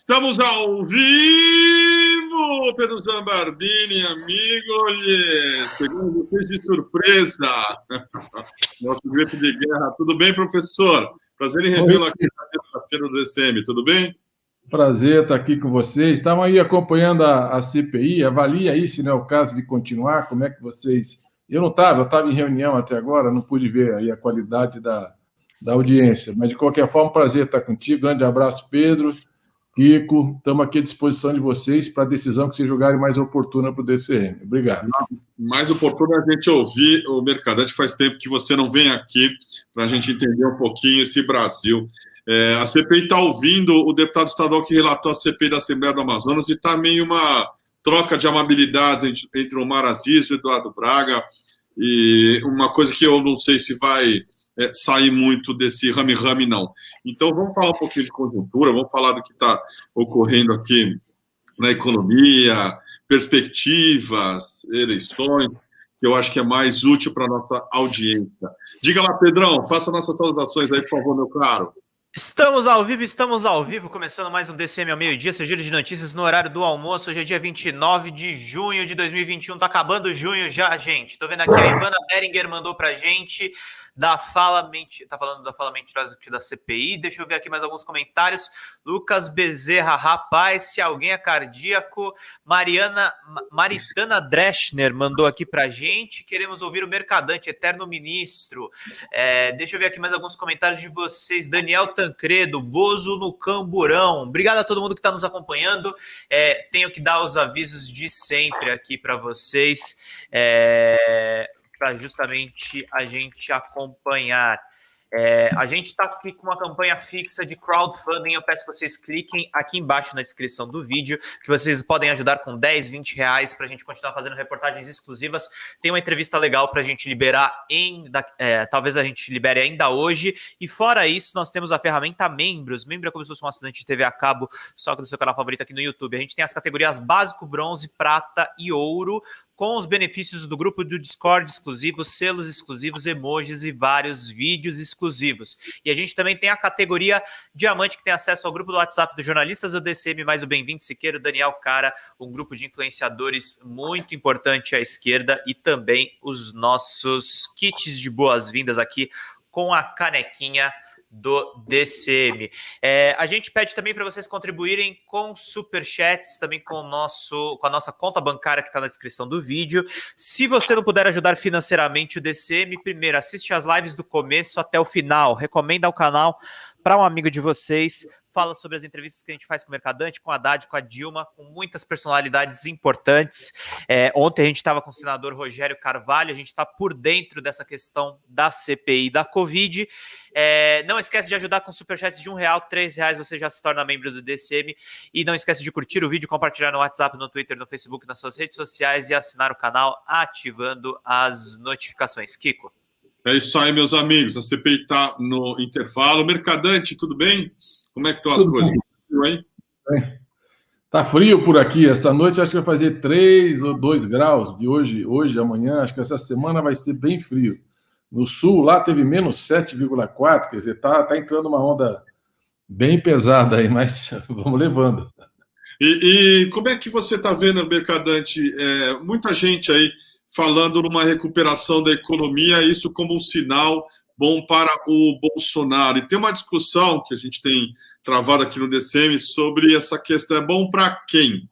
Estamos ao vivo, Pedro Zambardini, amigo. Pegando vocês de surpresa. Nosso grito de guerra. Tudo bem, professor? Prazer em revê-lo aqui na terça-feira do DCM. Tudo bem? Prazer estar aqui com vocês. Estavam aí acompanhando a CPI. Avalia aí se não é o caso de continuar. Como é que vocês... Eu estava em reunião até agora, não pude ver aí a qualidade da audiência. Mas, de qualquer forma, prazer estar contigo. Grande abraço, Pedro. Kiko, estamos aqui à disposição de vocês para a decisão que vocês julgarem mais oportuna para o DCM. Obrigado. Mais oportuno a gente ouvir o Mercadante. Faz tempo que você não vem aqui para a gente entender um pouquinho esse Brasil. A CPI está ouvindo o deputado estadual que relatou a CPI da Assembleia do Amazonas e está meio uma troca de amabilidades entre o Omar Aziz e o Eduardo Braga, e uma coisa que eu não sei se vai sair muito desse rame-rame, não. Então, vamos falar um pouquinho de conjuntura, vamos falar do que está ocorrendo aqui na economia, perspectivas, eleições, que eu acho que é mais útil para a nossa audiência. Diga lá, Pedrão, faça nossas saudações aí, por favor, meu caro. Estamos ao vivo, começando mais um DCM ao meio-dia, seu giro de notícias no horário do almoço. Hoje é dia 29 de junho de 2021, tá acabando junho já, gente. Tô vendo aqui, a Ivana Beringer mandou pra gente tá falando da fala mentirosa aqui da CPI. Deixa eu ver aqui mais alguns comentários. Lucas Bezerra, rapaz, se alguém é cardíaco. Maritana Dreschner mandou aqui pra gente. Queremos ouvir o Mercadante, eterno ministro. Deixa eu ver aqui mais alguns comentários de vocês. Daniel Tancredo, Bozo no Camburão. Obrigado a todo mundo que está nos acompanhando. Tenho que dar os avisos de sempre aqui para vocês, para justamente a gente acompanhar. A gente está aqui com uma campanha fixa de crowdfunding. Eu peço que vocês cliquem aqui embaixo na descrição do vídeo, que vocês podem ajudar com 10, 20 reais para a gente continuar fazendo reportagens exclusivas. Tem uma entrevista legal para a gente liberar, talvez a gente libere ainda hoje. E fora isso, nós temos a ferramenta Membros. Membro é como se fosse um assinante de TV a cabo, só que do seu canal favorito aqui no YouTube. A gente tem as categorias básico, bronze, prata e ouro, com os benefícios do grupo do Discord exclusivo, selos exclusivos, emojis e vários vídeos exclusivos. E a gente também tem a categoria Diamante, que tem acesso ao grupo do WhatsApp dos jornalistas do DCM, mais o Bem-vindo Siqueiro, Daniel Cara, um grupo de influenciadores muito importante à esquerda, e também os nossos kits de boas-vindas aqui com a canequinha do DCM. A gente pede também para vocês contribuírem com superchats, também com a nossa conta bancária que está na descrição do vídeo. Se você não puder ajudar financeiramente o DCM, primeiro assiste as lives do começo até o final, recomenda o canal para um amigo de vocês, fala sobre as entrevistas que a gente faz com o Mercadante, com a Haddad, com a Dilma, com muitas personalidades importantes. Ontem a gente estava com o senador Rogério Carvalho, a gente está por dentro dessa questão da CPI da Covid. Não esquece de ajudar com superchats de R$1, R$3, você já se torna membro do DCM. E não esquece de curtir o vídeo, compartilhar no WhatsApp, no Twitter, no Facebook, nas suas redes sociais e assinar o canal ativando as notificações. Kiko. É isso aí, meus amigos. A CPI está no intervalo. Mercadante, tudo bem? Como é que estão as coisas? Tá frio por aqui. Essa noite acho que vai fazer 3 ou 2 graus de hoje, amanhã. Acho que essa semana vai ser bem frio. No sul, lá teve menos 7,4, quer dizer, tá entrando uma onda bem pesada aí, mas vamos levando. E como é que você está vendo, Mercadante? Muita gente aí falando numa recuperação da economia, isso como um sinal bom para o Bolsonaro. E tem uma discussão que a gente tem travado aqui no DCM sobre essa questão. É bom para quem?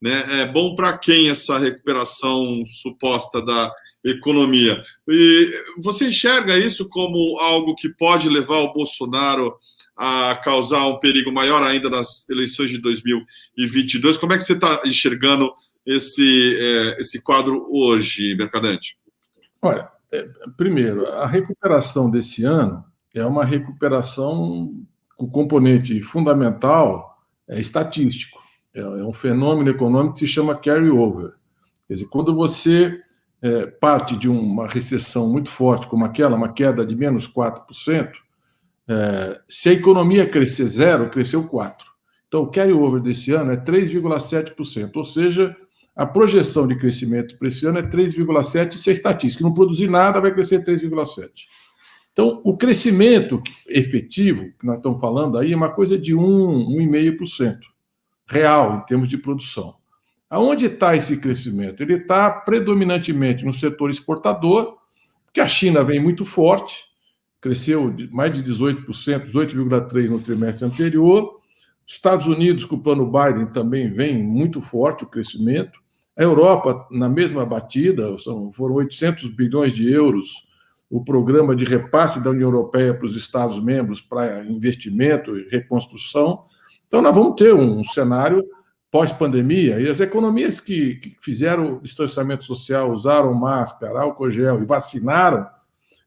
Né? É bom para quem essa recuperação suposta da economia? E você enxerga isso como algo que pode levar o Bolsonaro a causar um perigo maior ainda nas eleições de 2022? Como é que você está enxergando esse quadro hoje, Mercadante? Olha, primeiro, a recuperação desse ano é uma recuperação com componente fundamental estatístico. É um fenômeno econômico que se chama carry-over. Quer dizer, quando você parte de uma recessão muito forte como aquela, uma queda de menos 4%, se a economia crescer 0, cresceu 4%. Então, o carry-over desse ano é 3,7%, ou seja, a projeção de crescimento para esse ano é 3,7%, isso é estatística. Não produzir nada, vai crescer 3,7%. Então, o crescimento efetivo, que nós estamos falando aí, é uma coisa de 1,5%. real, em termos de produção. Aonde está esse crescimento? Ele está predominantemente no setor exportador, porque a China vem muito forte, cresceu mais de 18%, 18,3% no trimestre anterior. Os Estados Unidos, com o plano Biden, também vem muito forte o crescimento. A Europa, na mesma batida, foram 800 bilhões de euros o programa de repasse da União Europeia para os Estados-membros para investimento e reconstrução. Então, nós vamos ter um cenário pós-pandemia, e as economias que fizeram distanciamento social, usaram máscara, álcool gel e vacinaram,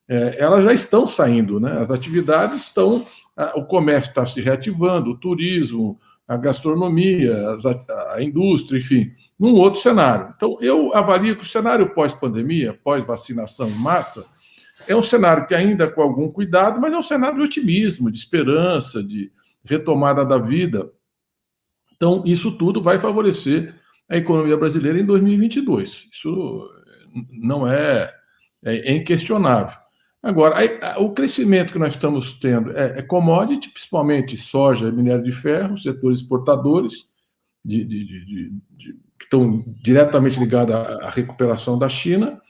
elas já estão saindo, né? As atividades estão, o comércio está se reativando, o turismo, a gastronomia, a indústria, enfim, num outro cenário. Então, eu avalio que o cenário pós-pandemia, pós-vacinação em massa, é um cenário que ainda com algum cuidado, mas é um cenário de otimismo, de esperança, de retomada da vida. Então, isso tudo vai favorecer a economia brasileira em 2022. Isso não é inquestionável. Agora, o crescimento que nós estamos tendo é commodity, principalmente soja e minério de ferro, setores exportadores, que estão diretamente ligados à recuperação da China,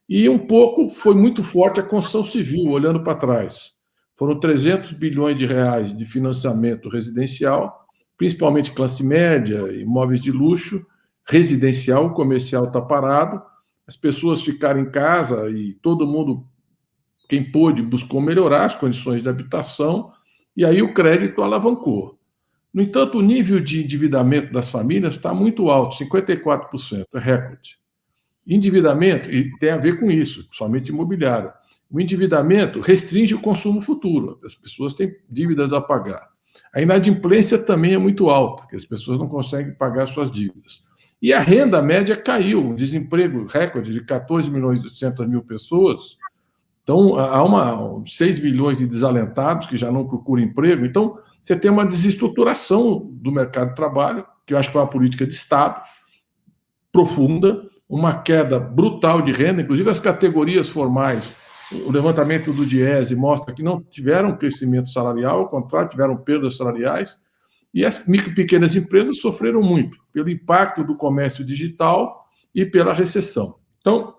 e um pouco foi muito forte a construção civil, olhando para trás. Foram 300 bilhões de reais de financiamento residencial, principalmente classe média, imóveis de luxo, residencial, o comercial está parado, as pessoas ficaram em casa e todo mundo, quem pôde, buscou melhorar as condições de habitação, e aí o crédito alavancou. No entanto, o nível de endividamento das famílias está muito alto, 54%, é recorde. Endividamento, e tem a ver com isso, somente imobiliário. O endividamento restringe o consumo futuro, as pessoas têm dívidas a pagar. A inadimplência também é muito alta, porque as pessoas não conseguem pagar suas dívidas. E a renda média caiu, o desemprego recorde de 14.800.000 pessoas. Então, há 6 milhões de desalentados que já não procuram emprego. Então, você tem uma desestruturação do mercado de trabalho, que eu acho que é uma política de Estado profunda, uma queda brutal de renda, inclusive as categorias formais. O levantamento do Diese mostra que não tiveram crescimento salarial, ao contrário, tiveram perdas salariais, e as micro e pequenas empresas sofreram muito pelo impacto do comércio digital e pela recessão. Então,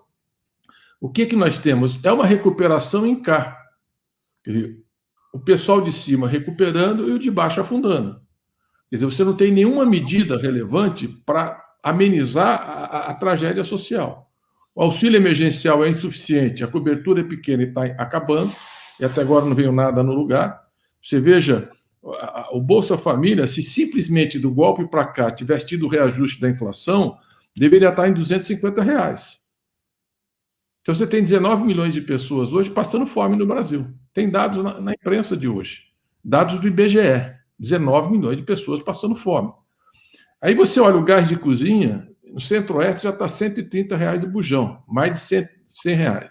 o que nós temos? É uma recuperação em K. Quer dizer, o pessoal de cima recuperando e o de baixo afundando. Quer dizer, você não tem nenhuma medida relevante para amenizar a tragédia social. O auxílio emergencial é insuficiente, a cobertura é pequena e está acabando, e até agora não veio nada no lugar. Você veja, o Bolsa Família, se simplesmente do golpe para cá tivesse tido o reajuste da inflação, deveria estar em R$250. Então você tem 19 milhões de pessoas hoje passando fome no Brasil. Tem dados na imprensa de hoje, dados do IBGE, 19 milhões de pessoas passando fome. Aí você olha o gás de cozinha, no Centro-Oeste já está R$130 o bujão, mais de R$100.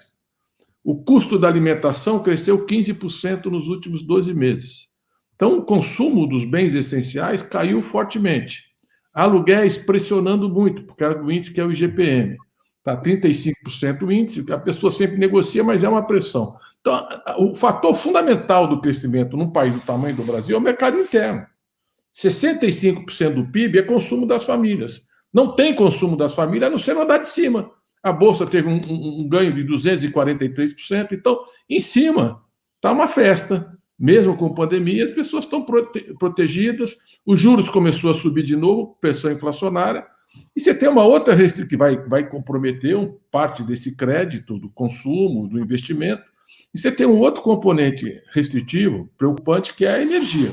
O custo da alimentação cresceu 15% nos últimos 12 meses. Então, o consumo dos bens essenciais caiu fortemente. Aluguéis pressionando muito, por causa do índice que é o IGPM. Está 35% o índice, a pessoa sempre negocia, mas é uma pressão. Então, o fator fundamental do crescimento num país do tamanho do Brasil é o mercado interno. 65% do PIB é consumo das famílias. Não tem consumo das famílias, a não ser no andar de cima. A Bolsa teve um ganho de 243%. Então, em cima, está uma festa. Mesmo com pandemia, as pessoas estão protegidas. Os juros começou a subir de novo, pressão inflacionária. E você tem uma outra restrição que vai comprometer parte desse crédito, do consumo, do investimento. E você tem um outro componente restritivo, preocupante, que é a energia.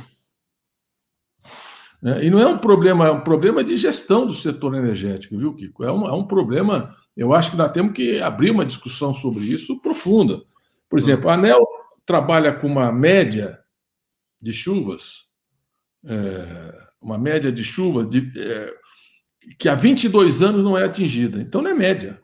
E não é um problema, é um problema de gestão do setor energético, viu, Kiko? É um problema, eu acho que nós temos que abrir uma discussão sobre isso profunda. Por exemplo, a ANEEL trabalha com uma média de chuvas, que há 22 anos não é atingida. Então, não é média.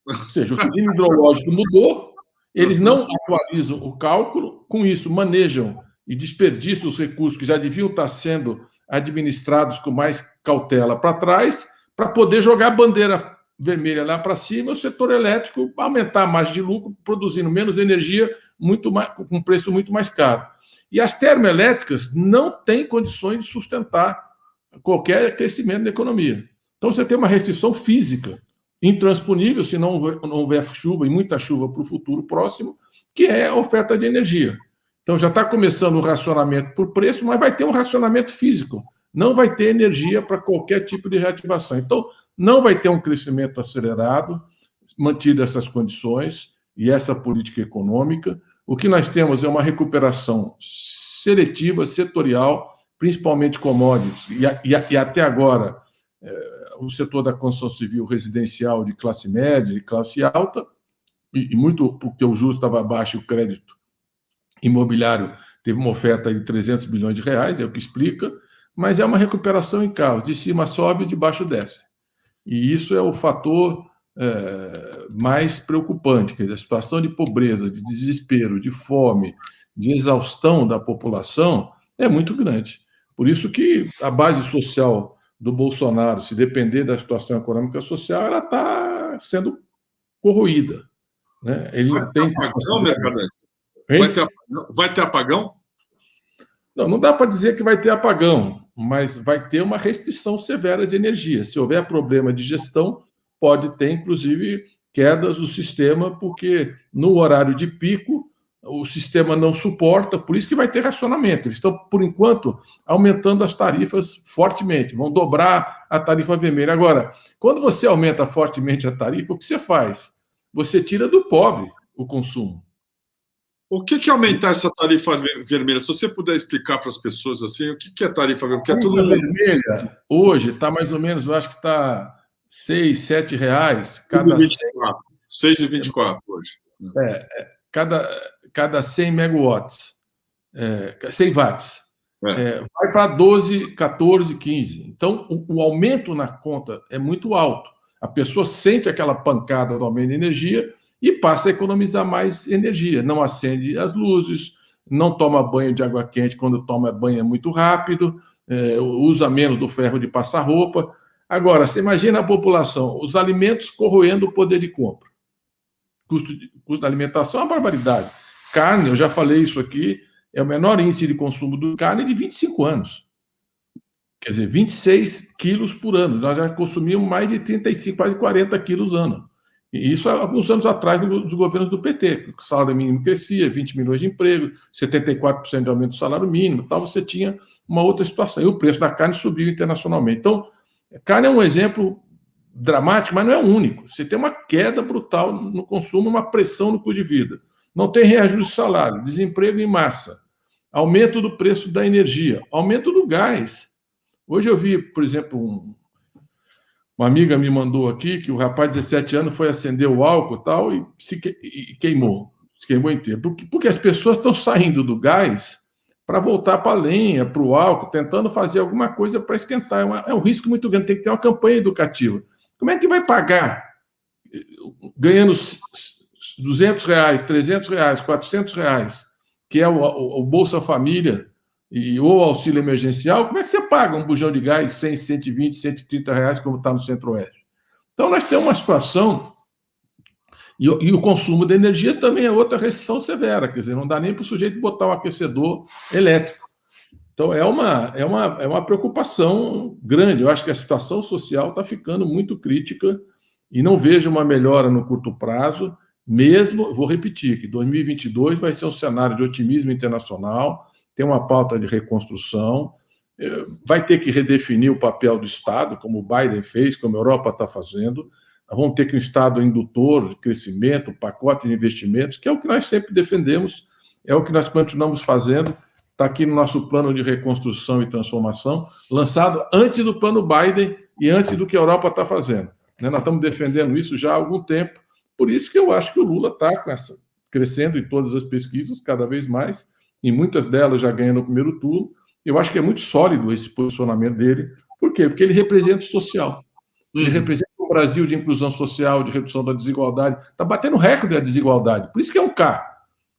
Ou seja, o regime hidrológico mudou, eles não atualizam o cálculo, com isso manejam e desperdiçam os recursos que já deviam estar sendo administrados com mais cautela para trás, para poder jogar a bandeira vermelha lá para cima, o setor elétrico aumentar a margem de lucro, produzindo menos energia, com um preço muito mais caro. E as termoelétricas não têm condições de sustentar qualquer crescimento da economia. Então, você tem uma restrição física intransponível, se não houver chuva, e muita chuva para o futuro próximo, que é a oferta de energia. Então, já está começando o racionamento por preço, mas vai ter um racionamento físico. Não vai ter energia para qualquer tipo de reativação. Então, não vai ter um crescimento acelerado, mantido essas condições e essa política econômica. O que nós temos é uma recuperação seletiva, setorial, principalmente commodities, e até agora o setor da construção civil residencial de classe média e classe alta, e muito porque o juros estava baixo e o crédito imobiliário teve uma oferta de 300 bilhões de reais, é o que explica, mas é uma recuperação em carros, de cima sobe, de baixo desce. E isso é o fator mais preocupante, quer dizer, a situação de pobreza, de desespero, de fome, de exaustão da população é muito grande. Por isso que a base social do Bolsonaro, se depender da situação econômica e social, ela está sendo corroída. Né? Ele não tem apagão, Mercadante? Vai ter apagão? Não dá para dizer que vai ter apagão, mas vai ter uma restrição severa de energia. Se houver problema de gestão, pode ter, inclusive, quedas do sistema, porque no horário de pico o sistema não suporta, por isso que vai ter racionamento. Eles estão, por enquanto, aumentando as tarifas fortemente, vão dobrar a tarifa vermelha. Agora, quando você aumenta fortemente a tarifa, o que você faz? Você tira do pobre o consumo. O que é aumentar essa tarifa vermelha? Se você puder explicar para as pessoas assim, o que é tarifa vermelha? A tarifa vermelha, hoje, está mais ou menos, eu acho que está R$ 6, R$ 7 cada 6,24 hoje. Cada 100 megawatts, 100 watts. Vai para 12, 14, 15. Então, o aumento na conta é muito alto. A pessoa sente aquela pancada do aumento de energia e passa a economizar mais energia. Não acende as luzes, não toma banho de água quente quando toma banho é muito rápido, usa menos do ferro de passar roupa. Agora, você imagina a população, os alimentos corroendo o poder de compra. Custo da alimentação é uma barbaridade. Carne, eu já falei isso aqui, é o menor índice de consumo de carne de 25 anos. Quer dizer, 26 quilos por ano. Nós já consumíamos mais de 35, quase 40 quilos ano. E isso há alguns anos atrás dos governos do PT. O salário mínimo crescia, 20 milhões de empregos, 74% de aumento do salário mínimo, tal, você tinha uma outra situação. E o preço da carne subiu internacionalmente. Então, a carne é um exemplo dramático, mas não é o único. Você tem uma queda brutal no consumo, uma pressão no custo de vida. Não tem reajuste de salário, desemprego em massa, aumento do preço da energia, aumento do gás. Hoje eu vi, por exemplo, uma amiga me mandou aqui que o rapaz de 17 anos foi acender o álcool tal, e queimou. Se queimou inteiro. Porque as pessoas estão saindo do gás para voltar para a lenha, para o álcool, tentando fazer alguma coisa para esquentar. É um risco muito grande, tem que ter uma campanha educativa. Como é que vai pagar ganhando R$200, R$300, R$400, que é o Bolsa Família ou o auxílio emergencial? Como é que você paga um bujão de gás 100, 120, R$130, como está no Centro-Oeste? Então, nós temos uma situação, e o consumo de energia também é outra restrição severa, quer dizer, não dá nem para o sujeito botar um aquecedor elétrico. Então, é uma preocupação grande. Eu acho que a situação social está ficando muito crítica e não vejo uma melhora no curto prazo, mesmo, vou repetir, que 2022 vai ser um cenário de otimismo internacional, tem uma pauta de reconstrução, vai ter que redefinir o papel do Estado, como o Biden fez, como a Europa está fazendo. Vamos ter que um Estado indutor de crescimento, pacote de investimentos, que é o que nós sempre defendemos, é o que nós continuamos fazendo. Está aqui no nosso plano de reconstrução e transformação, lançado antes do plano Biden e antes do que a Europa está fazendo. Nós estamos defendendo isso já há algum tempo, por isso que eu acho que o Lula está crescendo em todas as pesquisas, cada vez mais, e muitas delas já ganhando no primeiro turno. Eu acho que é muito sólido esse posicionamento dele. Por quê? Porque ele representa o social. Ele representa o Brasil de inclusão social, de redução da desigualdade. Está batendo recorde da desigualdade. Por isso que é um K.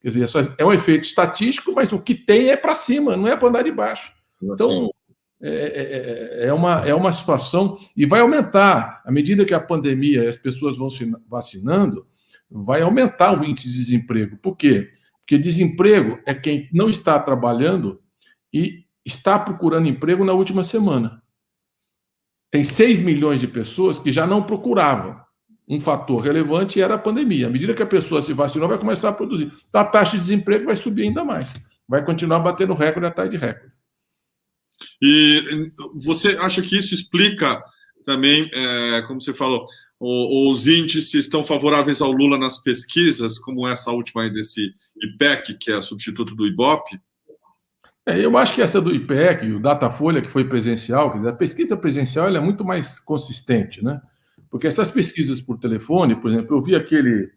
Quer dizer, é um efeito estatístico, mas o que tem é para cima, não é para andar de baixo. Então, é uma situação, e vai aumentar, à medida que a pandemia e as pessoas vão se vacinando, vai aumentar o índice de desemprego. Por quê? Porque desemprego é quem não está trabalhando e está procurando emprego na última semana. tem 6 milhões de pessoas que já não procuravam. Um fator relevante era a pandemia. À medida que a pessoa se vacinou, vai começar a produzir. Então, a taxa de desemprego vai subir ainda mais. Vai continuar batendo recorde atrás de recorde. E você acha que isso explica também, como você falou, os índices estão favoráveis ao Lula nas pesquisas, como essa última aí desse IPEC, que é substituto do IBOPE? Eu acho que essa do IPEC, o Datafolha, que foi presencial, quer dizer, a pesquisa presencial ela é muito mais consistente, né? Porque essas pesquisas por telefone, por exemplo, eu vi aquele,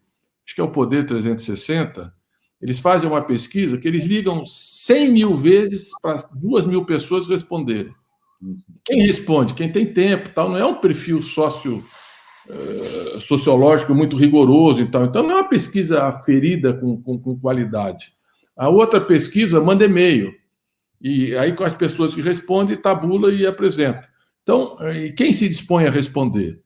acho que é o Poder 360, eles fazem uma pesquisa que eles ligam 100 mil vezes para 2 mil pessoas responderem. Quem responde? Quem tem tempo, tal, não é um perfil sociológico muito rigoroso e tal. Então, não é uma pesquisa aferida com qualidade. A outra pesquisa manda e-mail. E aí, com as pessoas que respondem, tabula e apresenta. Então, quem se dispõe a responder?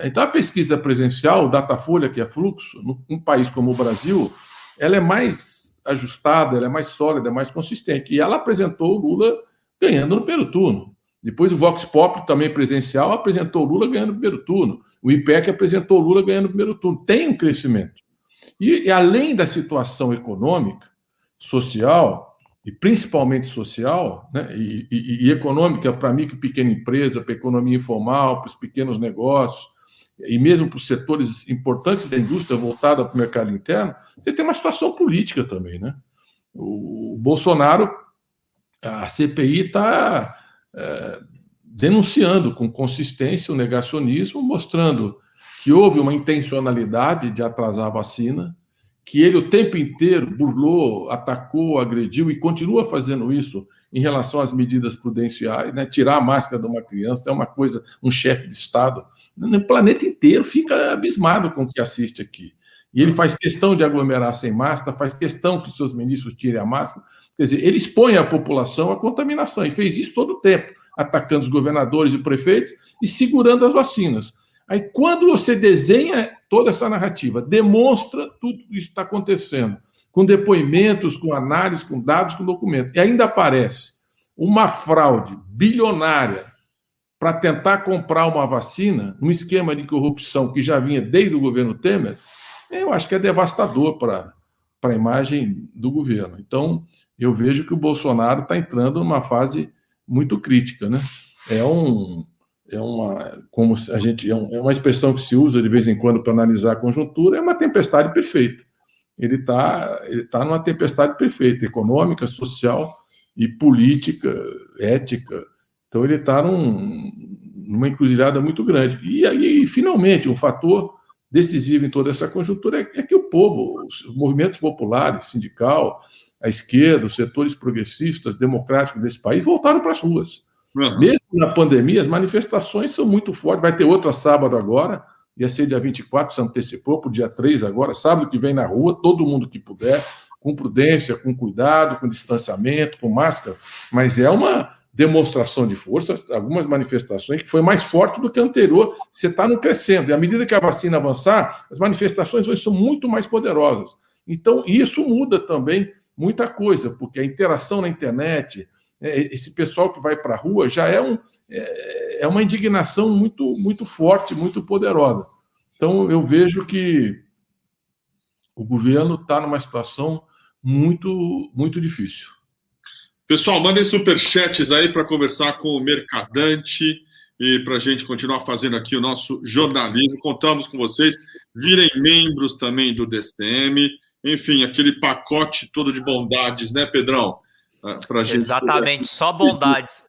Então, a pesquisa presencial, o Datafolha, que é fluxo, num país como o Brasil, ela é mais ajustada, ela é mais sólida, é mais consistente. E ela apresentou o Lula ganhando no primeiro turno. Depois, o Vox Pop, também presencial, apresentou o Lula ganhando no primeiro turno. O IPEC apresentou o Lula ganhando no primeiro turno. Tem um crescimento. E além da situação econômica, social, e principalmente social, né, e econômica para micro e pequena empresa, para a economia informal, para os pequenos negócios, e mesmo para os setores importantes da indústria voltada para o mercado interno, você tem uma situação política também, né? O Bolsonaro, a CPI está denunciando com consistência o negacionismo, mostrando que houve uma intencionalidade de atrasar a vacina, que ele o tempo inteiro burlou, atacou, agrediu e continua fazendo isso em relação às medidas prudenciais, né? Tirar a máscara de uma criança é uma coisa, um chefe de Estado, no planeta inteiro fica abismado com o que assiste aqui. E ele faz questão de aglomerar sem máscara, faz questão que seus ministros tirem a máscara. Quer dizer, ele expõe a população à contaminação e fez isso todo o tempo, atacando os governadores e prefeitos e segurando as vacinas. Aí, quando você desenha toda essa narrativa, demonstra tudo isso que está acontecendo, com depoimentos, com análise, com dados, com documentos, e ainda aparece uma fraude bilionária para tentar comprar uma vacina, um esquema de corrupção que já vinha desde o governo Temer, eu acho que é devastador para a imagem do governo. Então, eu vejo que o Bolsonaro está entrando numa fase muito crítica, né? É uma expressão que se usa de vez em quando para analisar a conjuntura, é uma tempestade perfeita. Ele tá numa tempestade perfeita, econômica, social e política, ética. Então, ele está numa encruzilhada muito grande. E aí, finalmente, um fator decisivo em toda essa conjuntura é que o povo, os movimentos populares, sindical, a esquerda, os setores progressistas, democráticos desse país, voltaram para as ruas. Uhum. Mesmo na pandemia, as manifestações são muito fortes. Vai ter outra sábado agora, ia ser dia 24, se antecipou para o dia 3 agora, sábado que vem na rua, todo mundo que puder, com prudência, com cuidado, com distanciamento, com máscara, mas é uma demonstração de força, algumas manifestações que foi mais forte do que a anterior, você está no crescendo, e à medida que a vacina avançar, as manifestações hoje são muito mais poderosas. Então, isso muda também muita coisa, porque a interação na internet, esse pessoal que vai para a rua já é uma indignação muito, muito forte, muito poderosa. Então, eu vejo que o governo está numa situação muito, muito difícil. Pessoal, mandem superchats aí para conversar com o Mercadante e para a gente continuar fazendo aqui o nosso jornalismo. Contamos com vocês, virem membros também do DCM, enfim, aquele pacote todo de bondades, né, Pedrão? Pra gente exatamente, poder... só bondades.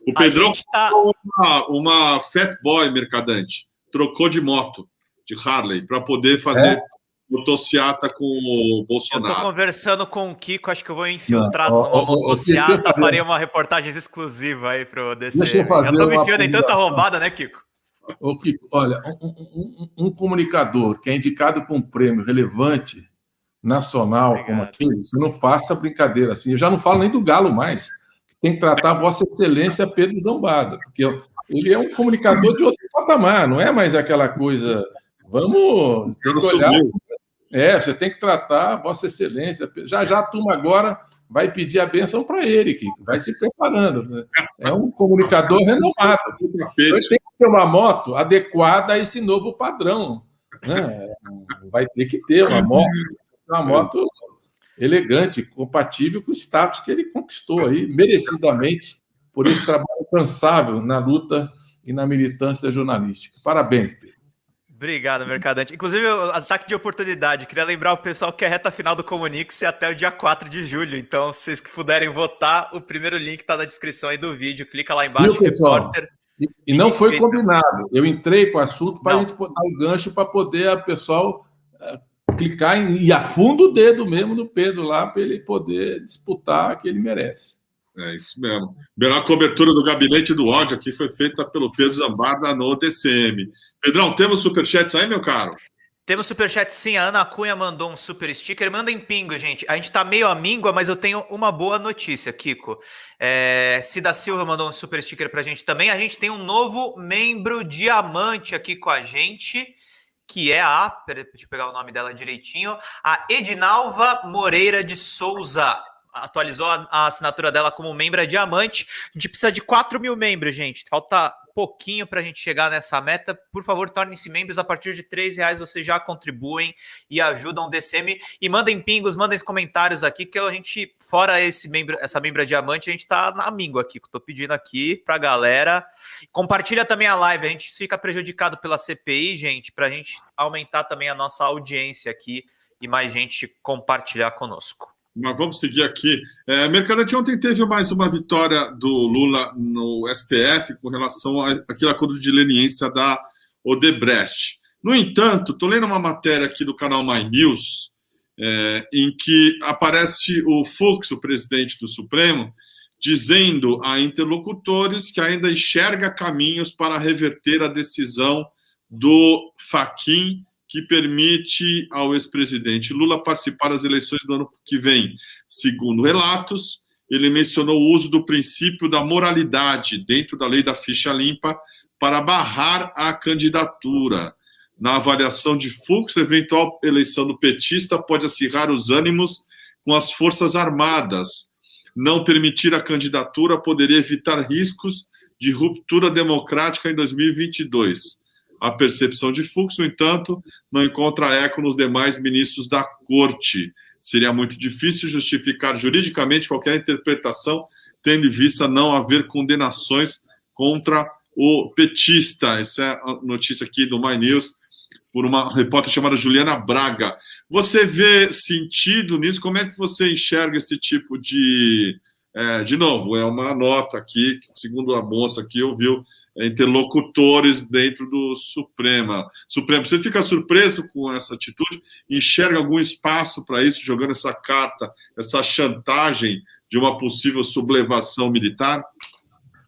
O Pedrão tá... uma Fat Boy Mercadante, trocou de moto, de Harley, para poder fazer motociata com o Bolsonaro. Eu tô conversando com o Kiko, acho que eu vou infiltrar numa motociata, farei uma reportagem exclusiva aí para o DC. Eu tô me enfiando em tanta roubada, né, Kiko? Ô, Kiko, olha, um comunicador que é indicado com um prêmio relevante nacional como aquele, você não faça brincadeira assim. Eu já não falo nem do Galo mais. Tem que tratar Vossa Excelência Pedro Zambada, porque ele é um comunicador de outro patamar, não é mais aquela coisa. Vamos ter que olhar. Você tem que tratar Vossa Excelência. Já a turma agora vai pedir a bênção para ele, que vai se preparando. Né? É um comunicador renomado. Então, ele tem que ter uma moto adequada a esse novo padrão. Né? Vai ter que ter uma moto elegante, compatível com o status que ele conquistou aí, merecidamente, por esse trabalho incansável na luta e na militância jornalística. Parabéns, Pedro. Obrigado, Mercadante. Inclusive, o ataque de oportunidade. Queria lembrar o pessoal que a reta final do Comunique-se até o dia 4 de julho. Então, se vocês que puderem votar, o primeiro link está na descrição aí do vídeo. Clica lá embaixo, repórter. E não foi combinado. Eu entrei com o assunto para a gente botar o gancho para poder o pessoal clicar e afunda o dedo mesmo no Pedro lá para ele poder disputar que ele merece. É isso mesmo. A cobertura do Gabinete do Ódio aqui foi feita pelo Pedro Zambarda no DCM. Pedrão, temos superchats aí, meu caro? Temos superchat sim, a Ana Cunha mandou um super sticker, manda em pingo, gente. A gente tá meio amíngua, mas eu tenho uma boa notícia, Kiko. Cida Silva mandou um super sticker pra gente também. A gente tem um novo membro diamante aqui com a gente, que é deixa eu pegar o nome dela direitinho, a Edinalva Moreira de Souza. Atualizou a assinatura dela como membro diamante. A gente precisa de 4 mil membros, gente. Falta pouquinho para a gente chegar nessa meta. Por favor, tornem-se membros. A partir de R$3 vocês já contribuem e ajudam o DCM. E mandem pingos, mandem comentários aqui, que a gente, fora essa membra diamante, a gente tá na míngua aqui. Tô pedindo aqui pra galera. Compartilha também a live. A gente fica prejudicado pela CPI, gente, pra gente aumentar também a nossa audiência aqui e mais gente compartilhar conosco. Mas vamos seguir aqui. Mercadante, ontem teve mais uma vitória do Lula no STF com relação àquele acordo de leniência da Odebrecht. No entanto, estou lendo uma matéria aqui do canal My News, em que aparece o Fux, o presidente do Supremo, dizendo a interlocutores que ainda enxerga caminhos para reverter a decisão do Fachin, que permite ao ex-presidente Lula participar das eleições do ano que vem. Segundo relatos, ele mencionou o uso do princípio da moralidade dentro da lei da ficha limpa para barrar a candidatura. Na avaliação de Fux, a eventual eleição do petista pode acirrar os ânimos com as Forças Armadas. Não permitir a candidatura poderia evitar riscos de ruptura democrática em 2022. A percepção de Fux, no entanto, não encontra eco nos demais ministros da corte. Seria muito difícil justificar juridicamente qualquer interpretação, tendo em vista não haver condenações contra o petista. Essa é a notícia aqui do My News, por uma repórter chamada Juliana Braga. Você vê sentido nisso? Como é que você enxerga esse tipo de... de novo, é uma nota aqui, segundo a moça aqui, ouviu interlocutores dentro do Supremo. Você fica surpreso com essa atitude? Enxerga algum espaço para isso, jogando essa carta, essa chantagem de uma possível sublevação militar?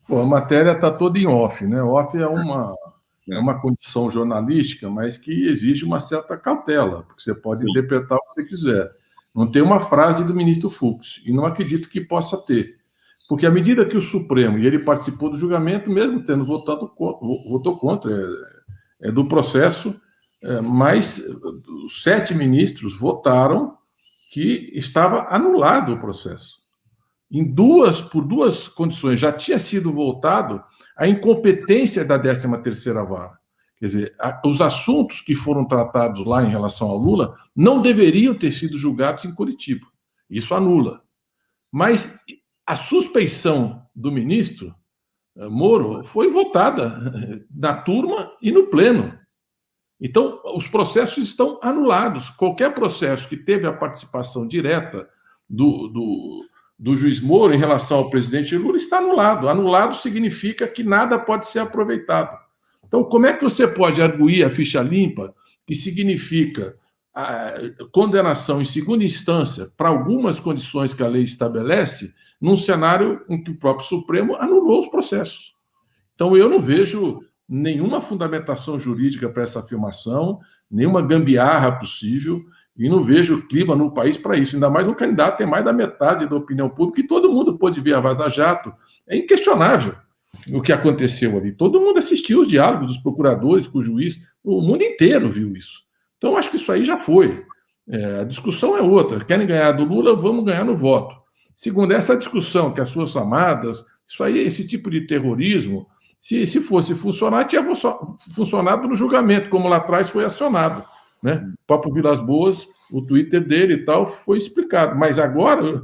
A matéria está toda em off, né? Off é uma condição jornalística, mas que exige uma certa cautela, porque você pode interpretar o que você quiser. Não tem uma frase do ministro Fux, e não acredito que possa ter. Porque à medida que o Supremo, e ele participou do julgamento, mesmo tendo votou contra, do processo, mas os 7 ministros votaram que estava anulado o processo. Por duas condições. Já tinha sido votado a incompetência da 13ª Vara. Quer dizer, os assuntos que foram tratados lá em relação ao Lula não deveriam ter sido julgados em Curitiba. Isso anula. Mas a suspeição do ministro Moro foi votada na turma e no pleno. Então, os processos estão anulados. Qualquer processo que teve a participação direta do juiz Moro em relação ao presidente Lula está anulado. Anulado significa que nada pode ser aproveitado. Então, como é que você pode arguir a ficha limpa, que significa a condenação em segunda instância para algumas condições que a lei estabelece, num cenário em que o próprio Supremo anulou os processos? Então, eu não vejo nenhuma fundamentação jurídica para essa afirmação, nenhuma gambiarra possível, e não vejo clima no país para isso. Ainda mais um candidato tem mais da metade da opinião pública, e todo mundo pôde ver a Vaza Jato. É inquestionável o que aconteceu ali. Todo mundo assistiu os diálogos dos procuradores com o juiz, o mundo inteiro viu isso. Então, acho que isso aí já foi. A discussão é outra. Querem ganhar do Lula, vamos ganhar no voto. Segundo, essa discussão que as Forças Armadas, isso aí, esse tipo de terrorismo, se fosse funcionar, tinha funcionado no julgamento, como lá atrás foi acionado, né? O próprio Vilas Boas, o Twitter dele e tal, foi explicado. Mas agora,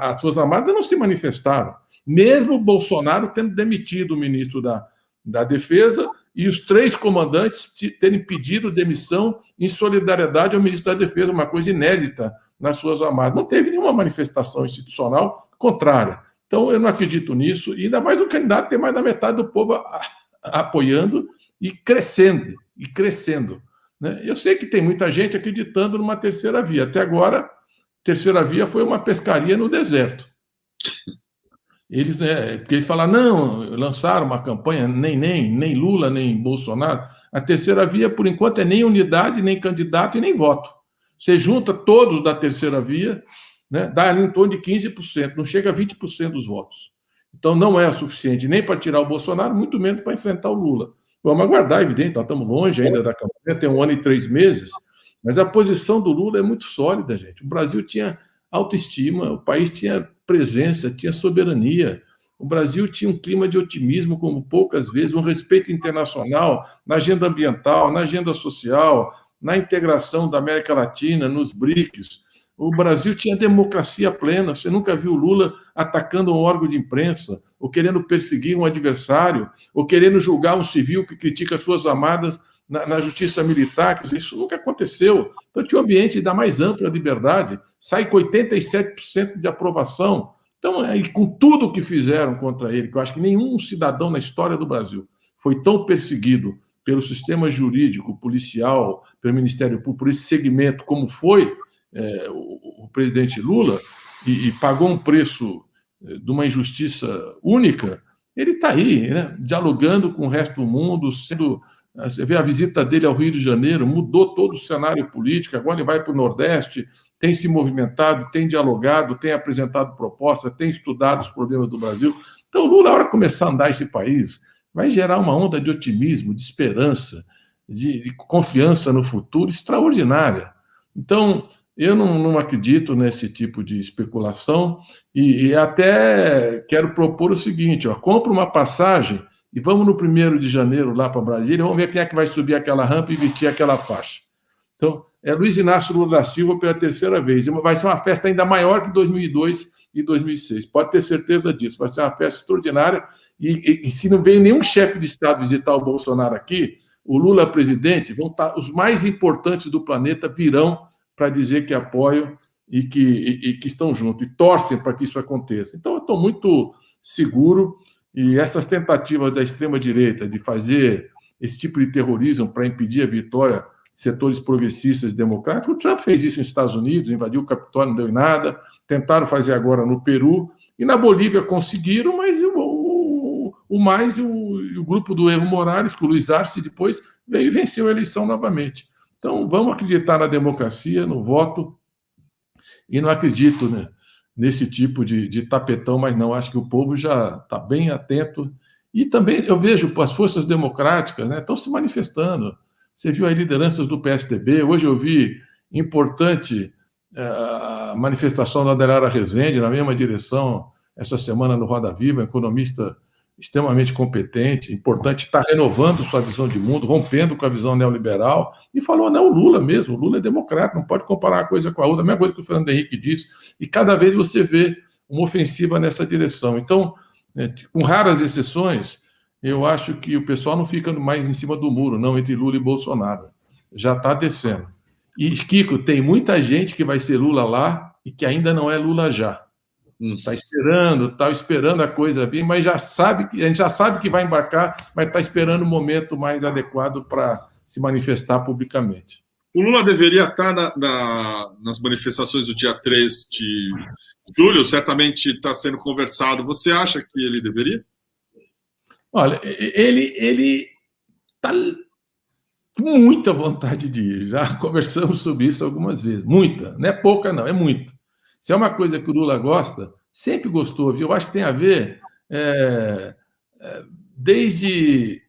as Forças Armadas não se manifestaram. Mesmo o Bolsonaro tendo demitido o ministro da Defesa e os 3 comandantes terem pedido demissão em solidariedade ao ministro da Defesa, uma coisa inédita nas Forças Armadas. Não teve nenhuma manifestação institucional contrária. Então, eu não acredito nisso, e ainda mais o candidato tem mais da metade do povo apoiando e crescendo, né? Eu sei que tem muita gente acreditando numa terceira via. Até agora, terceira via foi uma pescaria no deserto. Porque eles falaram, não, lançaram uma campanha, nem Lula, nem Bolsonaro. A terceira via, por enquanto, é nem unidade, nem candidato e nem voto. Você junta todos da terceira via, né, dá ali em torno de 15%, não chega a 20% dos votos. Então, não é o suficiente nem para tirar o Bolsonaro, muito menos para enfrentar o Lula. Vamos aguardar, evidente, nós estamos longe ainda da campanha, tem 1 ano e 3 meses, mas a posição do Lula é muito sólida, gente. O Brasil tinha autoestima, o país tinha presença, tinha soberania. O Brasil tinha um clima de otimismo como poucas vezes, um respeito internacional na agenda ambiental, na agenda social, na integração da América Latina, nos BRICS. O Brasil tinha democracia plena. Você nunca viu Lula atacando um órgão de imprensa, ou querendo perseguir um adversário, ou querendo julgar um civil que critica as Forças Armadas na justiça militar. Isso nunca aconteceu. Então, tinha um ambiente da mais ampla liberdade, sai com 87% de aprovação. Então, e com tudo que fizeram contra ele, que eu acho que nenhum cidadão na história do Brasil foi tão perseguido pelo sistema jurídico, policial, pelo Ministério Público, por esse segmento, como foi o presidente Lula, e pagou um preço de uma injustiça única. Ele está aí, né, dialogando com o resto do mundo, você vê a visita dele ao Rio de Janeiro, mudou todo o cenário político, agora ele vai para o Nordeste, tem se movimentado, tem dialogado, tem apresentado propostas, tem estudado os problemas do Brasil. Então, o Lula, na hora de começar a andar esse país, vai gerar uma onda de otimismo, de esperança, de confiança no futuro extraordinária. Então, eu não acredito nesse tipo de especulação e até quero propor o seguinte, compra uma passagem e vamos no 1º de janeiro lá para Brasília, vamos ver quem é que vai subir aquela rampa e vestir aquela faixa. Então, é Luiz Inácio Lula da Silva pela 3ª vez. Vai ser uma festa ainda maior que 2002 e 2006. Pode ter certeza disso. Vai ser uma festa extraordinária. E se não veio nenhum chefe de Estado visitar o Bolsonaro aqui, o Lula presidente, os mais importantes do planeta virão para dizer que apoiam e que estão juntos, e torcem para que isso aconteça. Então, eu estou muito seguro, e essas tentativas da extrema-direita de fazer esse tipo de terrorismo para impedir a vitória de setores progressistas e democráticos, o Trump fez isso nos Estados Unidos, invadiu o Capitólio, não deu em nada, tentaram fazer agora no Peru, e na Bolívia conseguiram, mas o grupo do Evo Morales, com o Luiz Arce, depois veio e venceu a eleição novamente. Então, vamos acreditar na democracia, no voto, e não acredito, né, nesse tipo de tapetão, mas não, acho que o povo já está bem atento. E também eu vejo as forças democráticas, né, estão se manifestando. Você viu aí lideranças do PSDB, hoje eu vi importante a manifestação da Adelara Rezende, na mesma direção, essa semana no Roda Viva, economista extremamente competente, importante, está renovando sua visão de mundo, rompendo com a visão neoliberal, e falou, não, o Lula mesmo, o Lula é democrata, não pode comparar uma coisa com a outra, a mesma coisa que o Fernando Henrique disse, e cada vez você vê uma ofensiva nessa direção. Então, com raras exceções, eu acho que o pessoal não fica mais em cima do muro, não, entre Lula e Bolsonaro, já está descendo. E, Kiko, tem muita gente que vai ser Lula lá e que ainda não é Lula já. Está esperando a coisa vir, mas a gente já sabe que vai embarcar, mas está esperando o momento mais adequado para se manifestar publicamente. O Lula deveria estar nas manifestações do dia 3 de julho, certamente está sendo conversado. Você acha que ele deveria? Olha, ele está com muita vontade de ir, já conversamos sobre isso algumas vezes, muita, não é pouca não, é muita. Se é uma coisa que o Lula gosta, sempre gostou, viu? Eu acho que tem a ver desde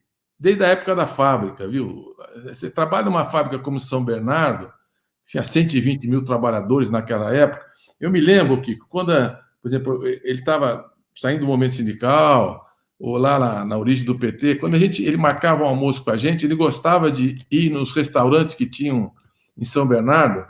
a época da fábrica, viu? Você trabalha numa fábrica como São Bernardo, tinha 120 mil trabalhadores naquela época. Eu me lembro que quando Por exemplo, ele estava saindo do momento sindical, ou lá na origem do PT, quando ele marcava um almoço com a gente, ele gostava de ir nos restaurantes que tinham em São Bernardo,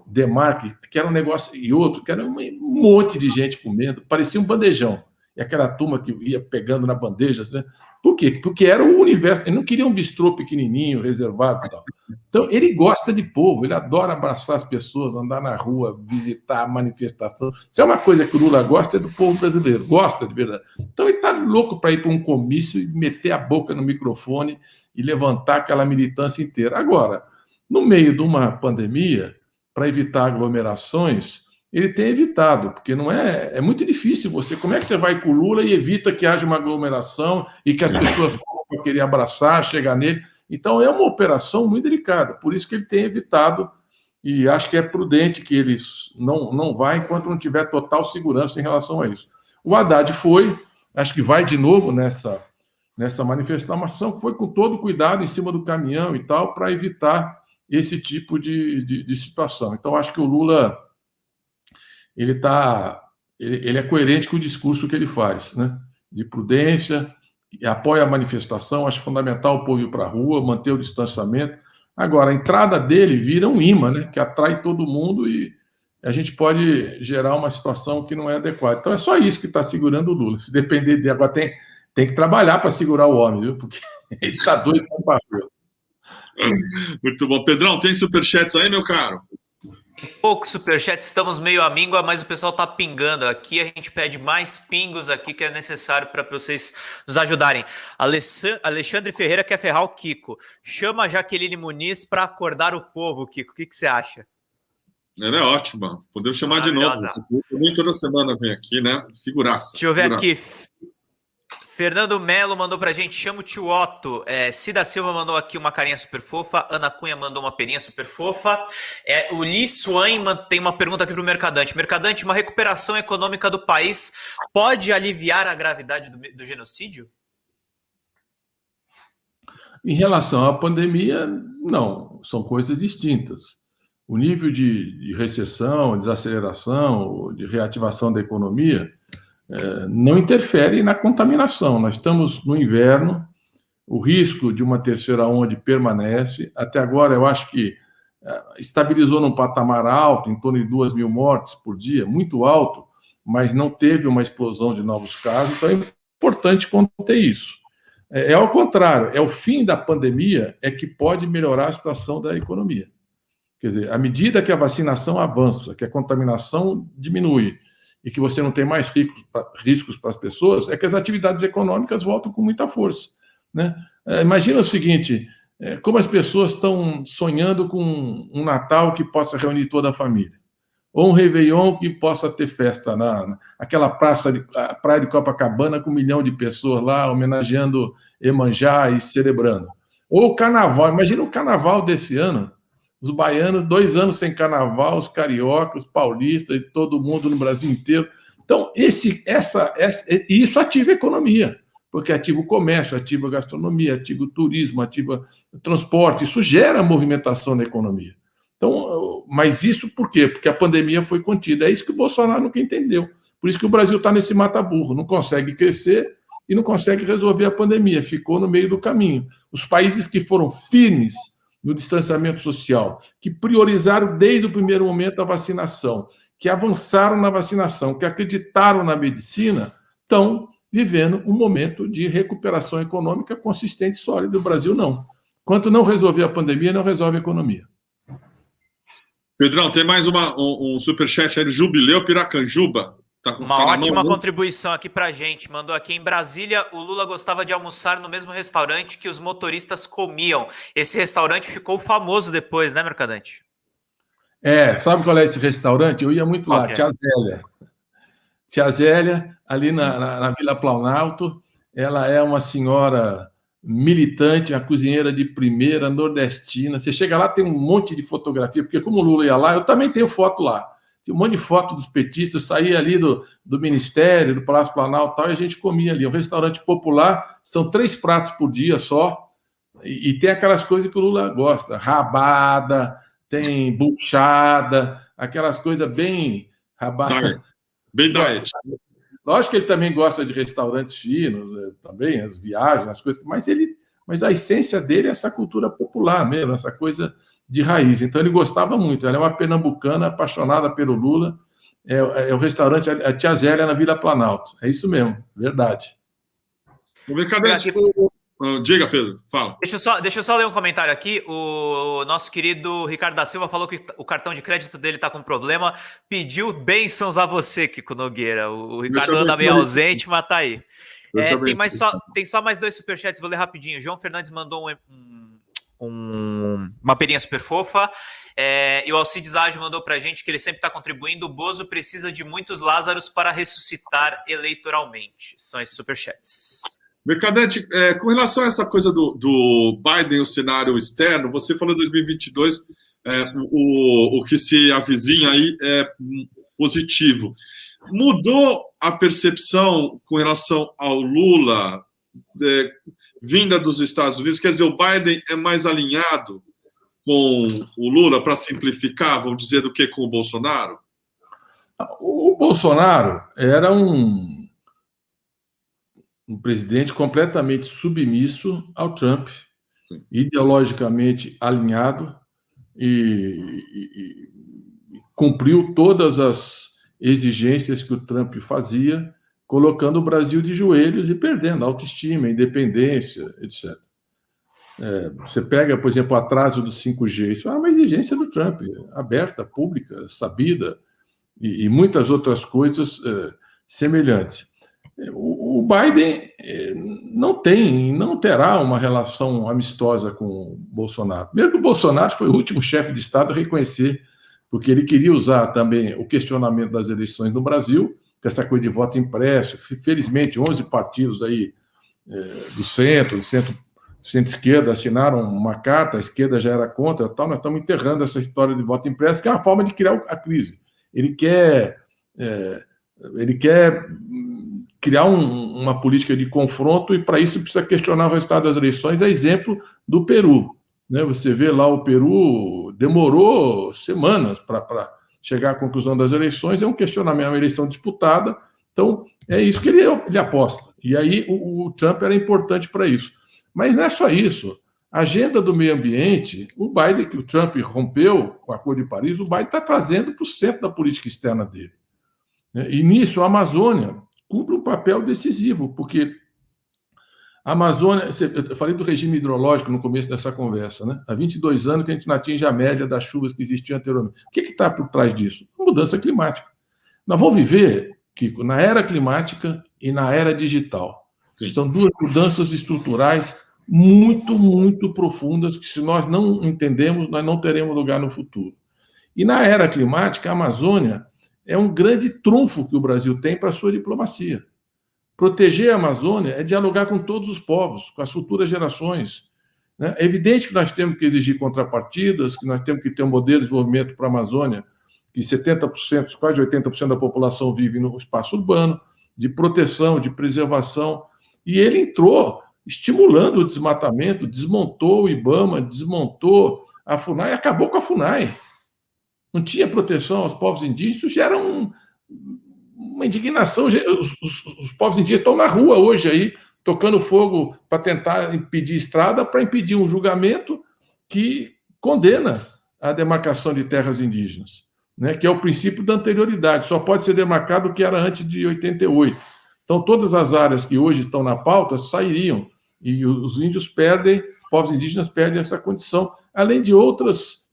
Demarque, que era um negócio, e outro, que era um monte de gente comendo, parecia um bandejão. E aquela turma que ia pegando na bandeja. Né? Por quê? Porque era o universo. Ele não queria um bistrô pequenininho, reservado e tal. Então, ele gosta de povo, ele adora abraçar as pessoas, andar na rua, visitar a manifestação. Se é uma coisa que o Lula gosta, é do povo brasileiro. Gosta de verdade. Então, ele está louco para ir para um comício e meter a boca no microfone e levantar aquela militância inteira. Agora, no meio de uma pandemia, para evitar aglomerações, ele tem evitado, porque não é muito difícil você. Como é que você vai com o Lula e evita que haja uma aglomeração e que as pessoas vão querer abraçar, chegar nele? Então, é uma operação muito delicada, por isso que ele tem evitado, e acho que é prudente que ele não vá enquanto não tiver total segurança em relação a isso. O Haddad foi, acho que vai de novo nessa manifestação, foi com todo cuidado em cima do caminhão e tal, para evitar esse tipo de situação. Então, acho que o Lula ele é coerente com o discurso que ele faz, né? De prudência, apoia a manifestação, acho fundamental o povo ir para a rua, manter o distanciamento. Agora, a entrada dele vira um imã, né? Que atrai todo mundo e a gente pode gerar uma situação que não é adequada. Então, é só isso que está segurando o Lula. Se depender dele, agora tem que trabalhar para segurar o homem, viu? Porque ele está doido para a rua. Muito bom. Pedrão, tem superchats aí, meu caro? Tem poucos superchats, estamos meio à míngua, mas o pessoal está pingando aqui. A gente pede mais pingos aqui que é necessário para vocês nos ajudarem. Alexandre Ferreira quer ferrar o Kiko. Chama a Jaqueline Muniz para acordar o povo, Kiko. O que você acha? Ela é ótima. Podemos chamar de novo. Nem toda semana vem aqui, né? Figuraça. Deixa eu ver aqui. Fernando Melo mandou pra gente, chama o tio Otto. Cida Silva mandou aqui uma carinha super fofa. Ana Cunha mandou uma peninha super fofa. O Li Swain tem uma pergunta aqui pro Mercadante. Mercadante, uma recuperação econômica do país pode aliviar a gravidade do genocídio? Em relação à pandemia, não. São coisas distintas. O nível de recessão, desaceleração, de reativação da economia não interfere na contaminação. Nós estamos no inverno, o risco de uma terceira onda permanece. Até agora, eu acho que estabilizou num patamar alto, em torno de 2.000 mortes por dia, muito alto, mas não teve uma explosão de novos casos, então é importante conter isso. É ao contrário, é o fim da pandemia que pode melhorar a situação da economia. Quer dizer, à medida que a vacinação avança, que a contaminação diminui, e que você não tem mais riscos para as pessoas, que as atividades econômicas voltam com muita força. Né? Imagina o seguinte, como as pessoas estão sonhando com um Natal que possa reunir toda a família, ou um Réveillon que possa ter festa naquela praia de Copacabana com 1 milhão de pessoas lá, homenageando Iemanjá e celebrando. Ou o Carnaval, imagina o Carnaval desse ano, os baianos, 2 anos sem carnaval, os cariocas, os paulistas e todo mundo no Brasil inteiro. Então, isso ativa a economia, porque ativa o comércio, ativa a gastronomia, ativa o turismo, ativa o transporte, isso gera movimentação na economia. Então, mas isso por quê? Porque a pandemia foi contida. É isso que o Bolsonaro nunca entendeu. Por isso que o Brasil está nesse mata-burro, não consegue crescer e não consegue resolver a pandemia, ficou no meio do caminho. Os países que foram firmes no distanciamento social, que priorizaram desde o primeiro momento a vacinação, que avançaram na vacinação, que acreditaram na medicina, estão vivendo um momento de recuperação econômica consistente e sólida. O Brasil não. Enquanto não resolver a pandemia, não resolve a economia. Pedrão, tem mais um superchat aí do Jubileu Piracanjuba. Uma ótima contribuição aqui pra gente. Mandou aqui: em Brasília, o Lula gostava de almoçar no mesmo restaurante que os motoristas comiam. Esse restaurante ficou famoso depois, né, Mercadante? Sabe qual é esse restaurante? Eu ia muito lá, Tia Zélia. Tia Zélia, ali na Vila Planalto, ela é uma senhora militante, a cozinheira de primeira, nordestina. Você chega lá, tem um monte de fotografia, porque como o Lula ia lá, eu também tenho foto lá. Tinha um monte de foto dos petistas, saía ali do Ministério, do Palácio Planalto e tal, e a gente comia ali. Um restaurante popular, são 3 pratos por dia só, e tem aquelas coisas que o Lula gosta, rabada, tem buchada, aquelas coisas bem rabada. Bem diet. Lógico que ele também gosta de restaurantes finos, também, as viagens, as coisas, mas a essência dele é essa cultura popular mesmo, essa coisa de raiz. Então ele gostava muito. Ela é uma pernambucana apaixonada pelo Lula. É o restaurante a Tia Zélia na Vila Planalto. É isso mesmo, verdade. O Mercadante. Diga, Pedro, fala. Deixa eu só ler um comentário aqui. O nosso querido Ricardo da Silva falou que o cartão de crédito dele está com problema. Pediu bênçãos a você, Kiko Nogueira. O Ricardo anda meio ausente, mas tá aí. Tem só mais 2 superchats, vou ler rapidinho. O João Fernandes mandou uma peninha super fofa. E o Alcides Ágio mandou pra gente que ele sempre está contribuindo. O Bozo precisa de muitos Lázaros para ressuscitar eleitoralmente. São esses superchats. Mercadante, com relação a essa coisa do Biden, o cenário externo, você falou em 2022, o que se avizinha aí é positivo. Mudou a percepção com relação ao Lula, vinda dos Estados Unidos? Quer dizer, o Biden é mais alinhado com o Lula, para simplificar, vamos dizer, do que com o Bolsonaro? O Bolsonaro era um presidente completamente submisso ao Trump, ideologicamente alinhado e cumpriu todas as exigências que o Trump fazia, colocando o Brasil de joelhos e perdendo a autoestima, a independência, etc. Você pega, por exemplo, o atraso do 5G, isso é uma exigência do Trump, aberta, pública, sabida, e muitas outras coisas semelhantes. O Biden não terá uma relação amistosa com o Bolsonaro. Primeiro que o Bolsonaro foi o último chefe de Estado a reconhecer, porque ele queria usar também o questionamento das eleições no Brasil, com essa coisa de voto impresso. Felizmente, 11 partidos aí do centro-esquerda assinaram uma carta, a esquerda já era contra, tal. Nós estamos enterrando essa história de voto impresso, que é uma forma de criar a crise. Ele quer criar uma política de confronto e, para isso, precisa questionar o resultado das eleições. É exemplo do Peru. Né? Você vê lá, o Peru demorou semanas para chegar à conclusão das eleições. É um questionamento, é uma eleição disputada. Então, é isso que ele aposta. E aí o Trump era importante para isso. Mas não é só isso. A agenda do meio ambiente, o Biden, que o Trump rompeu com o Acordo de Paris, o Biden está trazendo para o centro da política externa dele. E nisso, a Amazônia cumpre um papel decisivo, porque a Amazônia... Eu falei do regime hidrológico no começo dessa conversa, né? Há 22 anos que a gente não atinge a média das chuvas que existiam anteriormente. O que está por trás disso? A mudança climática. Nós vamos viver, Kiko, na era climática e na era digital. Sim. São 2 mudanças estruturais muito, muito profundas que, se nós não entendemos, nós não teremos lugar no futuro. E na era climática, a Amazônia é um grande trunfo que o Brasil tem para a sua diplomacia. Proteger a Amazônia é dialogar com todos os povos, com as futuras gerações. Né? É evidente que nós temos que exigir contrapartidas, que nós temos que ter um modelo de desenvolvimento para a Amazônia, que 70%, quase 80% da população vive no espaço urbano, de proteção, de preservação. E ele entrou estimulando o desmatamento, desmontou o IBAMA, desmontou a FUNAI, acabou com a FUNAI. Não tinha proteção aos povos indígenas, isso gera uma indignação. Os povos indígenas estão na rua hoje aí, tocando fogo para tentar impedir estrada, para impedir um julgamento que condena a demarcação de terras indígenas, né, que é o princípio da anterioridade. Só pode ser demarcado o que era antes de 88. Então, todas as áreas que hoje estão na pauta sairiam, e os índios perdem, os povos indígenas perdem essa condição, além de outros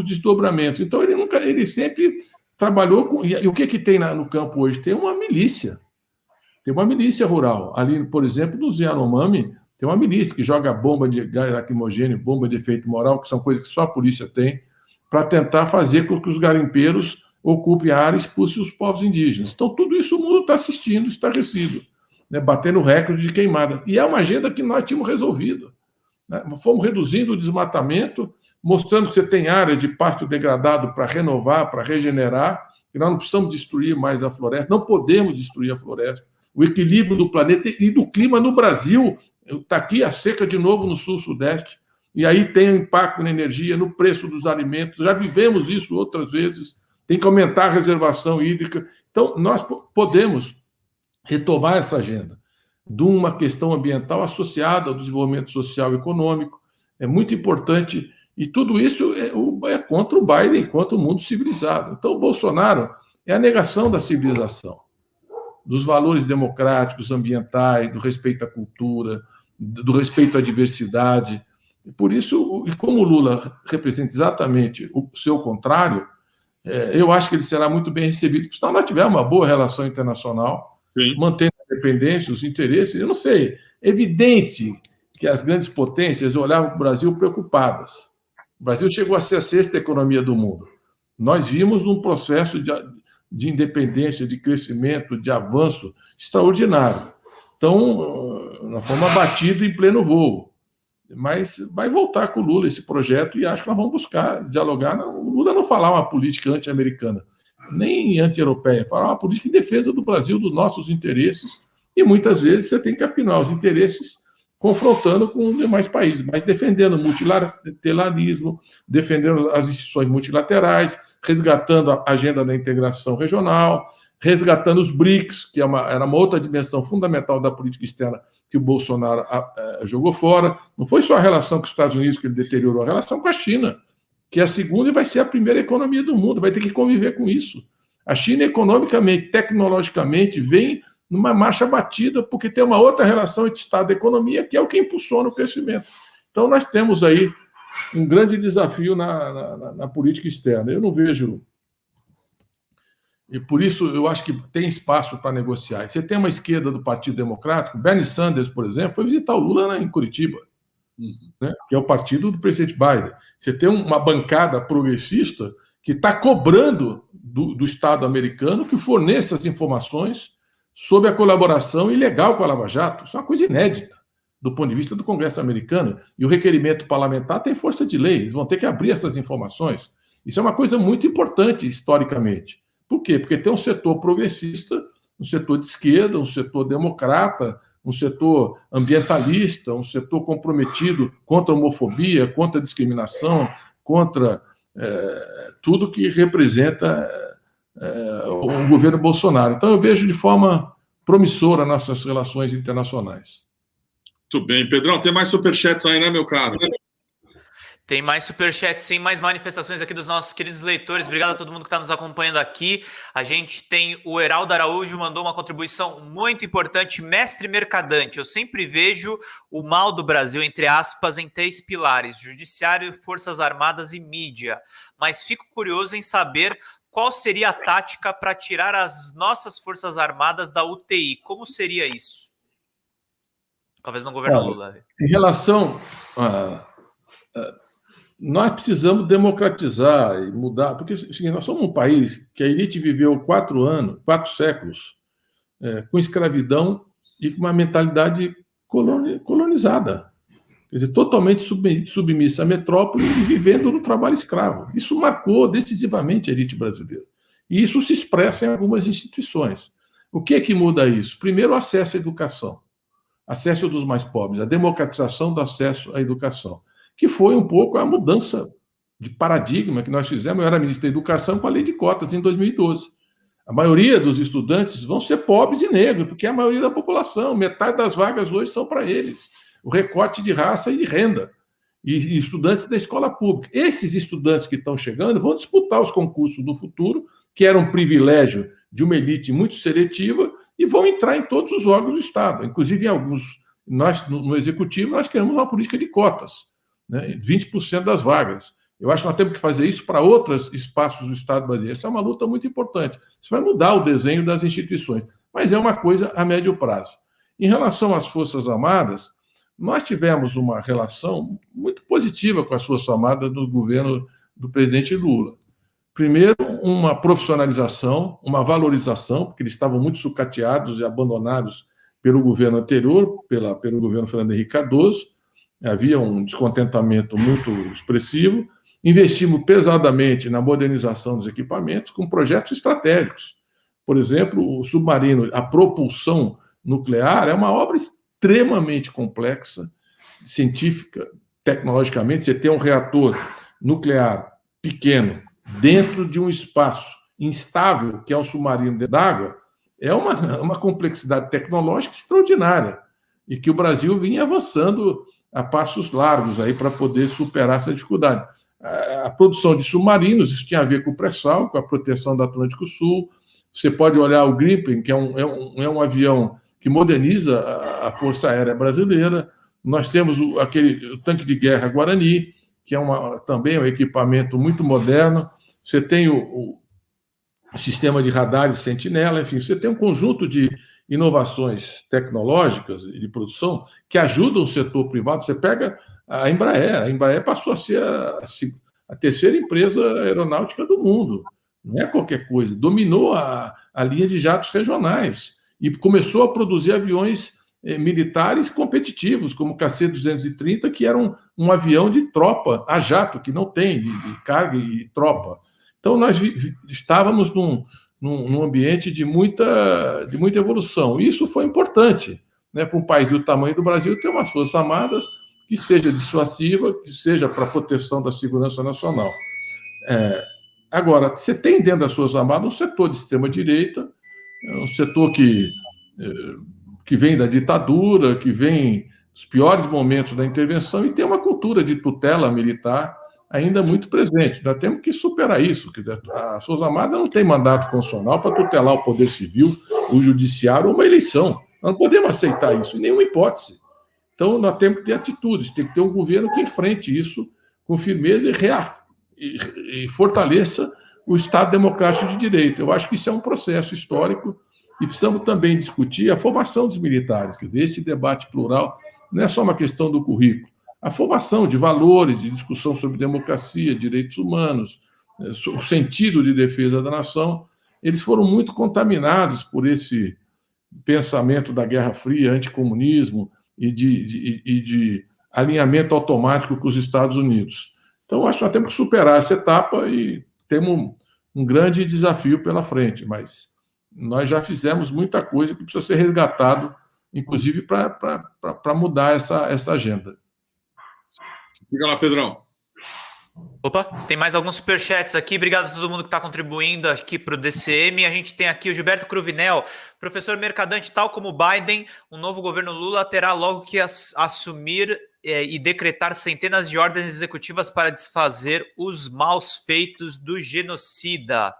desdobramentos. Então, ele sempre trabalhou com... E o que tem no campo hoje? Tem uma milícia. Tem uma milícia rural. Ali, por exemplo, no Yanomami, tem uma milícia que joga bomba de gás lacrimogêneo, bomba de efeito moral, que são coisas que só a polícia tem, para tentar fazer com que os garimpeiros ocupem a área e expulsem os povos indígenas. Então, tudo isso o mundo está assistindo, estarrecido, né, batendo recorde de queimadas. E é uma agenda que nós tínhamos resolvido. Fomos reduzindo o desmatamento, mostrando que você tem áreas de pasto degradado para renovar, para regenerar, que nós não precisamos destruir mais a floresta, não podemos destruir a floresta. O equilíbrio do planeta e do clima no Brasil, está aqui a seca de novo no sul-sudeste, e aí tem um impacto na energia, no preço dos alimentos, já vivemos isso outras vezes. tem que aumentar a reservação hídrica. Então, nós podemos retomar essa agenda de uma questão ambiental associada ao desenvolvimento social e econômico. É muito importante, e tudo isso é contra o Biden, contra o mundo civilizado. Então, o Bolsonaro é a negação da civilização, dos valores democráticos, ambientais, do respeito à cultura, do respeito à diversidade. E por isso, e como o Lula representa exatamente o seu contrário, eu acho que ele será muito bem recebido, porque se nós tivermos uma boa relação internacional, Sim. mantendo a independência, os interesses, eu não sei, é evidente que as grandes potências olhavam para o Brasil preocupadas. O Brasil chegou a ser a 6ª economia do mundo. Nós vimos um processo de independência, de crescimento, de avanço extraordinário. Então, nós fomos abatidos em pleno voo. Mas vai voltar com o Lula esse projeto e acho que nós vamos buscar dialogar. O Lula não falar uma política anti-americana, nem anti-europeia, falar uma política em defesa do Brasil, dos nossos interesses, e muitas vezes você tem que apinar os interesses confrontando com os demais países, mas defendendo o multilateralismo, defendendo as instituições multilaterais, resgatando a agenda da integração regional, resgatando os BRICS, que era uma outra dimensão fundamental da política externa que o Bolsonaro jogou fora. Não foi só a relação com os Estados Unidos que ele deteriorou, a relação com a China, que é a segunda e vai ser a primeira economia do mundo, vai ter que conviver com isso. A China, economicamente, tecnologicamente, vem numa marcha batida, porque tem uma outra relação entre Estado e economia, que é o que impulsiona o crescimento. Então, nós temos aí um grande desafio na política externa. Eu não vejo... E por isso eu acho que tem espaço para negociar. Você tem uma esquerda do Partido Democrático, Bernie Sanders, por exemplo, foi visitar o Lula em Curitiba, né, que é o partido do presidente Biden. Você tem uma bancada progressista que está cobrando do Estado americano que forneça as informações sobre a colaboração ilegal com a Lava Jato. Isso é uma coisa inédita do ponto de vista do Congresso americano. E o requerimento parlamentar tem força de lei. Eles vão ter que abrir essas informações. Isso é uma coisa muito importante historicamente. Por quê? Porque tem um setor progressista, um setor de esquerda, um setor democrata, um setor ambientalista, um setor comprometido contra a homofobia, contra a discriminação, contra tudo que representa o governo Bolsonaro. Então, eu vejo de forma promissora nossas relações internacionais. Muito bem. Pedrão, tem mais superchats aí, né, meu caro? Tem mais superchats, sim, mais manifestações aqui dos nossos queridos leitores. Obrigado a todo mundo que está nos acompanhando aqui. A gente tem o Heraldo Araújo, mandou uma contribuição muito importante. Mestre Mercadante, eu sempre vejo o mal do Brasil, entre aspas, em 3 pilares: judiciário, forças armadas e mídia. Mas fico curioso em saber qual seria a tática para tirar as nossas forças armadas da UTI. Como seria isso? Talvez no governo Lula. Em relação nós precisamos democratizar e mudar, porque nós somos um país que a elite viveu 4 séculos, com escravidão e com uma mentalidade colonizada. Quer dizer, totalmente submissa à metrópole e vivendo no trabalho escravo. Isso marcou decisivamente a elite brasileira. E isso se expressa em algumas instituições. O que é que muda isso? Primeiro, o acesso à educação. Acesso dos mais pobres, a democratização do acesso à educação, que foi um pouco a mudança de paradigma que nós fizemos. Eu era ministro da Educação com a lei de cotas em 2012. A maioria dos estudantes vão ser pobres e negros, porque é a maioria da população. Metade das vagas hoje são para eles. O recorte de raça e de renda. E estudantes da escola pública. Esses estudantes que estão chegando vão disputar os concursos do futuro, que era um privilégio de uma elite muito seletiva, e vão entrar em todos os órgãos do Estado. Inclusive, em alguns, nós, no Executivo, nós queremos uma política de cotas, né? 20% das vagas. Eu acho que nós temos que fazer isso para outros espaços do Estado brasileiro. Essa é uma luta muito importante. Isso vai mudar o desenho das instituições, mas é uma coisa a médio prazo. Em relação às Forças Armadas, nós tivemos uma relação muito positiva com as Forças Armadas no governo do presidente Lula. Primeiro, uma profissionalização, uma valorização, porque eles estavam muito sucateados e abandonados pelo governo anterior, pelo governo Fernando Henrique Cardoso. Havia um descontentamento muito expressivo. Investimos pesadamente na modernização dos equipamentos com projetos estratégicos. Por exemplo, o submarino, a propulsão nuclear é uma obra extremamente complexa, científica, tecnologicamente. Você tem um reator nuclear pequeno dentro de um espaço instável, que é um submarino dentro d'água, é uma complexidade tecnológica extraordinária e que o Brasil vinha avançando a passos largos aí para poder superar essa dificuldade. A produção de submarinos, isso tinha a ver com o pré-sal, com a proteção do Atlântico Sul. Você pode olhar o Gripen, que é um avião que moderniza a Força Aérea Brasileira. Nós temos o tanque de guerra Guarani, que é também um equipamento muito moderno. Você tem o sistema de radares Sentinela, enfim, você tem um conjunto de inovações tecnológicas e de produção que ajudam o setor privado. Você pega a Embraer passou a ser a terceira empresa aeronáutica do mundo, não é qualquer coisa, dominou a linha de jatos regionais e começou a produzir aviões militares competitivos, como o KC-230, que era um avião de tropa a jato, que não tem de carga e tropa. Então, nós estávamos num ambiente de muita evolução. Isso foi importante, né, para um país do tamanho do Brasil ter umas Forças Armadas que seja dissuasiva, que seja para a proteção da segurança nacional. Agora, você tem dentro das Forças Armadas um setor de extrema-direita, um setor que vem da ditadura, que vem dos piores momentos da intervenção e tem uma cultura de tutela militar ainda muito presente. Nós temos que superar isso. As Forças Armadas não têm mandato constitucional para tutelar o poder civil, o judiciário ou uma eleição. Nós não podemos aceitar isso em nenhuma hipótese. Então, nós temos que ter atitudes, tem que ter um governo que enfrente isso com firmeza e fortaleça o Estado Democrático de Direito. Eu acho que isso é um processo histórico e precisamos também discutir a formação dos militares. Quer dizer, esse debate plural não é só uma questão do currículo. A formação de valores, de discussão sobre democracia, direitos humanos, o sentido de defesa da nação, eles foram muito contaminados por esse pensamento da Guerra Fria, anticomunismo e de alinhamento automático com os Estados Unidos. Então, acho que nós temos que superar essa etapa e temos um grande desafio pela frente, mas nós já fizemos muita coisa que precisa ser resgatado, inclusive para mudar essa agenda. Fica lá, Pedrão. Opa, tem mais alguns superchats aqui. Obrigado a todo mundo que está contribuindo aqui para o DCM. A gente tem aqui o Gilberto Cruvinel. Professor Mercadante, tal como Biden, o novo governo Lula terá logo que assumir e decretar centenas de ordens executivas para desfazer os maus feitos do genocida.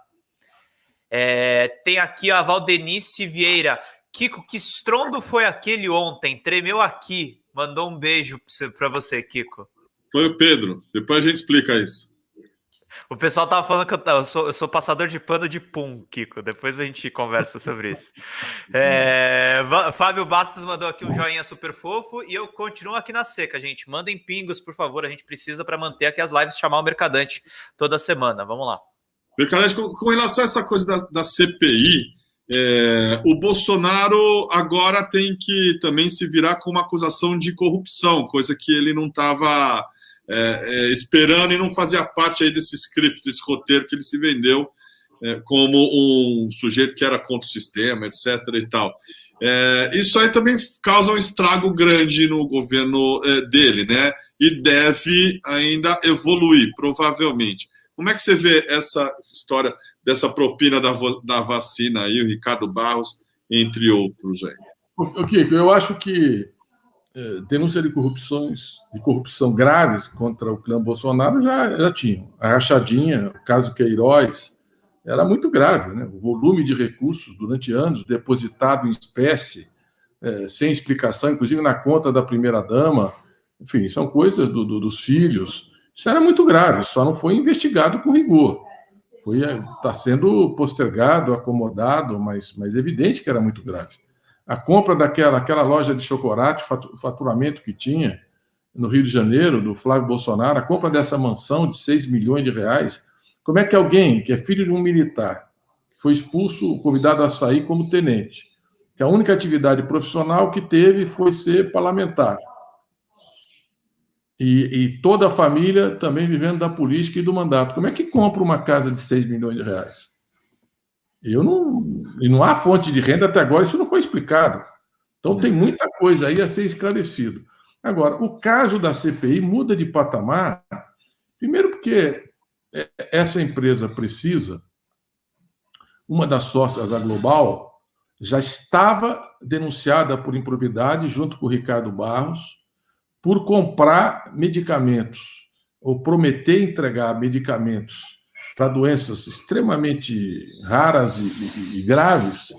Tem aqui a Valdenice Vieira. Kiko, que estrondo foi aquele ontem? Tremeu aqui. Mandou um beijo para você, Kiko. Foi o Pedro. Depois a gente explica isso. O pessoal tava falando que eu sou passador de pano de pum, Kiko. Depois a gente conversa sobre isso. Fábio Bastos mandou aqui um joinha super fofo e eu continuo aqui na seca, gente. Mandem pingos, por favor. A gente precisa para manter aqui as lives, chamar o Mercadante toda semana. Vamos lá. Mercadante, com relação a essa coisa da CPI, o Bolsonaro agora tem que também se virar com uma acusação de corrupção, coisa que ele não estava esperando e não fazia parte aí desse script, desse roteiro que ele se vendeu como um sujeito que era contra o sistema, etc. e tal. Isso aí também causa um estrago grande no governo dele, né? E deve ainda evoluir, provavelmente. Como é que você vê essa história dessa propina da vacina aí, o Ricardo Barros, entre outros aí? Kiko, eu acho que denúncia de corrupção graves contra o clã Bolsonaro já tinham. A rachadinha, o caso Queiroz, era muito grave, né? O volume de recursos durante anos depositado em espécie, sem explicação, inclusive na conta da primeira-dama, enfim, são coisas dos filhos. Isso era muito grave, só não foi investigado com rigor. Está sendo postergado, acomodado, mas evidente que era muito grave. A compra daquela loja de chocolate, o faturamento que tinha no Rio de Janeiro, do Flávio Bolsonaro, a compra dessa mansão de 6 milhões de reais. Como é que alguém que é filho de um militar, foi expulso, convidado a sair como tenente, que a única atividade profissional que teve foi ser parlamentar, e toda a família também vivendo da política e do mandato, como é que compra uma casa de 6 milhões de reais? E não há fonte de renda até agora, isso não foi explicado. Então tem muita coisa aí a ser esclarecido. Agora, o caso da CPI muda de patamar, primeiro porque essa empresa precisa uma das sócias, a Global, já estava denunciada por improbidade, junto com o Ricardo Barros, por comprar medicamentos, ou prometer entregar medicamentos para doenças extremamente raras e graves,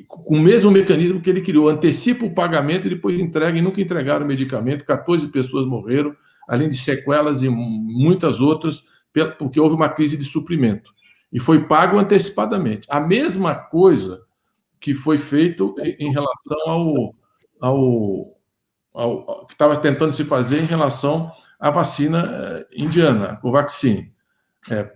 com o mesmo mecanismo que ele criou, antecipa o pagamento e depois entrega, e nunca entregaram o medicamento. 14 pessoas morreram, além de sequelas e muitas outras, porque houve uma crise de suprimento. E foi pago antecipadamente. A mesma coisa que foi feito em relação ao que estava tentando se fazer em relação à vacina indiana, a Covaxin.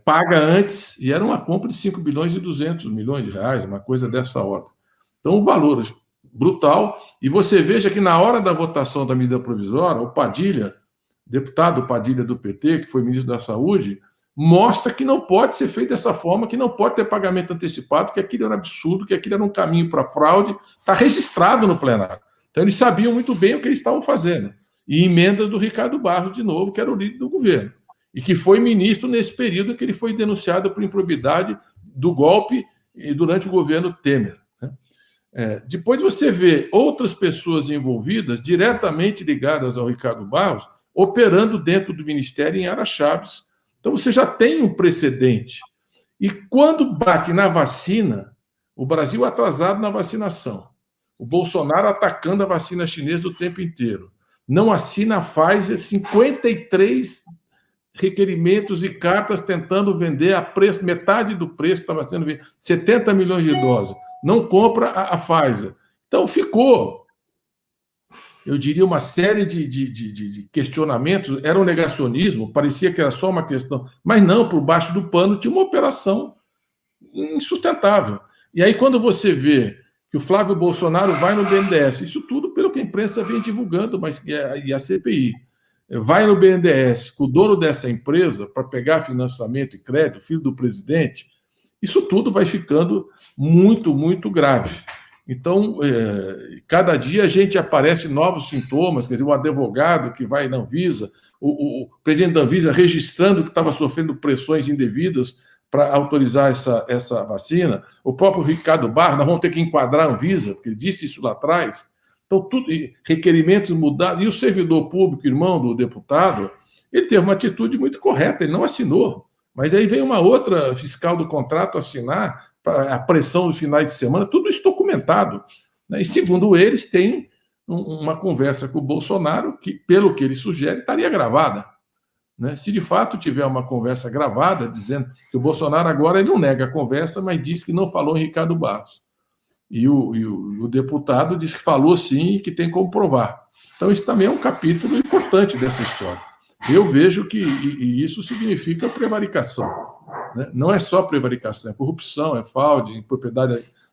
Paga antes, e era uma compra de 5 bilhões e 200 milhões de reais, uma coisa dessa ordem. Então, o valor brutal. E você veja que na hora da votação da medida provisória, o Padilha, deputado Padilha do PT, que foi ministro da Saúde, mostra que não pode ser feito dessa forma, que não pode ter pagamento antecipado, que aquilo era um absurdo, que aquilo era um caminho para fraude. Está registrado no plenário. Então, eles sabiam muito bem o que eles estavam fazendo. E emenda do Ricardo Barros, de novo, que era o líder do governo, e que foi ministro nesse período que ele foi denunciado por improbidade do golpe e durante o governo Temer. Depois você vê outras pessoas envolvidas, diretamente ligadas ao Ricardo Barros, operando dentro do Ministério em Araxabes. Então você já tem um precedente. E quando bate na vacina, o Brasil atrasado na vacinação, o Bolsonaro atacando a vacina chinesa o tempo inteiro, não assina a Pfizer, 53 requerimentos e cartas tentando vender a preço, metade do preço estava sendo vendido, 70 milhões de doses. Não compra a Pfizer. Então ficou, eu diria, uma série de questionamentos. Era um negacionismo, parecia que era só uma questão, mas não, por baixo do pano tinha uma operação insustentável. E aí, quando você vê que o Flávio Bolsonaro vai no BNDES, isso tudo pelo que a imprensa vem divulgando, e a CPI, vai no BNDES com o dono dessa empresa para pegar financiamento e crédito, filho do presidente, isso tudo vai ficando muito, muito grave. Então, cada dia a gente aparece novos sintomas, quer dizer, o advogado que vai na Anvisa, o presidente da Anvisa registrando que estava sofrendo pressões indevidas para autorizar essa vacina, o próprio Ricardo Barros, nós vamos ter que enquadrar a Anvisa, porque ele disse isso lá atrás. Então, tudo, requerimentos mudados, e o servidor público, irmão do deputado, ele teve uma atitude muito correta, ele não assinou. Mas aí vem uma outra fiscal do contrato assinar, a pressão dos finais de semana, tudo isso documentado. Né? E, segundo eles, tem uma conversa com o Bolsonaro que, pelo que ele sugere, estaria gravada. Né? Se de fato tiver uma conversa gravada, dizendo que o Bolsonaro agora ele não nega a conversa, mas diz que não falou em Ricardo Barros. E o deputado diz que falou sim e que tem como provar. Então, isso também é um capítulo importante dessa história. Eu vejo que isso significa prevaricação. Né? Não é só prevaricação, é corrupção, é fraude,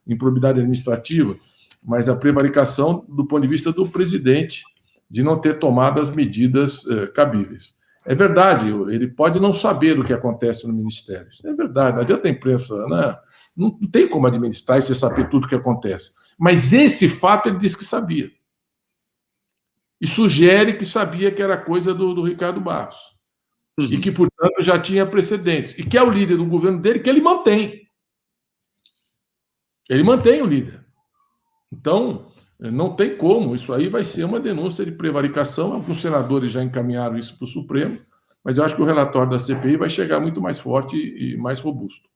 improbidade administrativa, mas a prevaricação do ponto de vista do presidente de não ter tomado as medidas cabíveis. É verdade, ele pode não saber o que acontece no Ministério. Isso é verdade, não adianta a imprensa, né? Não tem como administrar e você saber tudo o que acontece. Mas esse fato ele disse que sabia. E sugere que sabia que era coisa do Ricardo Barros. E que, portanto, já tinha precedentes. E que é o líder do governo dele, que ele mantém. Ele mantém o líder. Então, não tem como. Isso aí vai ser uma denúncia de prevaricação. Alguns senadores já encaminharam isso para o Supremo, mas eu acho que o relatório da CPI vai chegar muito mais forte e mais robusto.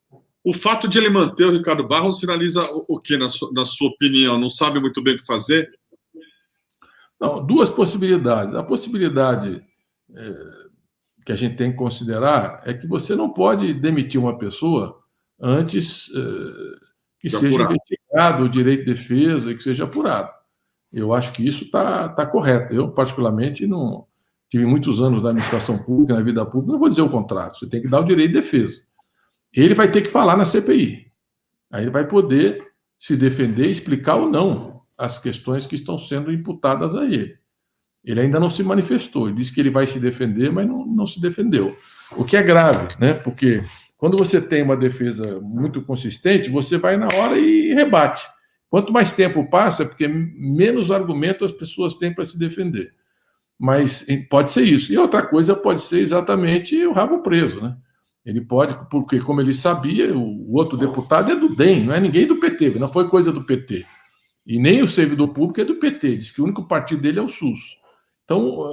O fato de ele manter o Ricardo Barros sinaliza o quê, na sua opinião? Não sabe muito bem o que fazer? Não, duas possibilidades. A possibilidade que a gente tem que considerar é que você não pode demitir uma pessoa antes que seja investigado o direito de defesa e que seja apurado. Eu acho que isso está correto. Eu, particularmente, não tive muitos anos na administração pública, na vida pública, não vou dizer o contrário. Você tem que dar o direito de defesa. Ele vai ter que falar na CPI. Aí ele vai poder se defender, explicar ou não as questões que estão sendo imputadas a ele. Ele ainda não se manifestou. Ele disse que ele vai se defender, mas não se defendeu. O que é grave, né? Porque quando você tem uma defesa muito consistente, você vai na hora e rebate. Quanto mais tempo passa, porque menos argumentos as pessoas têm para se defender. Mas pode ser isso. E outra coisa pode ser exatamente o rabo preso, né? Ele pode, porque, como ele sabia, o outro deputado é do DEM, não é ninguém do PT, não foi coisa do PT. E nem o servidor público é do PT, diz que o único partido dele é o SUS. Então,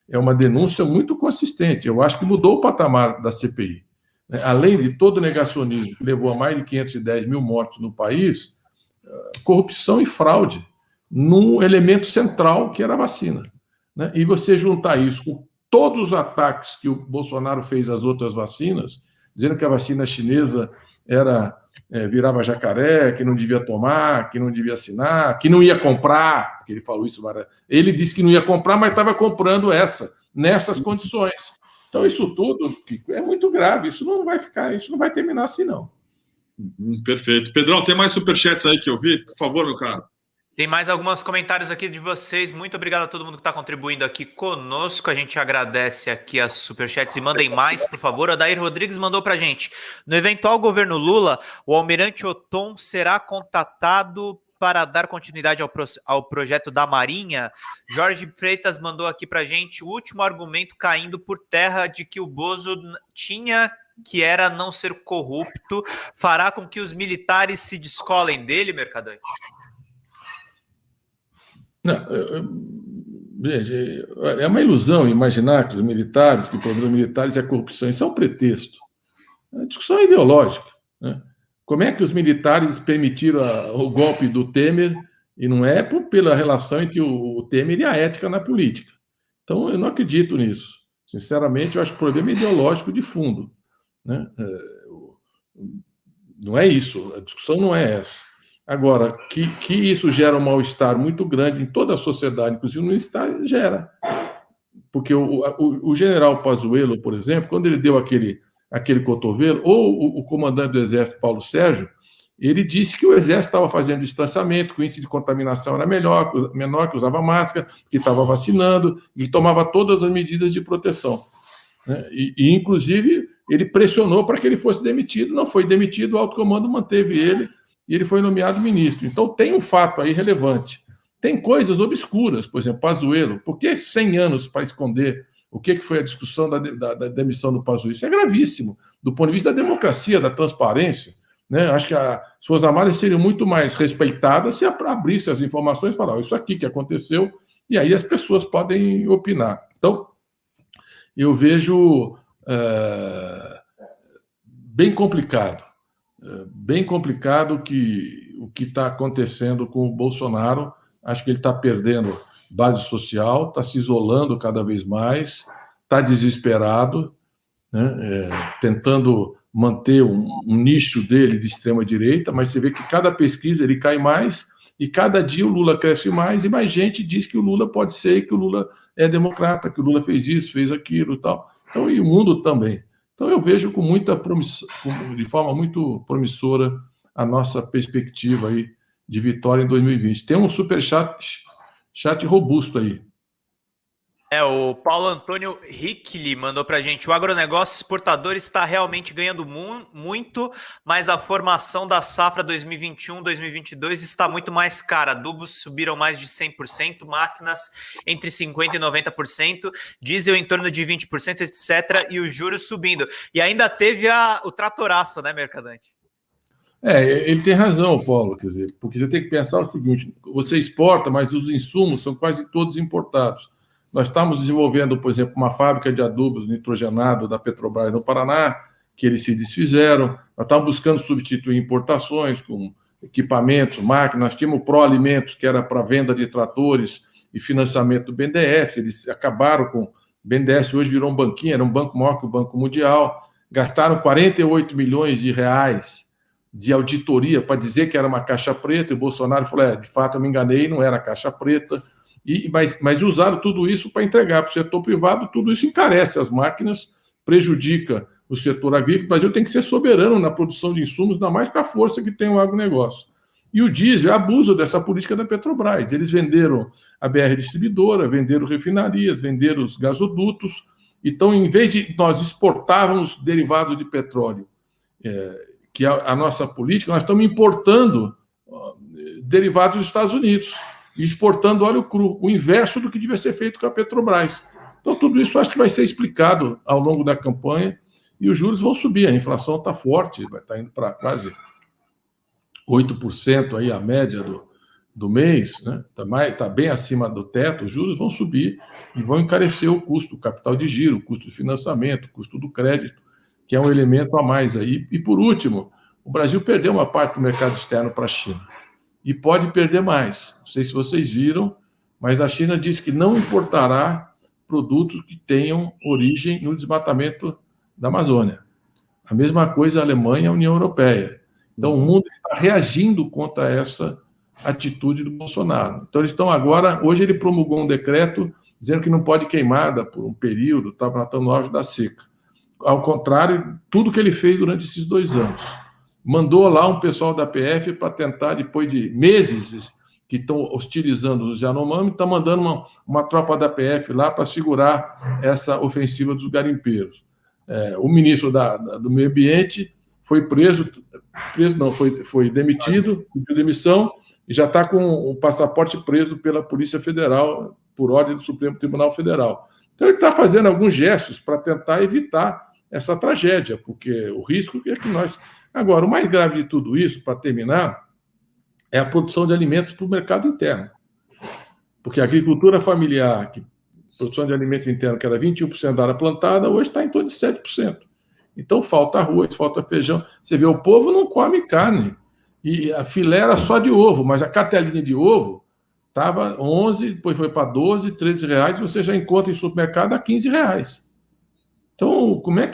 é uma denúncia muito consistente. Eu acho que mudou o patamar da CPI. Além de todo o negacionismo que levou a mais de 510 mil mortes no país, corrupção e fraude num elemento central que era a vacina. E você juntar isso com todos os ataques que o Bolsonaro fez às outras vacinas, dizendo que a vacina chinesa virava jacaré, que não devia tomar, que não devia assinar, que não ia comprar, porque ele falou isso várias vezes. Ele disse que não ia comprar, mas estava comprando nessas condições. Então, isso tudo é muito grave, isso não vai terminar assim, não. Perfeito. Pedrão, tem mais superchats aí que eu vi? Por favor, meu cara. Tem mais alguns comentários aqui de vocês. Muito obrigado a todo mundo que está contribuindo aqui conosco. A gente agradece aqui as superchats e mandem mais, por favor. A Dair Rodrigues mandou para a gente. No eventual governo Lula, o almirante Othon será contatado para dar continuidade ao projeto da Marinha. Jorge Freitas mandou aqui para a gente o último argumento caindo por terra de que o Bozo tinha que era não ser corrupto, fará com que os militares se descolem dele, Mercadante? Não, é uma ilusão imaginar que os militares, que o problema dos militares é a corrupção. Isso é um pretexto. A discussão é ideológica. Como é que os militares permitiram o golpe do Temer e não é pela relação entre o Temer e a ética na política? Então, eu não acredito nisso. Sinceramente, eu acho que o problema é ideológico de fundo. Não é isso. A discussão não é essa. Agora, que isso gera um mal-estar muito grande em toda a sociedade, inclusive no Estado, gera. Porque o general Pazuello, por exemplo, quando ele deu aquele cotovelo, ou o comandante do Exército, Paulo Sérgio, ele disse que o Exército estava fazendo distanciamento, que o índice de contaminação era menor, que usava máscara, que estava vacinando, e tomava todas as medidas de proteção. E inclusive, ele pressionou para que ele fosse demitido, não foi demitido, o alto comando manteve ele, e ele foi nomeado ministro. Então, tem um fato aí relevante. Tem coisas obscuras, por exemplo, Pazuello. Por que 100 anos para esconder o que foi a discussão da demissão do Pazuello? Isso é gravíssimo, do ponto de vista da democracia, da transparência. Acho que as Forças Armadas seriam muito mais respeitadas se abrisse as informações e falar, isso aqui que aconteceu, e aí as pessoas podem opinar. Então, eu vejo bem complicado o que está acontecendo com o Bolsonaro. Acho que ele está perdendo base social, está se isolando cada vez mais, está desesperado, tentando manter um nicho dele de extrema-direita, mas você vê que cada pesquisa ele cai mais, e cada dia o Lula cresce mais, e mais gente diz que o Lula pode ser, que o Lula é democrata, que o Lula fez isso, fez aquilo e tal. Então, e o mundo também. Então, eu vejo de forma muito promissora a nossa perspectiva aí de vitória em 2020. Tem um superchat robusto aí. O Paulo Antônio Rickli mandou para a gente: o agronegócio exportador está realmente ganhando muito, mas a formação da safra 2021-2022 está muito mais cara. Adubos subiram mais de 100%, máquinas entre 50% e 90%, diesel em torno de 20%, etc., e os juros subindo. E ainda teve o tratoraço, né, Mercadante? Ele tem razão, Paulo, quer dizer, porque você tem que pensar o seguinte: você exporta, mas os insumos são quase todos importados. Nós estamos desenvolvendo, por exemplo, uma fábrica de adubos nitrogenado da Petrobras no Paraná, que eles se desfizeram. Nós estamos buscando substituir importações com equipamentos, máquinas. Nós tínhamos o Proalimentos, que era para venda de tratores e financiamento do BNDES. Eles acabaram com... O BNDES hoje virou um banquinho, era um banco maior que o Banco Mundial. Gastaram 48 milhões de reais de auditoria para dizer que era uma caixa preta, e o Bolsonaro falou, de fato eu me enganei, não era caixa preta. Mas usaram tudo isso para entregar para o setor privado, tudo isso encarece as máquinas, prejudica o setor agrícola. O Brasil tem que ser soberano na produção de insumos, ainda mais com a força que tem o agronegócio. E o diesel é abuso dessa política da Petrobras. Eles venderam a BR Distribuidora, venderam refinarias, venderam os gasodutos. Então, em vez de nós exportarmos derivados de petróleo, que é a nossa política, nós estamos importando derivados dos Estados Unidos, exportando óleo cru, o inverso do que devia ser feito com a Petrobras. Então, tudo isso acho que vai ser explicado ao longo da campanha e os juros vão subir. A inflação está forte, vai estar indo para quase 8% aí a média do mês, né? Tá bem acima do teto, os juros vão subir e vão encarecer o custo, o capital de giro, o custo de financiamento, o custo do crédito, que é um elemento a mais aí. E, por último, o Brasil perdeu uma parte do mercado externo para a China e pode perder mais. Não sei se vocês viram, mas a China disse que não importará produtos que tenham origem no desmatamento da Amazônia. A mesma coisa a Alemanha e a União Europeia. Então, o mundo está reagindo contra essa atitude do Bolsonaro. Então, eles estão agora... Hoje ele promulgou um decreto dizendo que não pode queimada por um período, estava no auge da seca. Ao contrário, tudo que ele fez durante esses 2 anos. Mandou lá um pessoal da PF para tentar, depois de meses que estão hostilizando os Yanomami, está mandando uma tropa da PF lá para segurar essa ofensiva dos garimpeiros. O ministro do Meio Ambiente foi foi demitido, pediu demissão, e já está com o passaporte preso pela Polícia Federal, por ordem do Supremo Tribunal Federal. Então, ele está fazendo alguns gestos para tentar evitar essa tragédia, porque o risco é que nós... Agora, o mais grave de tudo isso, para terminar, é a produção de alimentos para o mercado interno. Porque a agricultura familiar, produção de alimento interno, que era 21% da área plantada, hoje está em torno de 7%. Então, falta arroz, falta feijão. Você vê, o povo não come carne. E a filé era só de ovo, mas a cartelinha de ovo estava 11, depois foi para 12, 13 reais, você já encontra em supermercado a 15 reais. Então, como é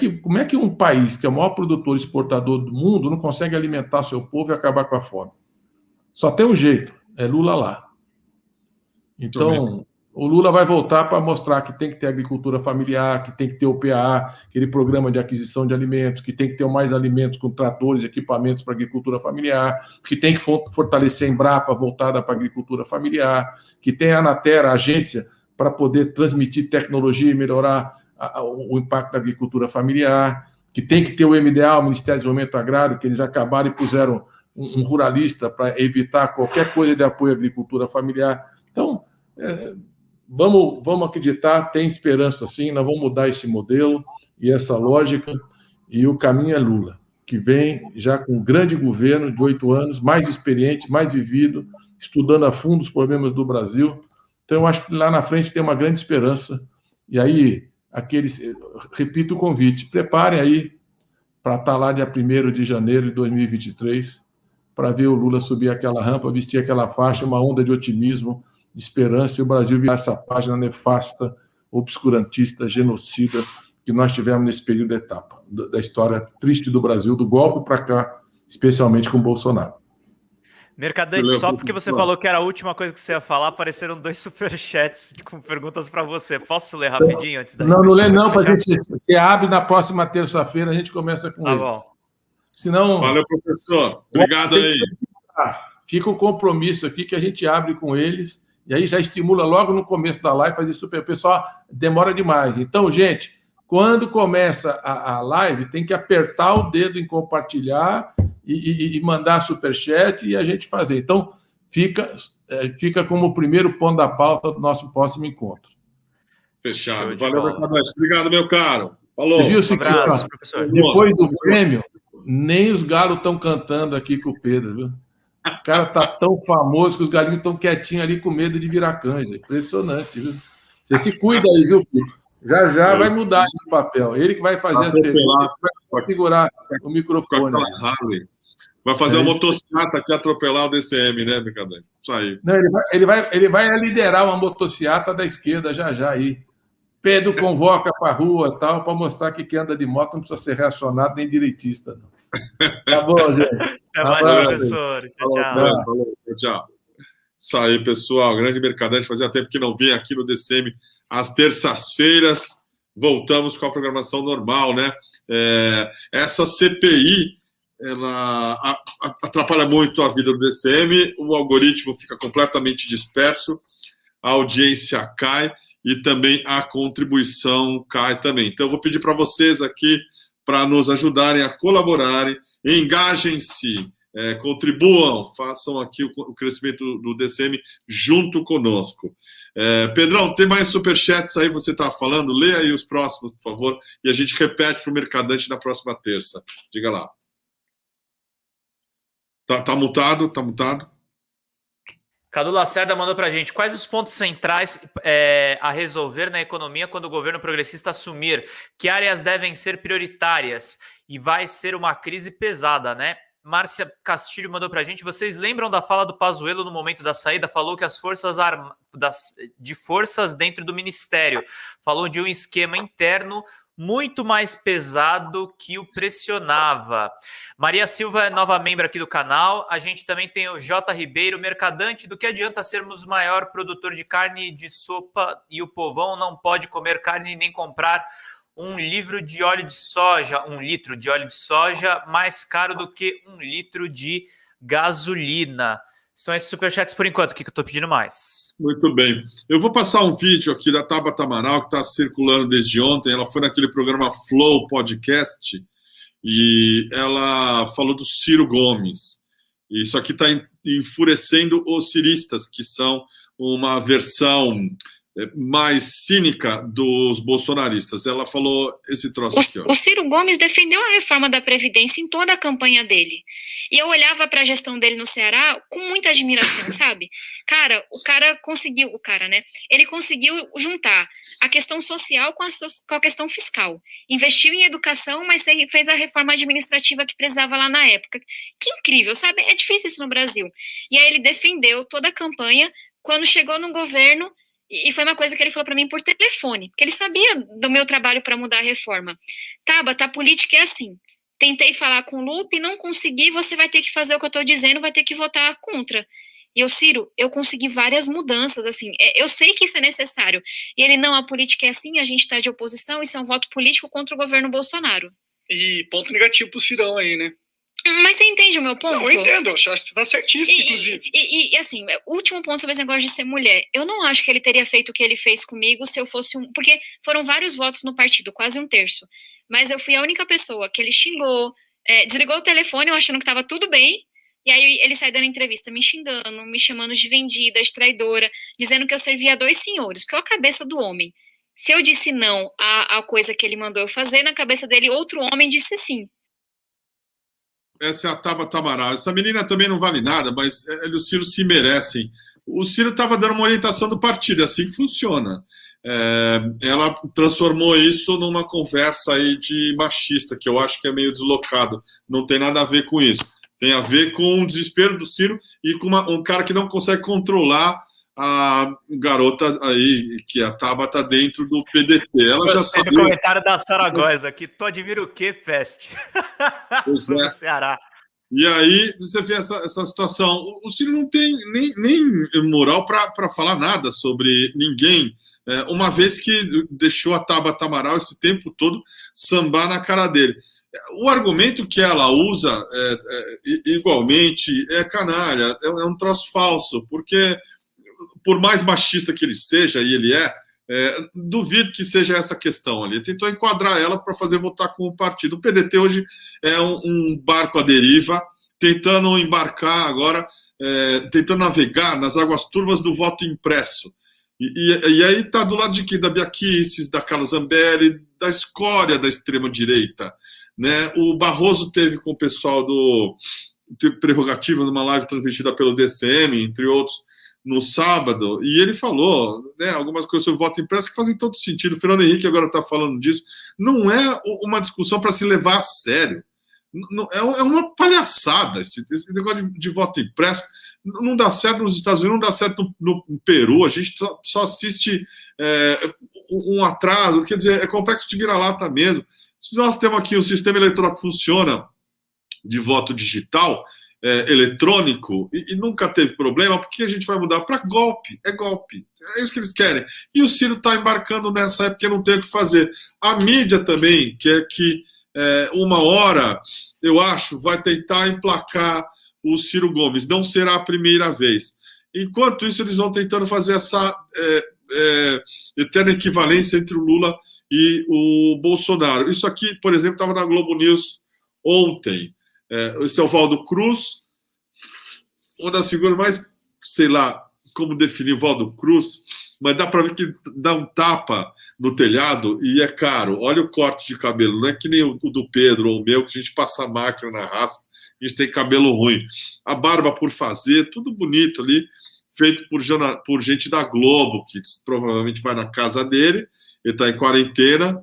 que um país que é o maior produtor e exportador do mundo não consegue alimentar seu povo e acabar com a fome? Só tem um jeito, é Lula lá. Então, o Lula vai voltar para mostrar que tem que ter agricultura familiar, que tem que ter o PAA, aquele programa de aquisição de alimentos, que tem que ter mais alimentos com tratores, equipamentos para agricultura familiar, que tem que fortalecer a Embrapa voltada para a agricultura familiar, que tem a Anaterra, a agência, para poder transmitir tecnologia e melhorar o impacto da agricultura familiar, que tem que ter o MDA, o Ministério do Desenvolvimento Agrário, que eles acabaram e puseram um ruralista para evitar qualquer coisa de apoio à agricultura familiar. Então, vamos acreditar, tem esperança sim, nós vamos mudar esse modelo e essa lógica, e o caminho é Lula, que vem já com um grande governo de 8 anos, mais experiente, mais vivido, estudando a fundo os problemas do Brasil. Então, eu acho que lá na frente tem uma grande esperança. E aí, repito o convite, preparem aí para estar lá dia 1º de janeiro de 2023, para ver o Lula subir aquela rampa, vestir aquela faixa, uma onda de otimismo, de esperança, e o Brasil virar essa página nefasta, obscurantista, genocida, que nós tivemos nesse período da etapa, da história triste do Brasil, do golpe para cá, especialmente com o Bolsonaro. Mercadante, só porque você falou que era a última coisa que você ia falar, apareceram 2 superchats com perguntas para você. Posso ler rapidinho antes da gente? Não lê não, para a gente... Você abre na próxima terça-feira, a gente começa com eles. Bom. Senão... Valeu, professor. Obrigado aí. Fica o compromisso aqui que a gente abre com eles, e aí já estimula logo no começo da live fazer super. O pessoal demora demais. Então, gente, quando começa a live, tem que apertar o dedo em compartilhar e mandar superchat e a gente fazer. Então, fica como o primeiro ponto da pauta do nosso próximo encontro. Fechado. Valeu, Mercadante. Obrigado, meu caro. Falou. Você viu, um abraço, professor. Depois do prêmio, nem os galos estão cantando aqui com o Pedro, viu? O cara tá tão famoso que os galinhos estão quietinhos ali com medo de virar canja. Impressionante, viu? Você se cuida aí, viu, Pedro? Já vai mudar o papel. Ele que vai fazer as perguntas, vai segurar o microfone. Vai fazer uma motocicleta aqui, atropelar o DCM, né, Mercadante? Isso aí. Não, ele vai liderar uma motocicleta da esquerda já aí. Pedro convoca para a rua tal, para mostrar que quem anda de moto não precisa ser reacionado nem direitista. Não. Tá bom, gente. Até mais, professor. Falou. Tchau. Isso aí, pessoal. Grande Mercadante. Fazia tempo que não vinha aqui no DCM às terças-feiras. Voltamos com a programação normal, né? Essa CPI, ela atrapalha muito a vida do DCM, o algoritmo fica completamente disperso, a audiência cai e também a contribuição cai também. Então, eu vou pedir para vocês aqui para nos ajudarem a colaborarem, engajem-se, contribuam, façam aqui o crescimento do DCM junto conosco. Pedrão, tem mais superchats aí, você estava falando? Lê aí os próximos, por favor, e a gente repete para o Mercadante na próxima terça. Diga lá. Tá mutado? Tá mutado? Cadu Lacerda mandou para a gente: quais os pontos centrais a resolver na economia quando o governo progressista assumir? Que áreas devem ser prioritárias? E vai ser uma crise pesada, né? Márcia Castilho mandou para a gente: vocês lembram da fala do Pazuello no momento da saída? Falou que as forças dentro do ministério. Falou de um esquema interno muito mais pesado que o pressionava. Maria Silva é nova membro aqui do canal. A gente também tem o J. Ribeiro, Mercadante. Do que adianta sermos o maior produtor de carne de sopa e o povão não pode comer carne nem comprar um litro de óleo de soja mais caro do que 1 litro de gasolina? São esses superchats por enquanto. O que eu estou pedindo mais? Muito bem. Eu vou passar um vídeo aqui da Tabata Amaral, que está circulando desde ontem. Ela foi naquele programa Flow Podcast e ela falou do Ciro Gomes. Isso aqui está enfurecendo os ciristas, que são uma versão mais cínica dos bolsonaristas. Ela falou esse troço aqui. Ó. O Ciro Gomes defendeu a reforma da Previdência em toda a campanha dele. E eu olhava para a gestão dele no Ceará com muita admiração, sabe? Cara, ele conseguiu juntar a questão social com a questão fiscal. Investiu em educação, mas fez a reforma administrativa que precisava lá na época. Que incrível, sabe? É difícil isso no Brasil. E aí ele defendeu toda a campanha. Quando chegou no governo, e foi uma coisa que ele falou para mim por telefone, porque ele sabia do meu trabalho para mudar a reforma. Tabata, a política é assim. Tentei falar com o Lupe, não consegui, você vai ter que fazer o que eu estou dizendo, vai ter que votar contra. E eu, Ciro, eu consegui várias mudanças, assim, eu sei que isso é necessário. E ele, não, a política é assim, a gente está de oposição, isso é um voto político contra o governo Bolsonaro. E ponto negativo pro Cirão aí, né? Mas você entende o meu ponto? Não, eu entendo, eu acho que você tá certíssimo, inclusive. E assim, último ponto sobre esse negócio de ser mulher. Eu não acho que ele teria feito o que ele fez comigo se eu fosse porque foram vários votos no partido, quase 1/3. Mas eu fui a única pessoa que ele xingou, desligou o telefone, eu achando que tava tudo bem, e aí ele sai dando entrevista me xingando, me chamando de vendida, de traidora, dizendo que eu servia a 2 senhores, porque é a cabeça do homem. Se eu disse não à coisa que ele mandou eu fazer, na cabeça dele outro homem disse sim. Essa é a Tabata Amaral. Essa menina também não vale nada, mas o Ciro se merecem. O Ciro estava dando uma orientação do partido, é assim que funciona. Ela transformou isso numa conversa aí de machista, que eu acho que é meio deslocado. Não tem nada a ver com isso. Tem a ver com o desespero do Ciro e com um cara que não consegue controlar a garota aí, que a Tabata dentro do PDT. Ela já saiu. No comentário da Saragossa aqui, tu admira o quê, Fest? Pois é. No Ceará. E aí você vê essa situação. O Ciro não tem nem moral para falar nada sobre ninguém, uma vez que deixou a Tabata Amaral esse tempo todo sambar na cara dele. O argumento que ela usa igualmente é canalha, é um troço falso, porque por mais machista que ele seja, e ele duvido que seja essa questão ali. Ele tentou enquadrar ela para fazer votar com o partido. O PDT hoje é um barco à deriva, tentando embarcar agora, tentando navegar nas águas turvas do voto impresso. E aí está do lado de quem? Da Bia Kicis, da Carla Zambelli, da escória da extrema-direita. Né? O Barroso teve com o pessoal do Prerrogativas numa live transmitida pelo DCM, entre outros, no sábado, e ele falou, né, algumas coisas sobre o voto impresso que fazem todo sentido. O Fernando Henrique agora está falando disso. Não é uma discussão para se levar a sério. É uma palhaçada esse negócio de voto impresso. Não dá certo nos Estados Unidos, não dá certo no Peru. A gente só assiste um atraso. Quer dizer, é complexo de vira-lata mesmo. Se nós temos aqui um sistema eleitoral que funciona de voto digital, eletrônico, e nunca teve problema, porque a gente vai mudar para golpe. É golpe. É isso que eles querem. E o Ciro está embarcando nessa época, não tem o que fazer. A mídia também quer que uma hora, eu acho, vai tentar emplacar o Ciro Gomes. Não será a primeira vez. Enquanto isso, eles vão tentando fazer essa eterna equivalência entre o Lula e o Bolsonaro. Isso aqui, por exemplo, estava na Globo News ontem. Esse é o Valdo Cruz, uma das figuras mais, sei lá como definir o Valdo Cruz, mas dá para ver que dá um tapa no telhado e é caro. Olha o corte de cabelo, não é que nem o do Pedro ou o meu, que a gente passa a máquina na raça, a gente tem cabelo ruim. A barba por fazer, tudo bonito ali, feito por gente da Globo, que provavelmente vai na casa dele, ele está em quarentena.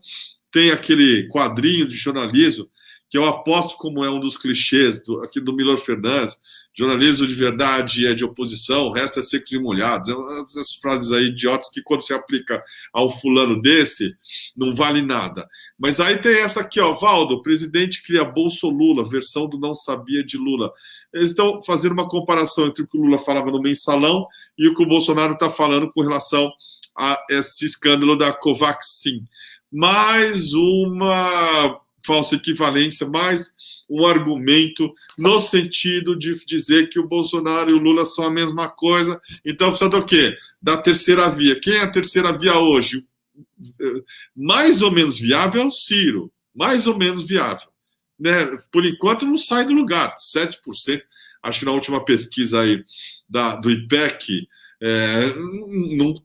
Tem aquele quadrinho de jornalismo, que eu aposto como é um dos clichês aqui do Milor Fernandes, jornalismo de verdade é de oposição, o resto é secos e molhados. Essas frases aí idiotas que quando se aplica ao fulano desse, não vale nada. Mas aí tem essa aqui, ó, Valdo, o presidente cria Bolso-Lula, versão do não sabia de Lula. Eles estão fazendo uma comparação entre o que o Lula falava no mensalão e o que o Bolsonaro está falando com relação a esse escândalo da Covaxin. Mais uma falsa equivalência, mais um argumento no sentido de dizer que o Bolsonaro e o Lula são a mesma coisa. Então precisa do quê? Da terceira via. Quem é a terceira via hoje? Mais ou menos viável é o Ciro. Mais ou menos viável. Né? Por enquanto não sai do lugar. 7%. Acho que na última pesquisa aí do IPEC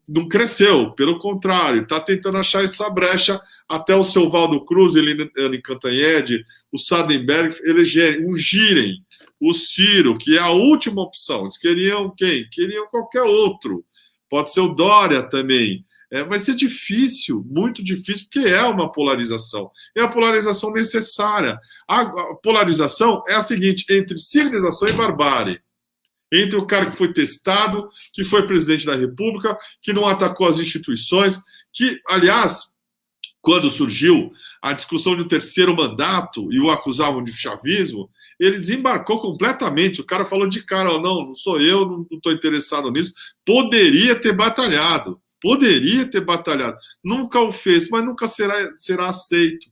não cresceu. Pelo contrário, está tentando achar essa brecha. Até o seu Valdo Cruz, Eliane Cantanhede, o Sardenberg ungirem o Ciro, que é a última opção. Eles queriam quem? Queriam qualquer outro. Pode ser o Dória também. Vai ser difícil, muito difícil, porque é uma polarização. É a polarização necessária. A polarização é a seguinte, entre civilização e barbárie. Entre o cara que foi testado, que foi presidente da República, que não atacou as instituições, que, aliás, quando surgiu a discussão de um terceiro mandato e o acusavam de chavismo, ele desembarcou completamente. O cara falou de cara, não sou eu, não estou interessado nisso. Poderia ter batalhado. Nunca o fez, mas nunca será aceito.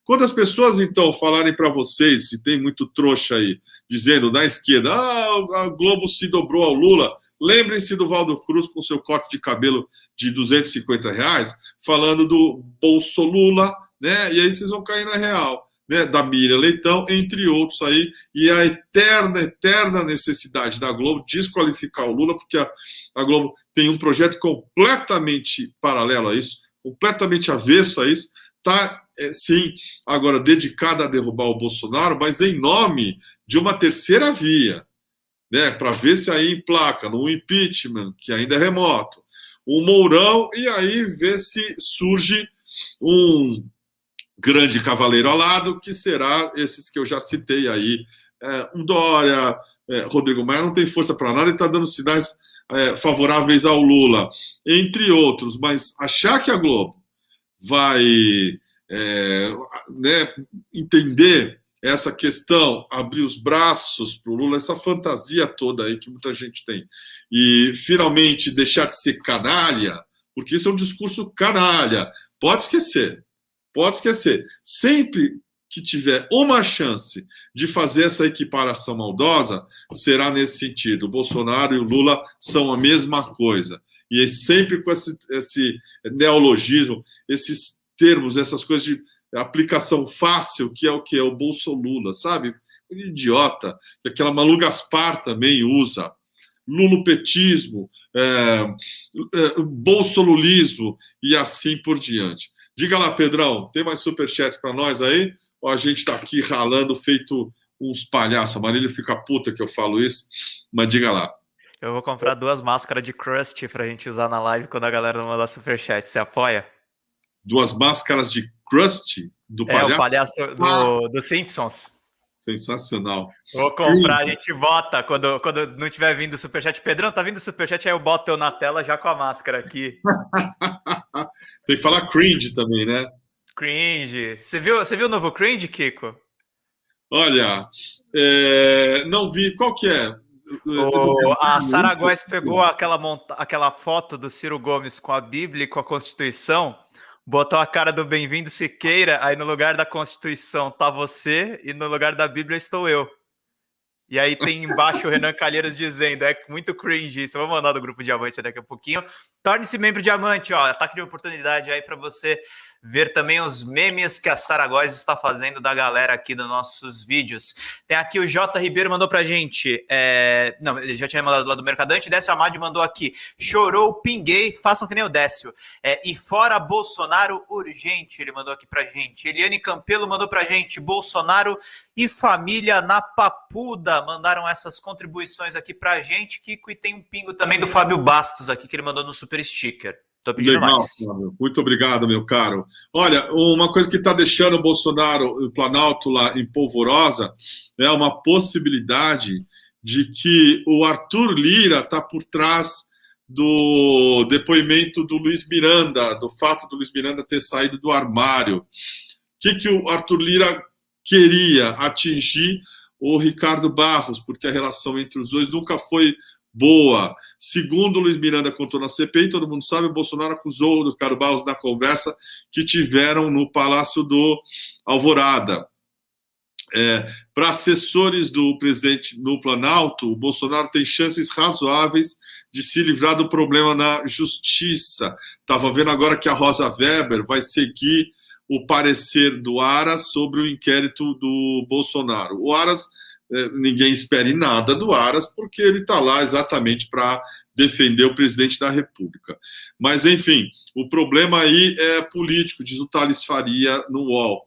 Quando as pessoas, então, falarem para vocês, se tem muito trouxa aí, dizendo da esquerda, a Globo se dobrou ao Lula, lembrem-se do Valdo Cruz com seu corte de cabelo de R$250, falando do Bolso-Lula, né? E aí vocês vão cair na real, né? Da Miriam Leitão, entre outros aí, e a eterna necessidade da Globo desqualificar o Lula, porque a Globo tem um projeto completamente paralelo a isso, completamente avesso a isso, está, sim, agora dedicada a derrubar o Bolsonaro, mas em nome de uma terceira via, né, para ver se aí emplaca no impeachment, que ainda é remoto, o Mourão, e aí ver se surge um grande cavaleiro alado, que será esses que eu já citei aí, o Dória, Rodrigo Maia não tem força para nada e está dando sinais favoráveis ao Lula, entre outros, mas achar que a Globo vai entender essa questão, abrir os braços para o Lula, essa fantasia toda aí que muita gente tem, e finalmente deixar de ser canalha, porque isso é um discurso canalha, pode esquecer. Sempre que tiver uma chance de fazer essa equiparação maldosa, será nesse sentido. O Bolsonaro e o Lula são a mesma coisa. E é sempre com esse neologismo, esses termos, essas coisas de aplicação fácil, que é o que é o Bolso-Lula, sabe? Idiota, que aquela Malu Gaspar também usa. Lulopetismo, bolsolulismo e assim por diante. Diga lá, Pedrão, tem mais superchats para nós aí? Ou a gente está aqui ralando, feito uns palhaços? A Marília fica puta que eu falo isso, mas diga lá. Eu vou comprar 2 máscaras de Krusty pra gente usar na live quando a galera mandar superchat. Você apoia? 2 máscaras de Krusty? Do palhaço? O palhaço do Simpsons. Sensacional. Vou comprar, a gente bota quando não tiver vindo o superchat. Pedrão, tá vindo o superchat, aí eu boto eu na tela já com a máscara aqui. Tem que falar cringe também, né? Cringe. Você viu o novo cringe, Kiko? Olha, não vi. Qual que é? A Sara Góes pegou aquela foto do Ciro Gomes com a Bíblia e com a Constituição, botou a cara do Bem-vindo Siqueira, aí no lugar da Constituição tá você e no lugar da Bíblia estou eu. E aí tem embaixo o Renan Calheiros dizendo, é muito cringe isso, eu vou mandar do Grupo Diamante daqui a pouquinho. Torne-se membro Diamante, ó, ataque de oportunidade aí para você ver também os memes que a Sara Góes está fazendo da galera aqui dos nossos vídeos. Tem aqui o J. Ribeiro mandou pra gente, não, ele já tinha mandado lá do Mercadante, Décio Amade mandou aqui, chorou, pinguei, façam que nem o Décio. E fora Bolsonaro urgente, ele mandou aqui pra gente. Eliane Campelo mandou pra gente, Bolsonaro e família na papuda, mandaram essas contribuições aqui pra gente, Kiko, e tem um pingo também do Fábio Bastos aqui, que ele mandou no super sticker. Tô pedindo Legal, mais. Flávio. Muito obrigado, meu caro. Olha, uma coisa que está deixando o Bolsonaro, o Planalto lá em polvorosa, é uma possibilidade de que o Arthur Lira está por trás do depoimento do Luiz Miranda, do fato do Luiz Miranda ter saído do armário. O que o Arthur Lira queria? Atingir o Ricardo Barros, porque a relação entre os dois nunca foi boa. Segundo o Luiz Miranda contou na CPI, todo mundo sabe, o Bolsonaro acusou o Ricardo Barros na conversa que tiveram no Palácio do Alvorada. Para assessores do presidente no Planalto, o Bolsonaro tem chances razoáveis de se livrar do problema na justiça. Estava vendo agora que a Rosa Weber vai seguir o parecer do Aras sobre o inquérito do Bolsonaro. O Aras, ninguém espere nada do Aras, porque ele está lá exatamente para defender o presidente da República. Mas, enfim, o problema aí é político, diz o Thales Faria no UOL.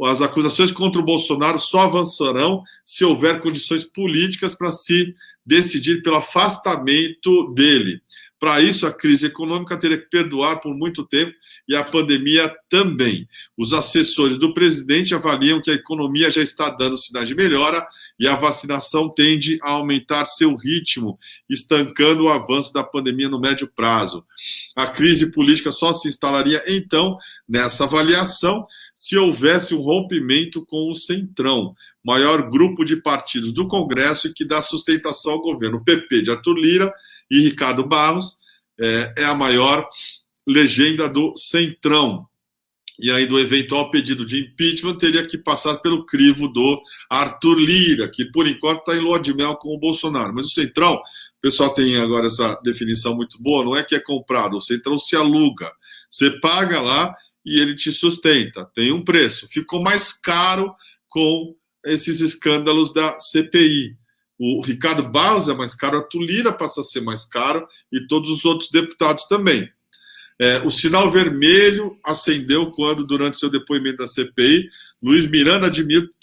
As acusações contra o Bolsonaro só avançarão se houver condições políticas para se decidir pelo afastamento dele. Para isso, a crise econômica teria que perdurar por muito tempo e a pandemia também. Os assessores do presidente avaliam que a economia já está dando sinais de melhora e a vacinação tende a aumentar seu ritmo, estancando o avanço da pandemia no médio prazo. A crise política só se instalaria, então, nessa avaliação, se houvesse um rompimento com o Centrão, maior grupo de partidos do Congresso e que dá sustentação ao governo. O PP de Arthur Lira e Ricardo Barros é a maior legenda do Centrão. E aí, do eventual pedido de impeachment, teria que passar pelo crivo do Arthur Lira, que, por enquanto, está em lua de mel com o Bolsonaro. Mas o Centrão, o pessoal tem agora essa definição muito boa, não é que é comprado, o Centrão se aluga. Você paga lá e ele te sustenta, tem um preço. Ficou mais caro com esses escândalos da CPI. O Ricardo Barros é mais caro, a Arthur Lira passa a ser mais caro e todos os outros deputados também. O sinal vermelho acendeu quando, durante seu depoimento da CPI, Luiz Miranda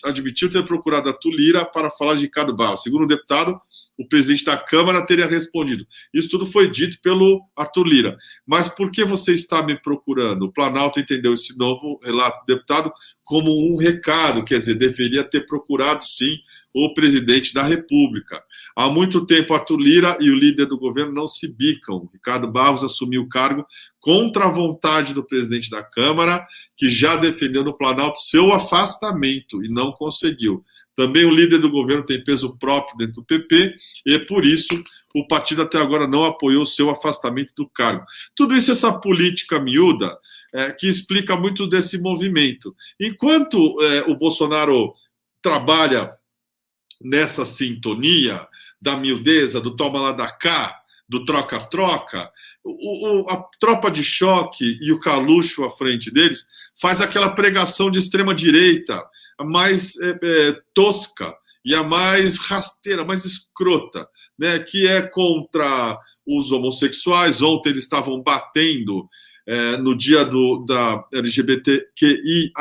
admitiu ter procurado a Arthur Lira para falar de Ricardo Barros. Segundo o deputado, o presidente da Câmara teria respondido. Isso tudo foi dito pelo Arthur Lira. Mas por que você está me procurando? O Planalto entendeu esse novo relato do deputado como um recado, quer dizer, deveria ter procurado, sim, o presidente da República. Há muito tempo, Arthur Lira e o líder do governo não se bicam. Ricardo Barros assumiu o cargo contra a vontade do presidente da Câmara, que já defendeu no Planalto seu afastamento e não conseguiu. Também o líder do governo tem peso próprio dentro do PP e, por isso, o partido até agora não apoiou seu afastamento do cargo. Tudo isso, essa política miúda, que explica muito desse movimento. Enquanto o Bolsonaro trabalha nessa sintonia da miudeza, do toma lá da cá, do troca-troca, a tropa de choque e o Calucho à frente deles faz aquela pregação de extrema-direita, a mais tosca e a mais rasteira, a mais escrota, né, que é contra os homossexuais. Ontem eles estavam batendo no dia da LGBTQIA+,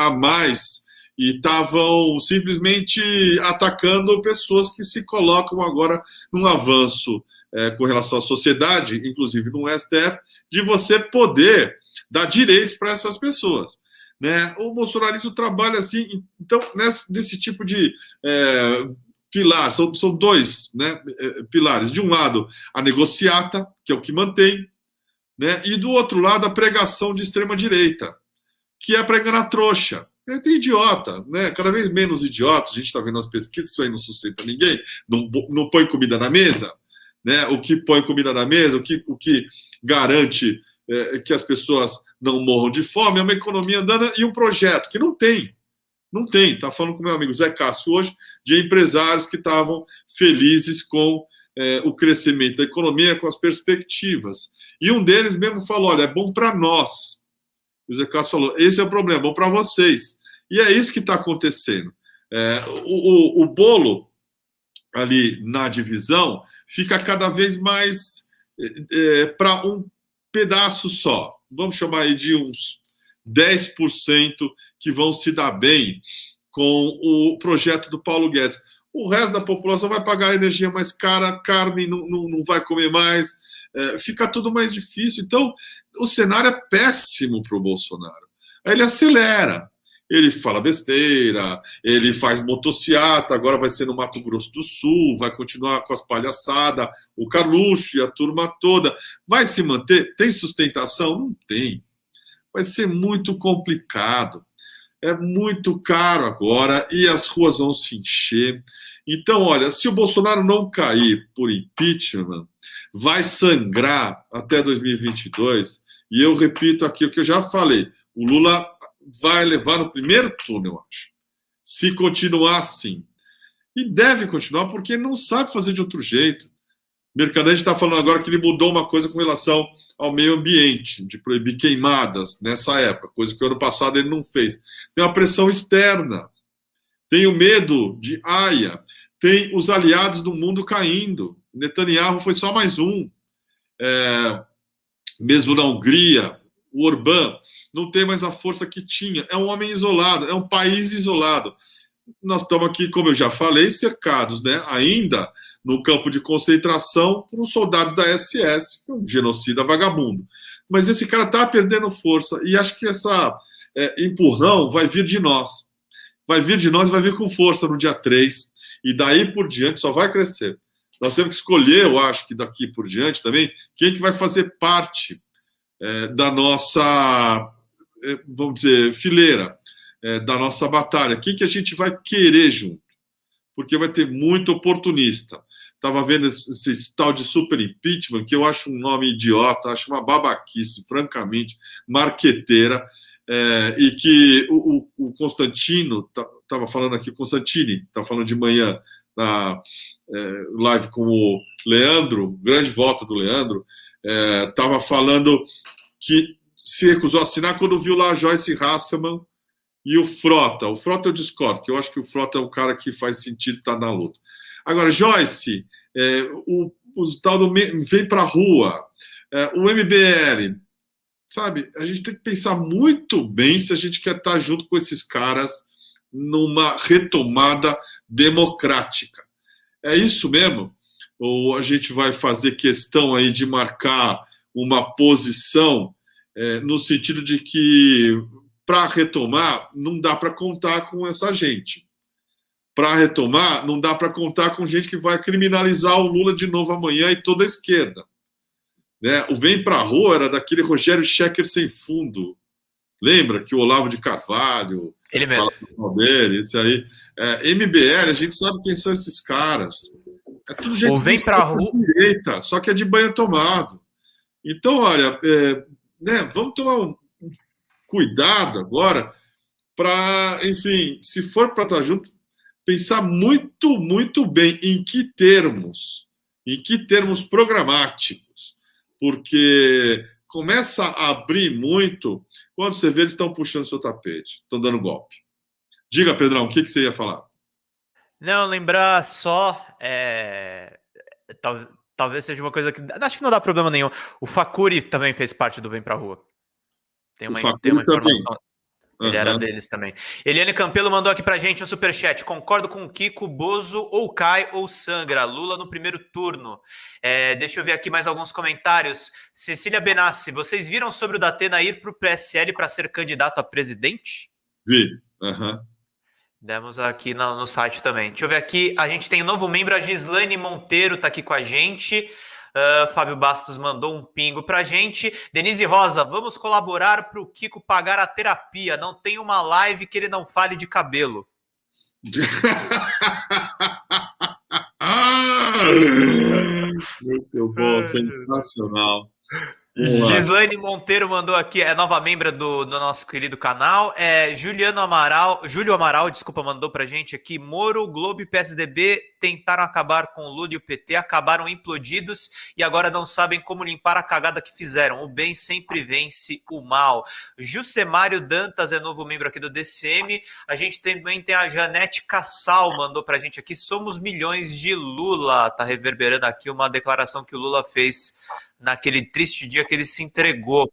e estavam simplesmente atacando pessoas que se colocam agora num avanço com relação à sociedade, inclusive no STF, de você poder dar direitos para essas pessoas. Né? O bolsonarismo trabalha assim, então, nesse tipo de pilar, são dois, né, pilares. De um lado, a negociata, que é o que mantém, né, e do outro lado, a pregação de extrema-direita, que é para enganar trouxa. Tem idiota, né? Cada vez menos idiotas, a gente está vendo as pesquisas, isso aí não sustenta ninguém, não põe comida na mesa, né? O que põe comida na mesa, o que garante que as pessoas não morram de fome é uma economia andando e um projeto que não tem. Está falando com meu amigo Zé Cássio hoje, de empresários que estavam felizes com o crescimento da economia, com as perspectivas. E um deles mesmo falou, olha, é bom para nós, O Zé Cássio falou, esse é o problema, bom para vocês. E é isso que está acontecendo. O bolo ali na divisão fica cada vez mais para um pedaço só. Vamos chamar aí de uns 10% que vão se dar bem com o projeto do Paulo Guedes. O resto da população vai pagar energia mais cara, carne não vai comer mais, fica tudo mais difícil. Então, o cenário é péssimo para o Bolsonaro. Aí ele acelera, ele fala besteira, ele faz motociata, agora vai ser no Mato Grosso do Sul, vai continuar com as palhaçadas, o Carluxo e a turma toda. Vai se manter? Tem sustentação? Não tem. Vai ser muito complicado. É muito caro agora e as ruas vão se encher. Então, olha, se o Bolsonaro não cair por impeachment, vai sangrar até 2022. E eu repito aqui o que eu já falei. O Lula vai levar no primeiro turno, eu acho. Se continuar assim. E deve continuar porque ele não sabe fazer de outro jeito. O Mercadante está falando agora que ele mudou uma coisa com relação ao meio ambiente, de proibir queimadas nessa época, coisa que ano passado ele não fez. Tem uma pressão externa, tem o medo de Haia, tem os aliados do mundo caindo. Netanyahu foi só mais um. Mesmo na Hungria, o Orbán não tem mais a força que tinha. É um homem isolado, é um país isolado. Nós estamos aqui, como eu já falei, cercados, né, ainda no campo de concentração por um soldado da SS, um genocida vagabundo. Mas esse cara está perdendo força e acho que essa empurrão vai vir de nós. Vai vir de nós e vai vir com força no dia 3. E daí por diante só vai crescer. Nós temos que escolher, eu acho que daqui por diante também, quem que vai fazer parte da nossa, vamos dizer, fileira, da nossa batalha. Quem que a gente vai querer junto? Porque vai ter muito oportunista. Estava vendo esse tal de super impeachment, que eu acho um nome idiota, acho uma babaquice, francamente, marqueteira, e que o Constantino, estava falando aqui, o Constantini, estava falando de manhã na live com o Leandro, grande voto do Leandro, estava falando que se recusou a assinar quando viu lá a Joyce Hasselman e o Frota. O Frota eu discordo, que eu acho que o Frota é um cara que faz sentido estar na luta. Agora, Joyce, o tal do Vem Pra Rua, o MBL, sabe? A gente tem que pensar muito bem se a gente quer estar junto com esses caras numa retomada democrática. É isso mesmo? Ou a gente vai fazer questão aí de marcar uma posição no sentido de que, para retomar, não dá para contar com essa gente. Para retomar, não dá para contar com gente que vai criminalizar o Lula de novo amanhã e toda a esquerda. Né? O Vem Pra Rua era daquele Rogério Schecker sem fundo. Lembra que o Olavo de Carvalho... Ele mesmo. Dele, esse aí. MBL, a gente sabe quem são esses caras. É tudo gente Vem Pra Rua direita, só que é de banho tomado. Então, olha, né, vamos tomar um cuidado agora para, enfim, se for para estar junto, pensar muito, muito bem em que termos programáticos, porque começa a abrir muito quando você vê eles estão puxando seu tapete, estão dando golpe. Diga, Pedrão, o que você ia falar? Não, lembrar só, talvez seja uma coisa que acho que não dá problema nenhum. O Facuri também fez parte do Vem Pra Rua. Tem uma informação. Ele era deles também. Eliane Campelo mandou aqui pra gente um superchat. Concordo com o Kiko, Bozo ou cai ou sangra. Lula no primeiro turno. Deixa eu ver aqui mais alguns comentários. Cecília Benassi, vocês viram sobre o Datena ir pro PSL para ser candidato a presidente? Vi. Demos aqui no site também. Deixa eu ver aqui. A gente tem um novo membro, a Gislaine Monteiro tá aqui com a gente. Fábio Bastos mandou um pingo pra gente. Denise Rosa, vamos colaborar pro Kiko pagar a terapia. Não tem uma live que ele não fale de cabelo. Muito bom, sensacional. Gislaine Monteiro mandou aqui, é nova membra do nosso querido canal. Júlio Amaral, desculpa, mandou pra gente aqui. Moro, Globo e PSDB tentaram acabar com o Lula e o PT, acabaram implodidos e agora não sabem como limpar a cagada que fizeram. O bem sempre vence o mal. Jucemário Dantas é novo membro aqui do DCM. A gente também tem a Janete Cassal, mandou pra gente aqui. Somos milhões de Lula. Tá reverberando aqui uma declaração que o Lula fez naquele triste dia que ele se entregou.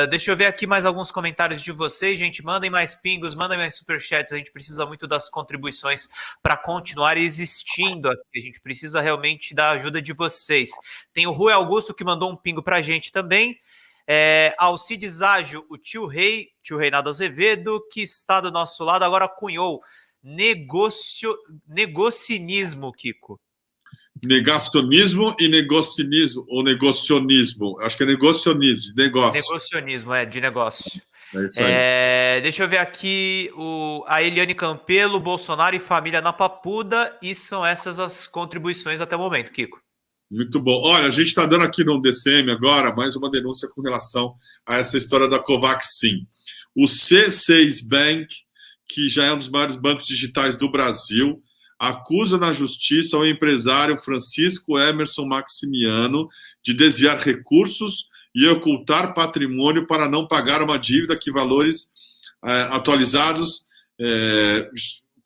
Deixa eu ver aqui mais alguns comentários de vocês, gente. Mandem mais pingos, mandem mais superchats. A gente precisa muito das contribuições para continuar existindo aqui. A gente precisa realmente da ajuda de vocês. Tem o Rui Augusto que mandou um pingo para a gente também. Alcides Ágil, o tio Reinaldo Azevedo, que está do nosso lado, agora cunhou negocinismo, Kiko. Negacionismo e negocinismo, ou negocionismo. Acho que é negocionismo, negócio. Negocionismo, de negócio. É isso aí. Deixa eu ver aqui a Eliane Campelo, Bolsonaro e família na Papuda, e são essas as contribuições até o momento, Kiko. Muito bom. Olha, a gente está dando aqui no DCM agora mais uma denúncia com relação a essa história da Covaxin. O C6 Bank, que já é um dos maiores bancos digitais do Brasil, acusa na justiça o empresário Francisco Emerson Maximiano de desviar recursos e ocultar patrimônio para não pagar uma dívida que valores atualizados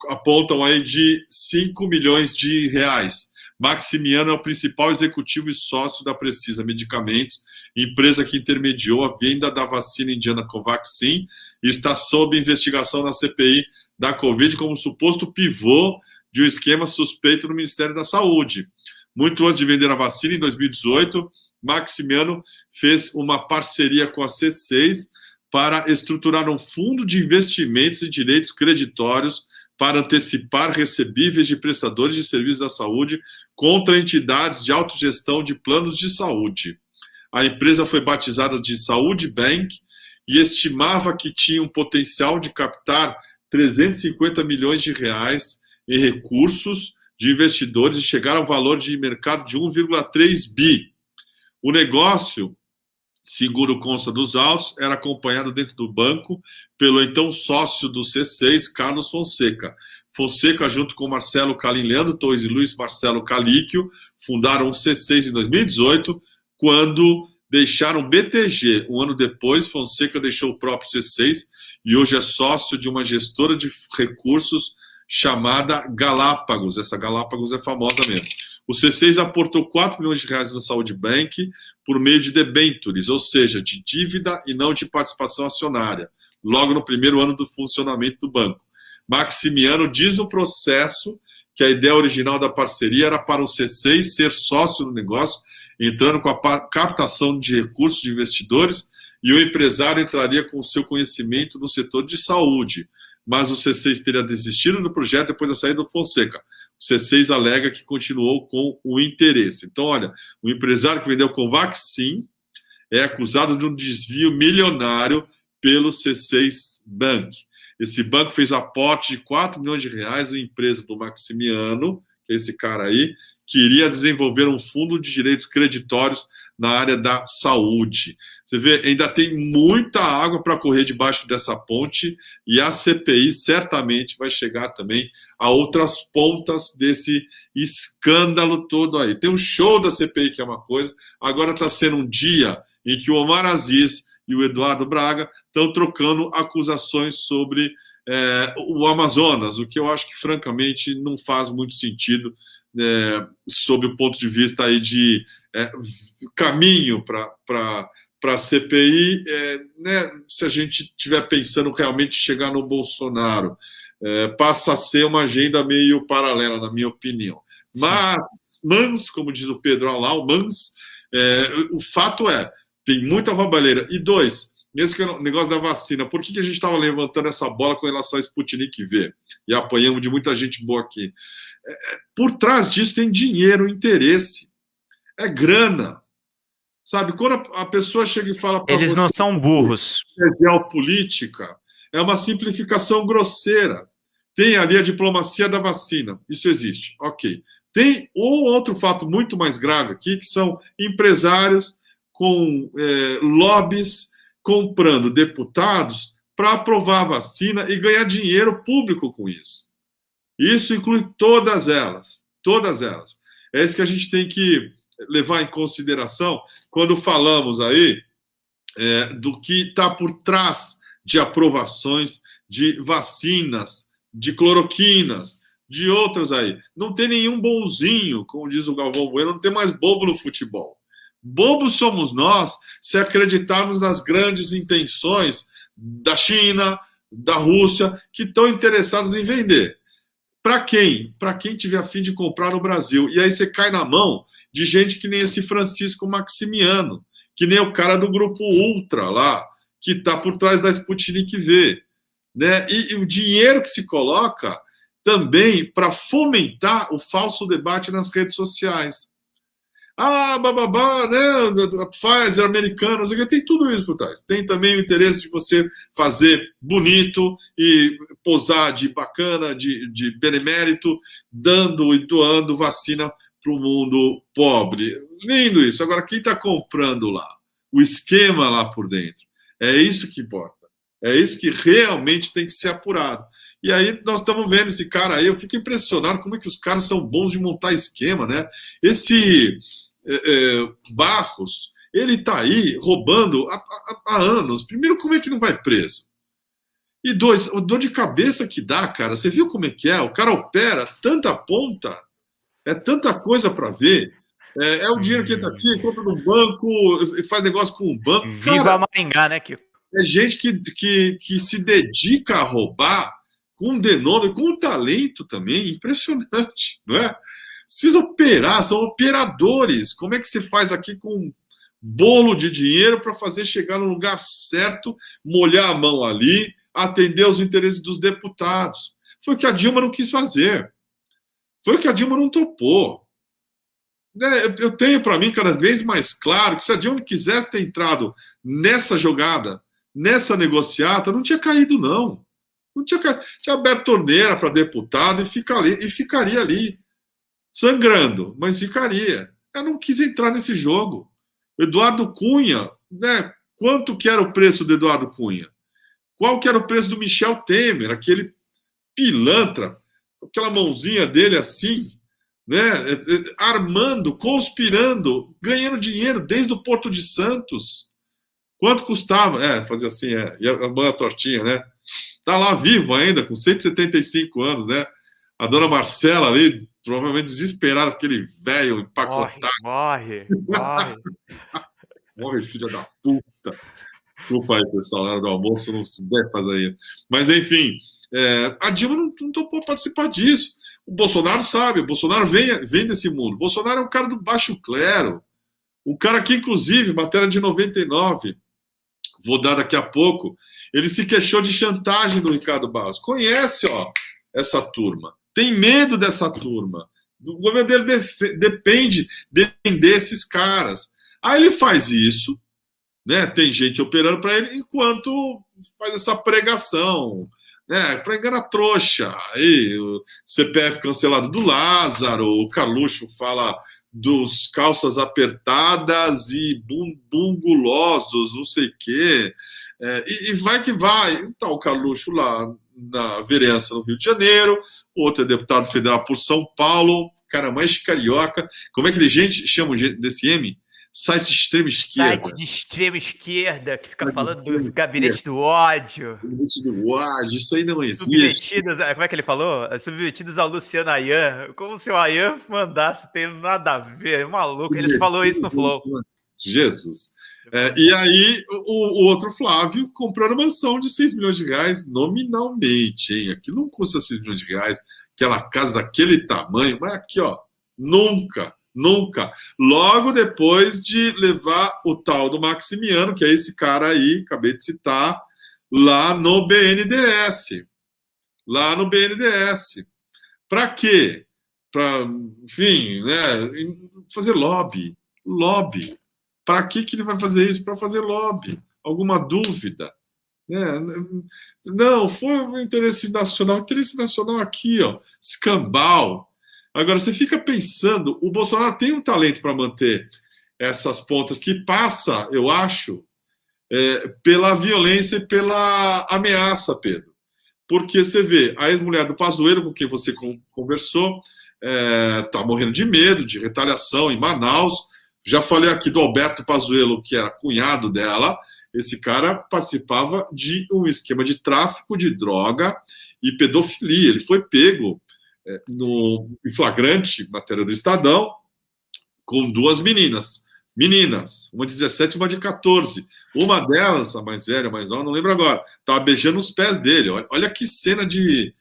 apontam aí de 5 milhões de reais. Maximiano é o principal executivo e sócio da Precisa Medicamentos, empresa que intermediou a venda da vacina indiana Covaxin e está sob investigação na CPI da Covid como suposto pivô de um esquema suspeito no Ministério da Saúde. Muito antes de vender a vacina, em 2018, Maximiano fez uma parceria com a C6 para estruturar um fundo de investimentos em direitos creditórios para antecipar recebíveis de prestadores de serviços da saúde contra entidades de autogestão de planos de saúde. A empresa foi batizada de Saúde Bank e estimava que tinha um potencial de captar 350 milhões de reais em recursos de investidores e chegar ao valor de mercado de 1,3 bi. O negócio, segundo consta dos autos, era acompanhado dentro do banco pelo então sócio do C6, Carlos Fonseca. Fonseca, junto com Marcelo Calim, Leandro Torres e Luiz Marcelo Calíquio, fundaram o C6 em 2018, quando deixaram o BTG. Um ano depois, Fonseca deixou o próprio C6 e hoje é sócio de uma gestora de recursos chamada Galápagos. Essa Galápagos é famosa mesmo. O C6 aportou 4 milhões de reais na Saúde Bank por meio de debentures, ou seja, de dívida e não de participação acionária, logo no primeiro ano do funcionamento do banco. Maximiano diz no processo que a ideia original da parceria era para o C6 ser sócio do negócio, entrando com a captação de recursos de investidores, e o empresário entraria com o seu conhecimento no setor de saúde. Mas o C6 teria desistido do projeto depois da saída do Fonseca. O C6 alega que continuou com o interesse. Então, olha, o empresário que vendeu Covaxin é acusado de um desvio milionário pelo C6 Bank. Esse banco fez aporte de 4 milhões de reais em empresa do Maximiano, que é esse cara aí, que iria desenvolver um fundo de direitos creditórios na área da saúde. Você vê, ainda tem muita água para correr debaixo dessa ponte e a CPI certamente vai chegar também a outras pontas desse escândalo todo aí. Tem um show da CPI, que é uma coisa, agora está sendo um dia em que o Omar Aziz e o Eduardo Braga estão trocando acusações sobre o Amazonas, o que eu acho que, francamente, não faz muito sentido sob o ponto de vista aí de caminho para a CPI, né, se a gente estiver pensando realmente chegar no Bolsonaro, passa a ser uma agenda meio paralela, na minha opinião. Mas como diz o Pedro Alau, o fato tem muita roubalheira. E dois, nesse negócio da vacina, por que a gente estava levantando essa bola com relação a Sputnik V? E apanhamos de muita gente boa aqui. Por trás disso tem dinheiro, interesse. É grana. Sabe, quando a pessoa chega e fala para você... Eles não são burros. É geopolítica, é uma simplificação grosseira. Tem ali a diplomacia da vacina. Isso existe. Ok. Tem outro fato muito mais grave aqui, que são empresários com lobbies, comprando deputados para aprovar a vacina e ganhar dinheiro público com isso. Isso inclui todas elas. Todas elas. É isso que a gente tem que levar em consideração quando falamos aí do que está por trás de aprovações de vacinas, de cloroquinas, de outras aí. Não tem nenhum bonzinho, como diz o Galvão Bueno, não tem mais bobo no futebol. Bobos somos nós se acreditarmos nas grandes intenções da China, da Rússia, que estão interessados em vender. Para quem? Para quem tiver a fim de comprar no Brasil. E aí você cai na mão de gente que nem esse Francisco Maximiano, que nem o cara do Grupo Ultra lá, que está por trás da Sputnik V. Né? E o dinheiro que se coloca também para fomentar o falso debate nas redes sociais. Bababá, né? Pfizer, americanos, tem tudo isso por trás. Tem também o interesse de você fazer bonito e posar de bacana, de benemérito, dando e doando vacina para o mundo pobre. Lindo isso. Agora, quem está comprando lá? O esquema lá por dentro. É isso que importa. É isso que realmente tem que ser apurado. E aí nós estamos vendo esse cara aí, eu fico impressionado como é que os caras são bons de montar esquema, né? Esse Barros, ele está aí roubando há anos. Primeiro, como é que não vai preso? E dois, o dor de cabeça que dá, cara. Você viu como é que é? O cara opera tanta ponta, é tanta coisa para ver. É o dinheiro que está aqui, compra no banco, faz negócio com o banco. Viva cara, a Maringá, né, Kiko? É gente que se dedica a roubar com um denome, com um talento também impressionante, não é? Precisa operar, são operadores. Como é que se faz aqui com um bolo de dinheiro para fazer chegar no lugar certo, molhar a mão ali, atender aos interesses dos deputados? Foi o que a Dilma não quis fazer. Foi o que a Dilma não topou. Eu tenho para mim cada vez mais claro que se a Dilma quisesse ter entrado nessa jogada, nessa negociata, não tinha caído, não. Não tinha caído. Tinha aberto torneira para deputado e ficaria ali, sangrando, mas ficaria. Eu não quis entrar nesse jogo. Eduardo Cunha, né? Quanto que era o preço do Eduardo Cunha? Qual que era o preço do Michel Temer, aquele pilantra, com aquela mãozinha dele assim, né? Armando, conspirando, ganhando dinheiro desde o Porto de Santos. Quanto custava? Fazer assim, e a mão tortinha, né? Tá lá vivo ainda, com 175 anos, né? A dona Marcela ali, provavelmente desesperada, aquele velho empacotado. Morre. Morre, filha da puta. Desculpa aí, pessoal, na hora do almoço não se deve fazer isso. Mas, enfim, a Dilma não topou participar disso. O Bolsonaro sabe, o Bolsonaro vem desse mundo. O Bolsonaro é um cara do baixo clero. Um cara que, inclusive, matéria de 99, vou dar daqui a pouco, ele se queixou de chantagem do Ricardo Barros. Conhece, essa turma. Tem medo dessa turma. O governo dele depende de defender esses caras. Aí ele faz isso, né? Tem gente operando para ele, enquanto faz essa pregação, né? Para enganar trouxa. Aí, o CPF cancelado do Lázaro, o Carluxo fala dos calças apertadas e bungulosos, não sei o quê. E vai que vai. Então, o Carluxo lá na vereança no Rio de Janeiro, outro é deputado federal por São Paulo, cara mais carioca. Como é que ele chama desse M? Site de extrema esquerda. Site de extrema esquerda, que fica falando do gabinete do ódio. Gabinete do ódio, isso aí não existe. Submetidos, como é que ele falou? Submetidos ao Luciano Ayan, como se o Ayan mandasse, tem nada a ver, maluco. Ele falou isso no Flow. Jesus. E aí, o outro Flávio comprando mansão de 6 milhões de reais nominalmente, hein? Aqui não custa 6 milhões de reais, aquela casa daquele tamanho, mas aqui, nunca. Logo depois de levar o tal do Maximiano, que é esse cara aí, acabei de citar, lá no BNDES. Para quê? Para, enfim, né, fazer lobby. Para que ele vai fazer isso? Para fazer lobby. Alguma dúvida? Não, foi um interesse nacional. Interesse nacional aqui, escambau. Agora, você fica pensando, o Bolsonaro tem um talento para manter essas pontas, que passa, eu acho, pela violência e pela ameaça, Pedro. Porque você vê, a ex-mulher do Pazuello, com quem você conversou, está morrendo de medo, de retaliação em Manaus. Já falei aqui do Alberto Pazuello, que era cunhado dela. Esse cara participava de um esquema de tráfico de droga e pedofilia. Ele foi pego em flagrante, matéria do Estadão, com 2 meninas, uma de 17 e uma de 14. Uma delas, a mais velha, a mais nova, não lembro agora, estava beijando os pés dele. Olha que cena de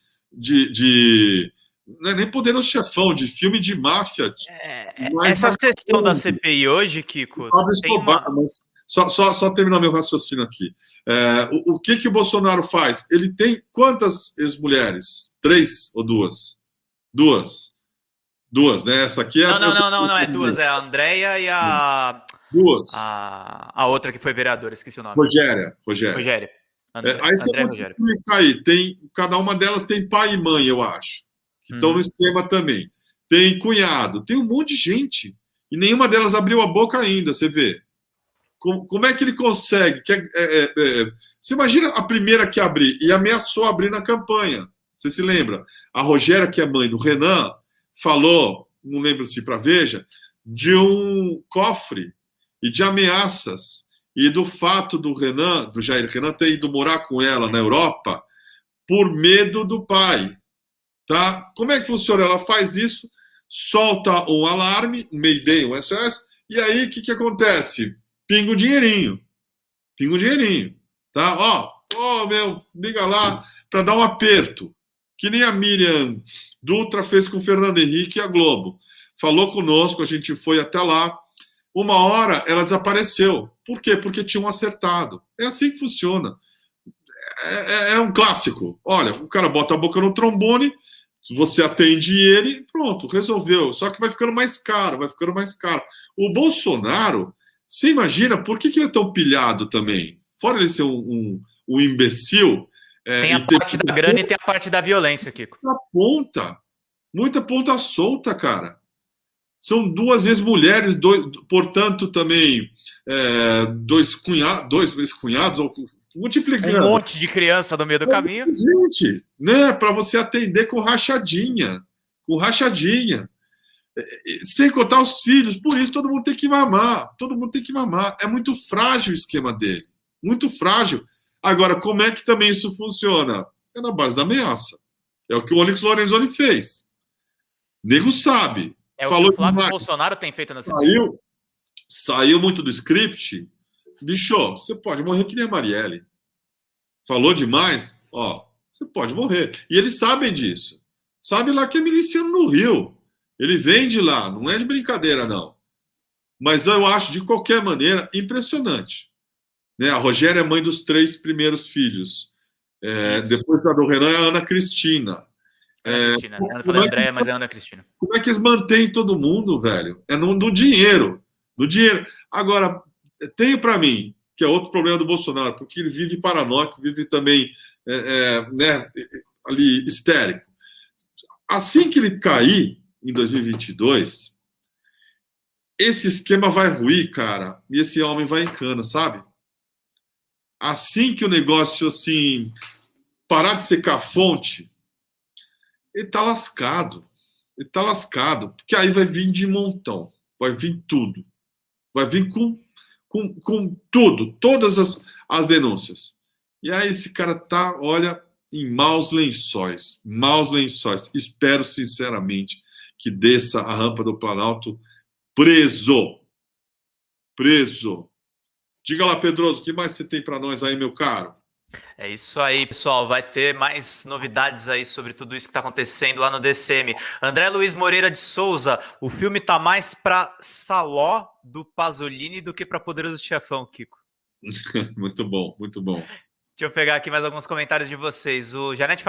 não é nem Poderoso Chefão, de filme de máfia. Essa sessão da CPI hoje, Kiko, tem mas só terminar meu raciocínio aqui. O que o Bolsonaro faz? Ele tem quantas ex-mulheres? 3 ou 2? 2, né? Essa aqui é... Não, é 2. É a Andréia e a... 2. A outra que foi vereadora, esqueci o nome. Rogéria. Aí você multiplica aí. Cada uma delas tem pai e mãe, eu acho. Que estão no esquema também. Tem cunhado. Tem um monte de gente. E nenhuma delas abriu a boca ainda, você vê. Como é que ele consegue? Você imagina a primeira que abrir e ameaçou abrir na campanha. Você se lembra? A Rogéria, que é mãe do Renan, falou, não lembro se para Veja, de um cofre e de ameaças e do fato do Jair Renan ter ido morar com ela na Europa por medo do pai. Tá? Como é que funciona? Ela faz isso, solta um alarme, um Mayday, um SOS, e aí o que acontece? Pinga o dinheirinho. Tá? Liga lá para dar um aperto. Que nem a Miriam Dutra fez com o Fernando Henrique e a Globo. Falou conosco, a gente foi até lá. Uma hora ela desapareceu. Por quê? Porque tinham acertado. É assim que funciona. É um clássico. Olha, o cara bota a boca no trombone, você atende ele, pronto, resolveu. Só que vai ficando mais caro. O Bolsonaro, você imagina por que ele é tão pilhado também? Fora ele ser um imbecil... tem a parte da grana e tem a parte da violência, Kiko. Muita ponta solta, cara. São 2 ex-mulheres, portanto, também 2 ex-cunhados, multiplicando. Um monte de criança no meio do caminho. Gente, né? Para você atender com rachadinha. Sem contar os filhos. Por isso, todo mundo tem que mamar. É muito frágil o esquema dele. Muito frágil. Agora, como é que também isso funciona? É na base da ameaça. É o que o Onyx Lorenzoni fez. Nego sabe. É o que o Flávio Bolsonaro tem feito na CPI. Saiu muito do script. Bicho, você pode morrer que nem a Marielle. Falou demais, você pode morrer. E eles sabem disso. Sabe lá que é miliciano no Rio. Ele vem de lá, não é de brincadeira, não. Mas eu acho, de qualquer maneira, impressionante. Né? A Rogéria é mãe dos 3 primeiros filhos. Depois da do Renan é a Ana Cristina. Eu falei Andréia, mas é a Ana Cristina. Como é que eles mantêm todo mundo, velho? É no dinheiro. Agora, tem para mim, que é outro problema do Bolsonaro, porque ele vive paranoico, vive também ali histérico. Assim que ele cair, em 2022, esse esquema vai ruir, cara, e esse homem vai em cana, sabe? Assim que o negócio, assim, parar de secar a fonte, ele tá lascado. Porque aí vai vir de montão. Vai vir tudo. Vai vir com tudo. Todas as denúncias. E aí esse cara tá, olha, em maus lençóis. Espero, sinceramente, que desça a rampa do Planalto preso. Diga lá, Pedroso, o que mais você tem para nós aí, meu caro? É isso aí, pessoal. Vai ter mais novidades aí sobre tudo isso que está acontecendo lá no DCM. André Luiz Moreira de Souza, o filme tá mais para Saló do Pasolini do que para Poderoso Chefão, Kiko. Muito bom. Deixa eu pegar aqui mais alguns comentários de vocês. O Janete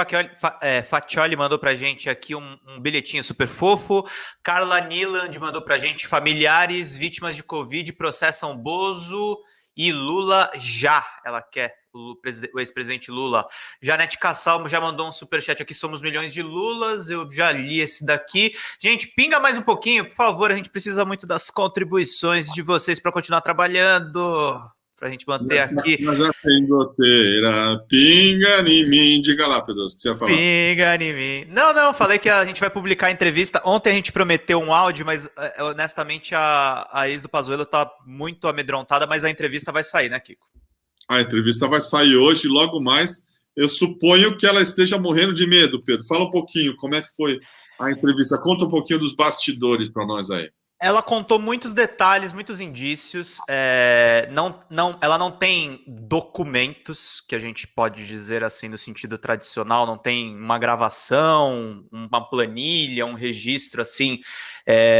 Faccioli mandou pra gente aqui um bilhetinho super fofo. Carla Niland mandou pra gente: familiares vítimas de Covid processam Bozo e Lula já, ela quer, o ex-presidente Lula. Janete Cassal já mandou um superchat aqui, somos milhões de Lulas, eu já li esse daqui. Gente, pinga mais um pouquinho, por favor, a gente precisa muito das contribuições de vocês para continuar trabalhando, para a gente manter aqui. Mas a goteira, pinga em mim, diga lá, Pedro, o que você ia falar? Pinga em mim. Não, falei que a gente vai publicar a entrevista. Ontem a gente prometeu um áudio, mas honestamente a ex do Pazuello tá muito amedrontada, mas a entrevista vai sair, né, Kiko? A entrevista vai sair hoje, logo mais. Eu suponho que ela esteja morrendo de medo, Pedro. Fala um pouquinho, como é que foi a entrevista? Conta um pouquinho dos bastidores para nós aí. Ela contou muitos detalhes, muitos indícios. Ela não tem documentos, que a gente pode dizer assim no sentido tradicional, não tem uma gravação, uma planilha, um registro assim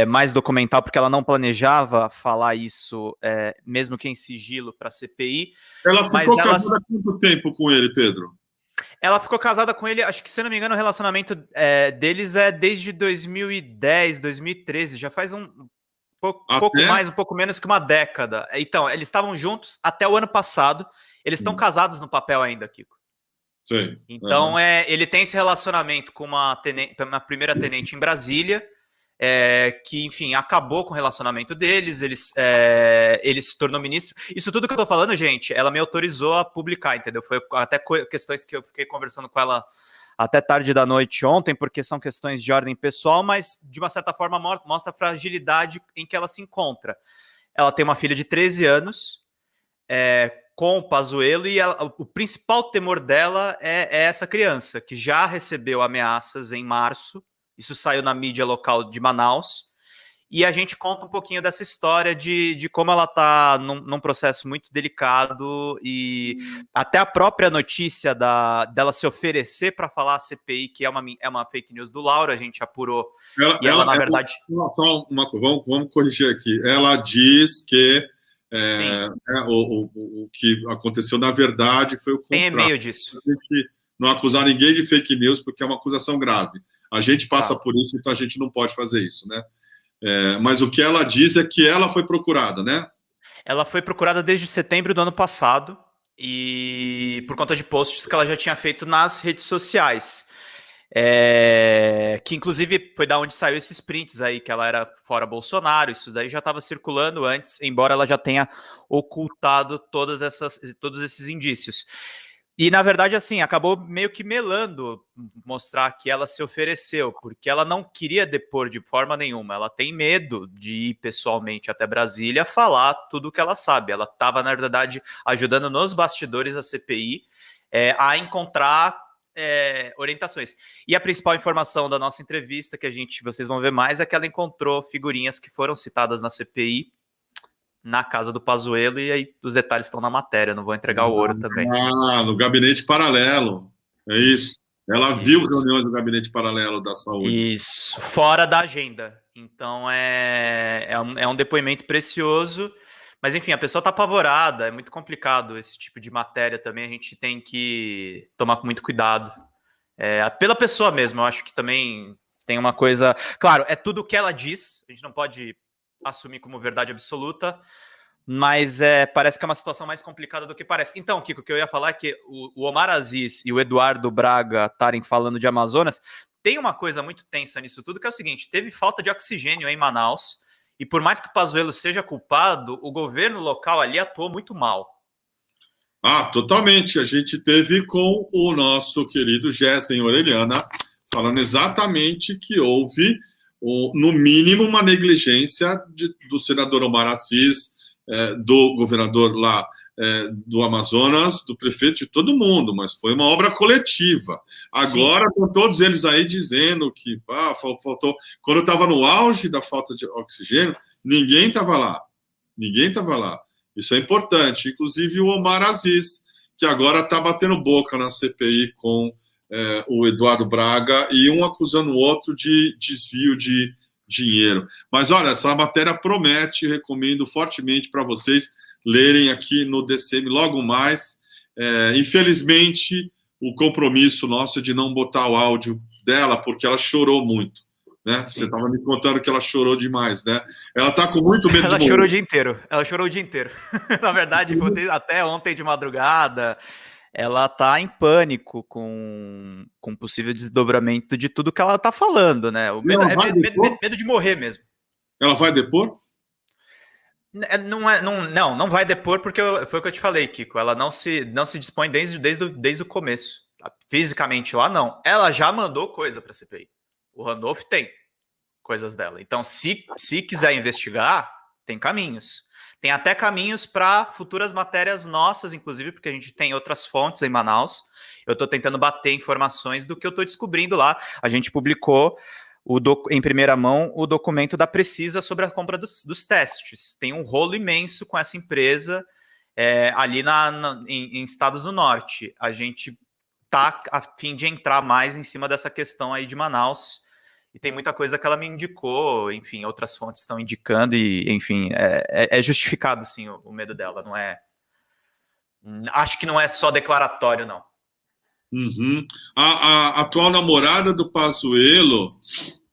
mais documental, porque ela não planejava falar isso, mesmo que em sigilo, para a CPI. Ela ficou casada há quanto tempo com ele, Pedro? Ela ficou casada com ele, acho que, se não me engano, o relacionamento deles é desde 2010, 2013, já faz um pouco menos que uma década. Então, eles estavam juntos até o ano passado, eles estão casados no papel ainda, Kiko. Sim. Então, ele tem esse relacionamento com uma primeira tenente em Brasília, que, enfim, acabou com o relacionamento deles, ele se tornou ministro. Isso tudo que eu tô falando, gente, ela me autorizou a publicar, entendeu? Foi até questões que eu fiquei conversando com ela até tarde da noite ontem, porque são questões de ordem pessoal, mas, de uma certa forma, mostra a fragilidade em que ela se encontra. Ela tem uma filha de 13 anos, com o Pazuello, e o principal temor dela é essa criança, que já recebeu ameaças em março. Isso saiu na mídia local de Manaus. E a gente conta um pouquinho dessa história de como ela está num processo muito delicado, e até a própria notícia dela se oferecer para falar a CPI, que é uma fake news do Lauro, a gente apurou. Ela na verdade... Só vamos corrigir aqui. Ela diz que o que aconteceu, na verdade, foi o contrário. Tem e-mail disso. A gente não acusar ninguém de fake news, porque é uma acusação grave. A gente passa por isso, então a gente não pode fazer isso, né? Mas o que ela diz é que ela foi procurada, né? Ela foi procurada desde setembro do ano passado, e por conta de posts que ela já tinha feito nas redes sociais. Que inclusive foi da onde saiu esses prints aí, que ela era fora Bolsonaro. Isso daí já estava circulando antes, embora ela já tenha ocultado todos esses indícios. E, na verdade, assim, acabou meio que melando mostrar que ela se ofereceu, porque ela não queria depor de forma nenhuma. Ela tem medo de ir pessoalmente até Brasília falar tudo o que ela sabe. Ela estava, na verdade, ajudando nos bastidores da CPI a encontrar orientações. E a principal informação da nossa entrevista, que vocês vão ver mais, é que ela encontrou figurinhas que foram citadas na CPI, na casa do Pazuello, e aí os detalhes estão na matéria, não vou entregar o ouro também. No gabinete paralelo, é isso. Ela viu reuniões do gabinete paralelo da saúde. Isso, fora da agenda. Então é um depoimento precioso, mas enfim, a pessoa está apavorada, é muito complicado esse tipo de matéria também, a gente tem que tomar com muito cuidado. Pela pessoa mesmo, eu acho que também tem uma coisa... Claro, é tudo o que ela diz, a gente não pode assumir como verdade absoluta, mas parece que é uma situação mais complicada do que parece. Então, Kiko, o que eu ia falar é que o Omar Aziz e o Eduardo Braga estarem falando de Amazonas, tem uma coisa muito tensa nisso tudo, que é o seguinte: teve falta de oxigênio em Manaus, e por mais que o Pazuello seja culpado, o governo local ali atuou muito mal. Totalmente. A gente teve com o nosso querido Gessen Orellana falando exatamente que houve, no mínimo, uma negligência do senador Omar Aziz, do governador lá do Amazonas, do prefeito, de todo mundo, mas foi uma obra coletiva. Agora estão todos eles aí dizendo que faltou. Quando estava no auge da falta de oxigênio, ninguém estava lá. Isso é importante. Inclusive o Omar Aziz, que agora está batendo boca na CPI com o Eduardo Braga, e um acusando o outro de desvio de dinheiro. Mas olha, essa matéria promete, recomendo fortemente para vocês lerem aqui no DCM logo mais. Infelizmente, o compromisso nosso é de não botar o áudio dela, porque ela chorou muito. né? Você estava me contando que ela chorou demais, né? Ela está com muito medo de morrer. Ela chorou o dia inteiro. Ela chorou o dia inteiro. Na verdade, até ontem de madrugada, ela tá em pânico com possível desdobramento de tudo que ela tá falando, né? O medo, medo de morrer mesmo. Ela vai depor? Não vai depor, porque foi o que eu te falei, Kiko. Ela não se dispõe desde o começo. Fisicamente lá, não. Ela já mandou coisa para a CPI. O Randolph tem coisas dela. Então, se quiser investigar, tem caminhos. Tem até caminhos para futuras matérias nossas, inclusive, porque a gente tem outras fontes em Manaus. Eu estou tentando bater informações do que eu estou descobrindo lá. A gente publicou em primeira mão o documento da Precisa sobre a compra dos testes. Tem um rolo imenso com essa empresa ali em estados do norte. A gente está a fim de entrar mais em cima dessa questão aí de Manaus. E tem muita coisa que ela me indicou, enfim, outras fontes estão indicando e, enfim, é justificado, sim, o medo dela, não é... Acho que não é só declaratório, não. Uhum. A atual namorada do Pazuello,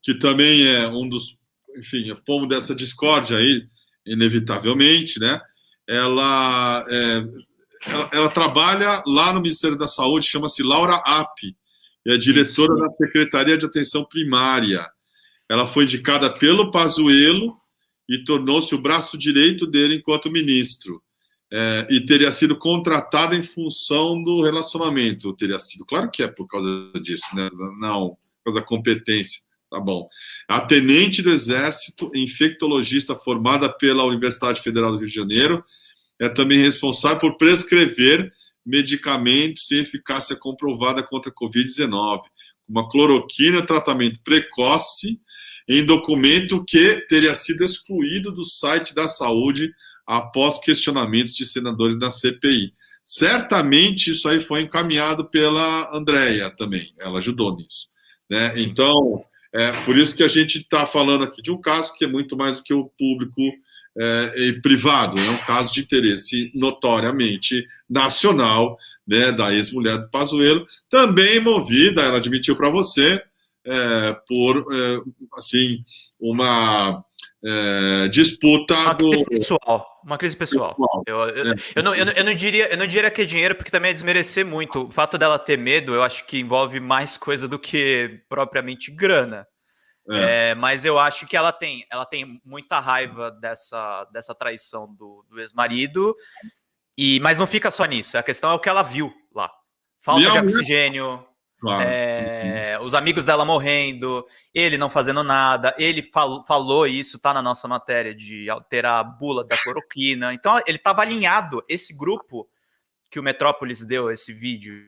que também é um dos, enfim, pomo dessa discórdia aí, inevitavelmente, né? Ela trabalha lá no Ministério da Saúde, chama-se Laura App, é diretora da Secretaria de Atenção Primária. Ela foi indicada pelo Pazuello e tornou-se o braço direito dele enquanto ministro. E teria sido contratada em função do relacionamento. Teria sido, claro que é por causa disso, né? Não, por causa da competência. Tá bom. A tenente do Exército, infectologista formada pela Universidade Federal do Rio de Janeiro, é também responsável por prescrever medicamentos sem eficácia comprovada contra a Covid-19, uma cloroquina, tratamento precoce, em documento que teria sido excluído do site da saúde após questionamentos de senadores da CPI. Certamente isso aí foi encaminhado pela Andréia também, ela ajudou nisso, né? Então, por isso que a gente está falando aqui de um caso que é muito mais do que o público privado, é um caso de interesse notoriamente nacional, né, da ex-mulher do Pazuello, também movida, ela admitiu para você, por, assim, uma disputa uma crise pessoal. Eu não diria que é dinheiro, porque também é desmerecer muito. O fato dela ter medo, eu acho que envolve mais coisa do que propriamente grana. Mas eu acho que ela tem muita raiva dessa traição do ex-marido, mas não fica só nisso. A questão é o que ela viu lá. Falta de oxigênio, claro. Os amigos dela morrendo, ele não fazendo nada, ele falou isso, tá na nossa matéria, de alterar a bula da cloroquina. Então ele estava alinhado, esse grupo que o Metrópolis deu, esse vídeo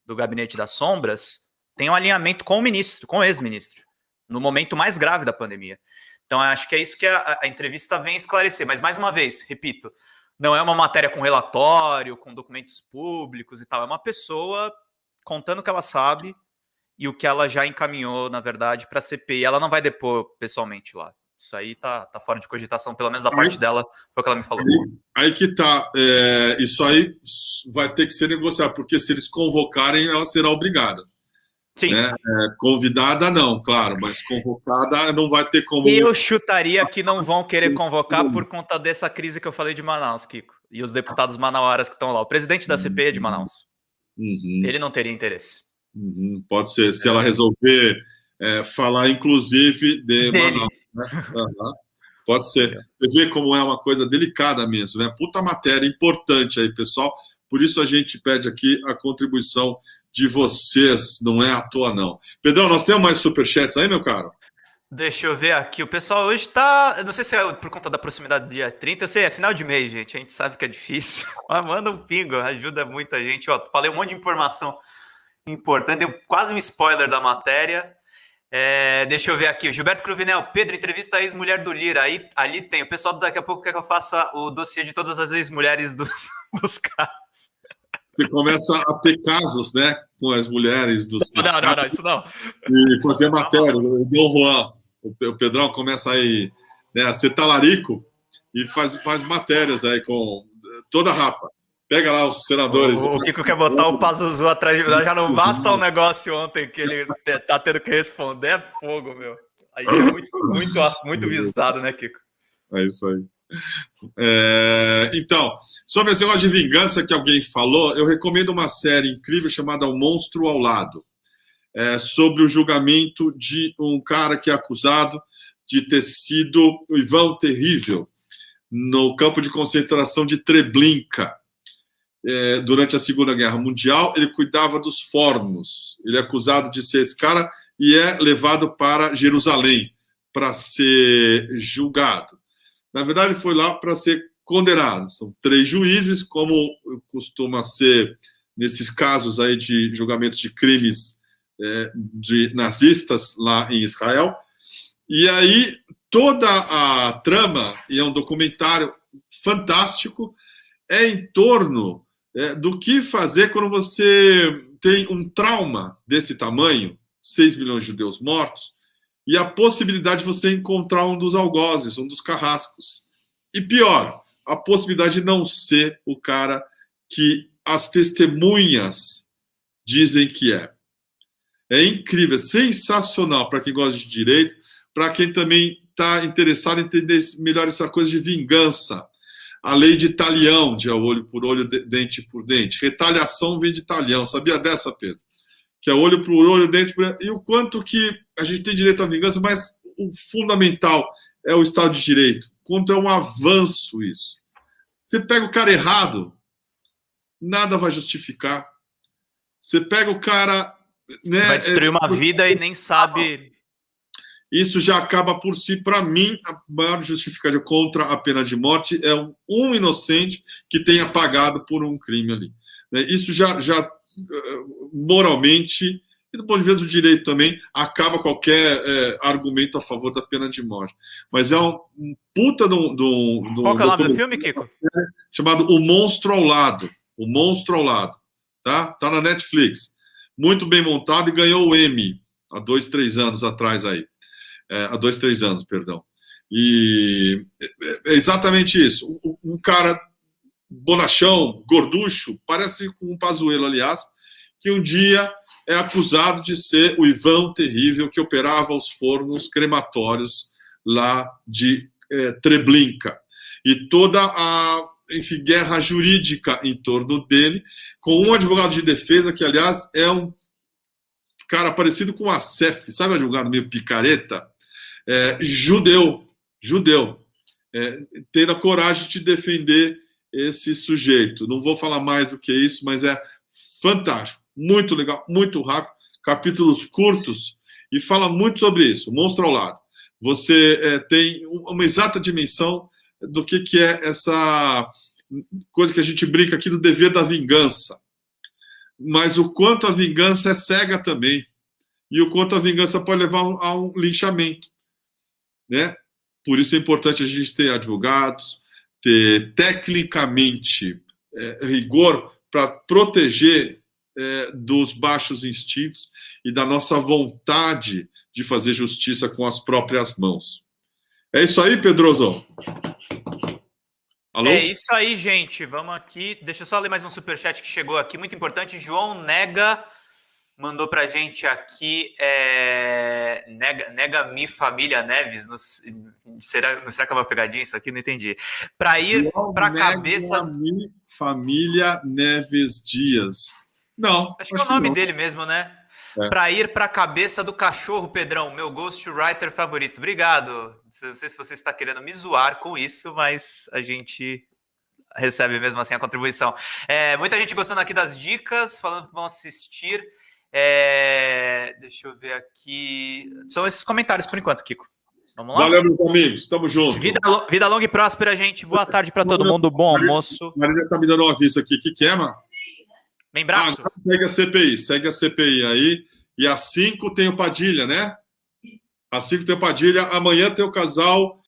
do Gabinete das Sombras, tem um alinhamento com o ministro, com o ex-ministro, no momento mais grave da pandemia. Então, acho que é isso que a entrevista vem esclarecer. Mas, mais uma vez, repito, não é uma matéria com relatório, com documentos públicos e tal. É uma pessoa contando o que ela sabe e o que ela já encaminhou, na verdade, para a CPI. Ela não vai depor pessoalmente lá. Isso aí tá fora de cogitação, pelo menos da parte dela, foi o que ela me falou. Aí que tá. Isso aí vai ter que ser negociado, porque se eles convocarem, ela será obrigada. Sim. Né? Convidada não, claro, mas convocada não vai ter como... Eu chutaria que não vão querer convocar por conta dessa crise que eu falei de Manaus, Kiko, e os deputados manauaras que estão lá. O presidente da CPI é de Manaus. Ele não teria interesse. Pode ser, se ela resolver falar, inclusive, de Manaus. Né? Pode ser. Você vê como é uma coisa delicada mesmo, né? Puta matéria importante aí, pessoal. Por isso a gente pede aqui a contribuição de vocês, não é à toa, não. Pedrão, nós temos mais superchats aí, meu caro? Deixa eu ver aqui. O pessoal hoje tá... Eu não sei se é por conta da proximidade do dia 30. Eu sei, é final de mês, gente. A gente sabe que é difícil. Mas manda um pingo, ajuda muito a gente. Ó, falei um monte de informação importante. Deu quase um spoiler da matéria. Deixa eu ver aqui. O Gilberto Cruvinel. Pedro, entrevista a ex-mulher do Lira. Ali tem. O pessoal daqui a pouco quer que eu faça o dossiê de todas as ex-mulheres dos caras. Você começa a ter casos, né, com as mulheres dos Não, isso não. E fazer matéria. O Dom Juan, o Pedrão começa aí, né, a ser talarico e faz matérias aí com toda a rapa. Pega lá os senadores. O Kiko quer botar o Pazuzu atrás de... Já não basta o negócio ontem que ele tá tendo que responder. É fogo, meu. Aí é muito visado, né, Kiko? É isso aí. Então, sobre esse negócio de vingança que alguém falou, eu recomendo uma série incrível chamada O Monstro ao Lado, sobre o julgamento de um cara que é acusado de ter sido o Ivan Terrível no campo de concentração de Treblinka. Durante a Segunda Guerra Mundial, ele cuidava dos fornos. Ele é acusado de ser esse cara e é levado para Jerusalém para ser julgado. Na verdade, ele foi lá para ser condenado. São 3 juízes, como costuma ser nesses casos aí de julgamentos de crimes de nazistas lá em Israel. E aí, toda a trama, e é um documentário fantástico, é em torno do que fazer quando você tem um trauma desse tamanho, 6 milhões de judeus mortos, e a possibilidade de você encontrar um dos algozes, um dos carrascos. E pior, a possibilidade de não ser o cara que as testemunhas dizem que é. É incrível, é sensacional para quem gosta de direito, para quem também está interessado em entender melhor essa coisa de vingança. A lei de talião, de olho por olho, dente por dente. Retaliação vem de talião. Sabia dessa, Pedro? Que é olho por olho, dente por dente. E o quanto que a gente tem direito à vingança, mas o fundamental é o Estado de Direito. Quanto é um avanço isso. Você pega o cara errado, nada vai justificar. Você pega o cara... Né, você vai destruir uma vida e nem sabe... Isso já acaba por si. Para mim, a maior justificativa contra a pena de morte é um inocente que tenha pagado por um crime ali. Isso já moralmente, e do ponto de vista do direito também, acaba qualquer argumento a favor da pena de morte. Mas é um puta do Qual que é o nome do filme, Kiko? Chamado O Monstro ao Lado. O Monstro ao Lado. Tá na Netflix. Muito bem montado e ganhou o Emmy há 2, 3 anos atrás aí. Há 2, 3 anos, perdão. E é exatamente isso. Um cara bonachão, gorducho, parece com um Pazuello, aliás, que um dia é acusado de ser o Ivan Terrível que operava os fornos crematórios lá de Treblinka. E toda a guerra jurídica em torno dele, com um advogado de defesa, que, aliás, é um cara parecido com o Assef, sabe, advogado meio picareta? Judeu, tendo a coragem de defender esse sujeito. Não vou falar mais do que isso, mas é fantástico, muito legal, muito rápido, capítulos curtos, e fala muito sobre isso. Monstro ao Lado. Você tem uma exata dimensão do que é essa coisa que a gente brinca aqui do dever da vingança. Mas o quanto a vingança é cega também, e o quanto a vingança pode levar a um linchamento. Né? Por isso é importante a gente ter advogados, ter tecnicamente rigor para proteger dos baixos instintos e da nossa vontade de fazer justiça com as próprias mãos. É isso aí, Pedroso? Alô? É isso aí, gente. Vamos aqui. Deixa eu só ler mais um superchat que chegou aqui, muito importante. João Nega mandou pra gente aqui, Nega-me Família Neves, será que é uma pegadinha isso aqui? Não entendi. Para ir para a cabeça... Família Neves Dias. Não. Acho que é o nome dele mesmo, né? Para ir para a cabeça do cachorro, Pedrão, meu ghostwriter favorito. Obrigado. Não sei se você está querendo me zoar com isso, mas a gente recebe mesmo assim a contribuição. Muita gente gostando aqui das dicas, falando que vão assistir... deixa eu ver aqui. São esses comentários por enquanto, Kiko. Vamos lá? Valeu, meus amigos. Tamo junto. Vida longa e próspera, gente. Boa tarde para todo mundo. Bom almoço. Marília tá me dando um aviso aqui. O que é, mano? Bem braço. Segue a CPI aí. E às 5 tem o Padilha, né? Às 5 tem o Padilha. Amanhã tem o casal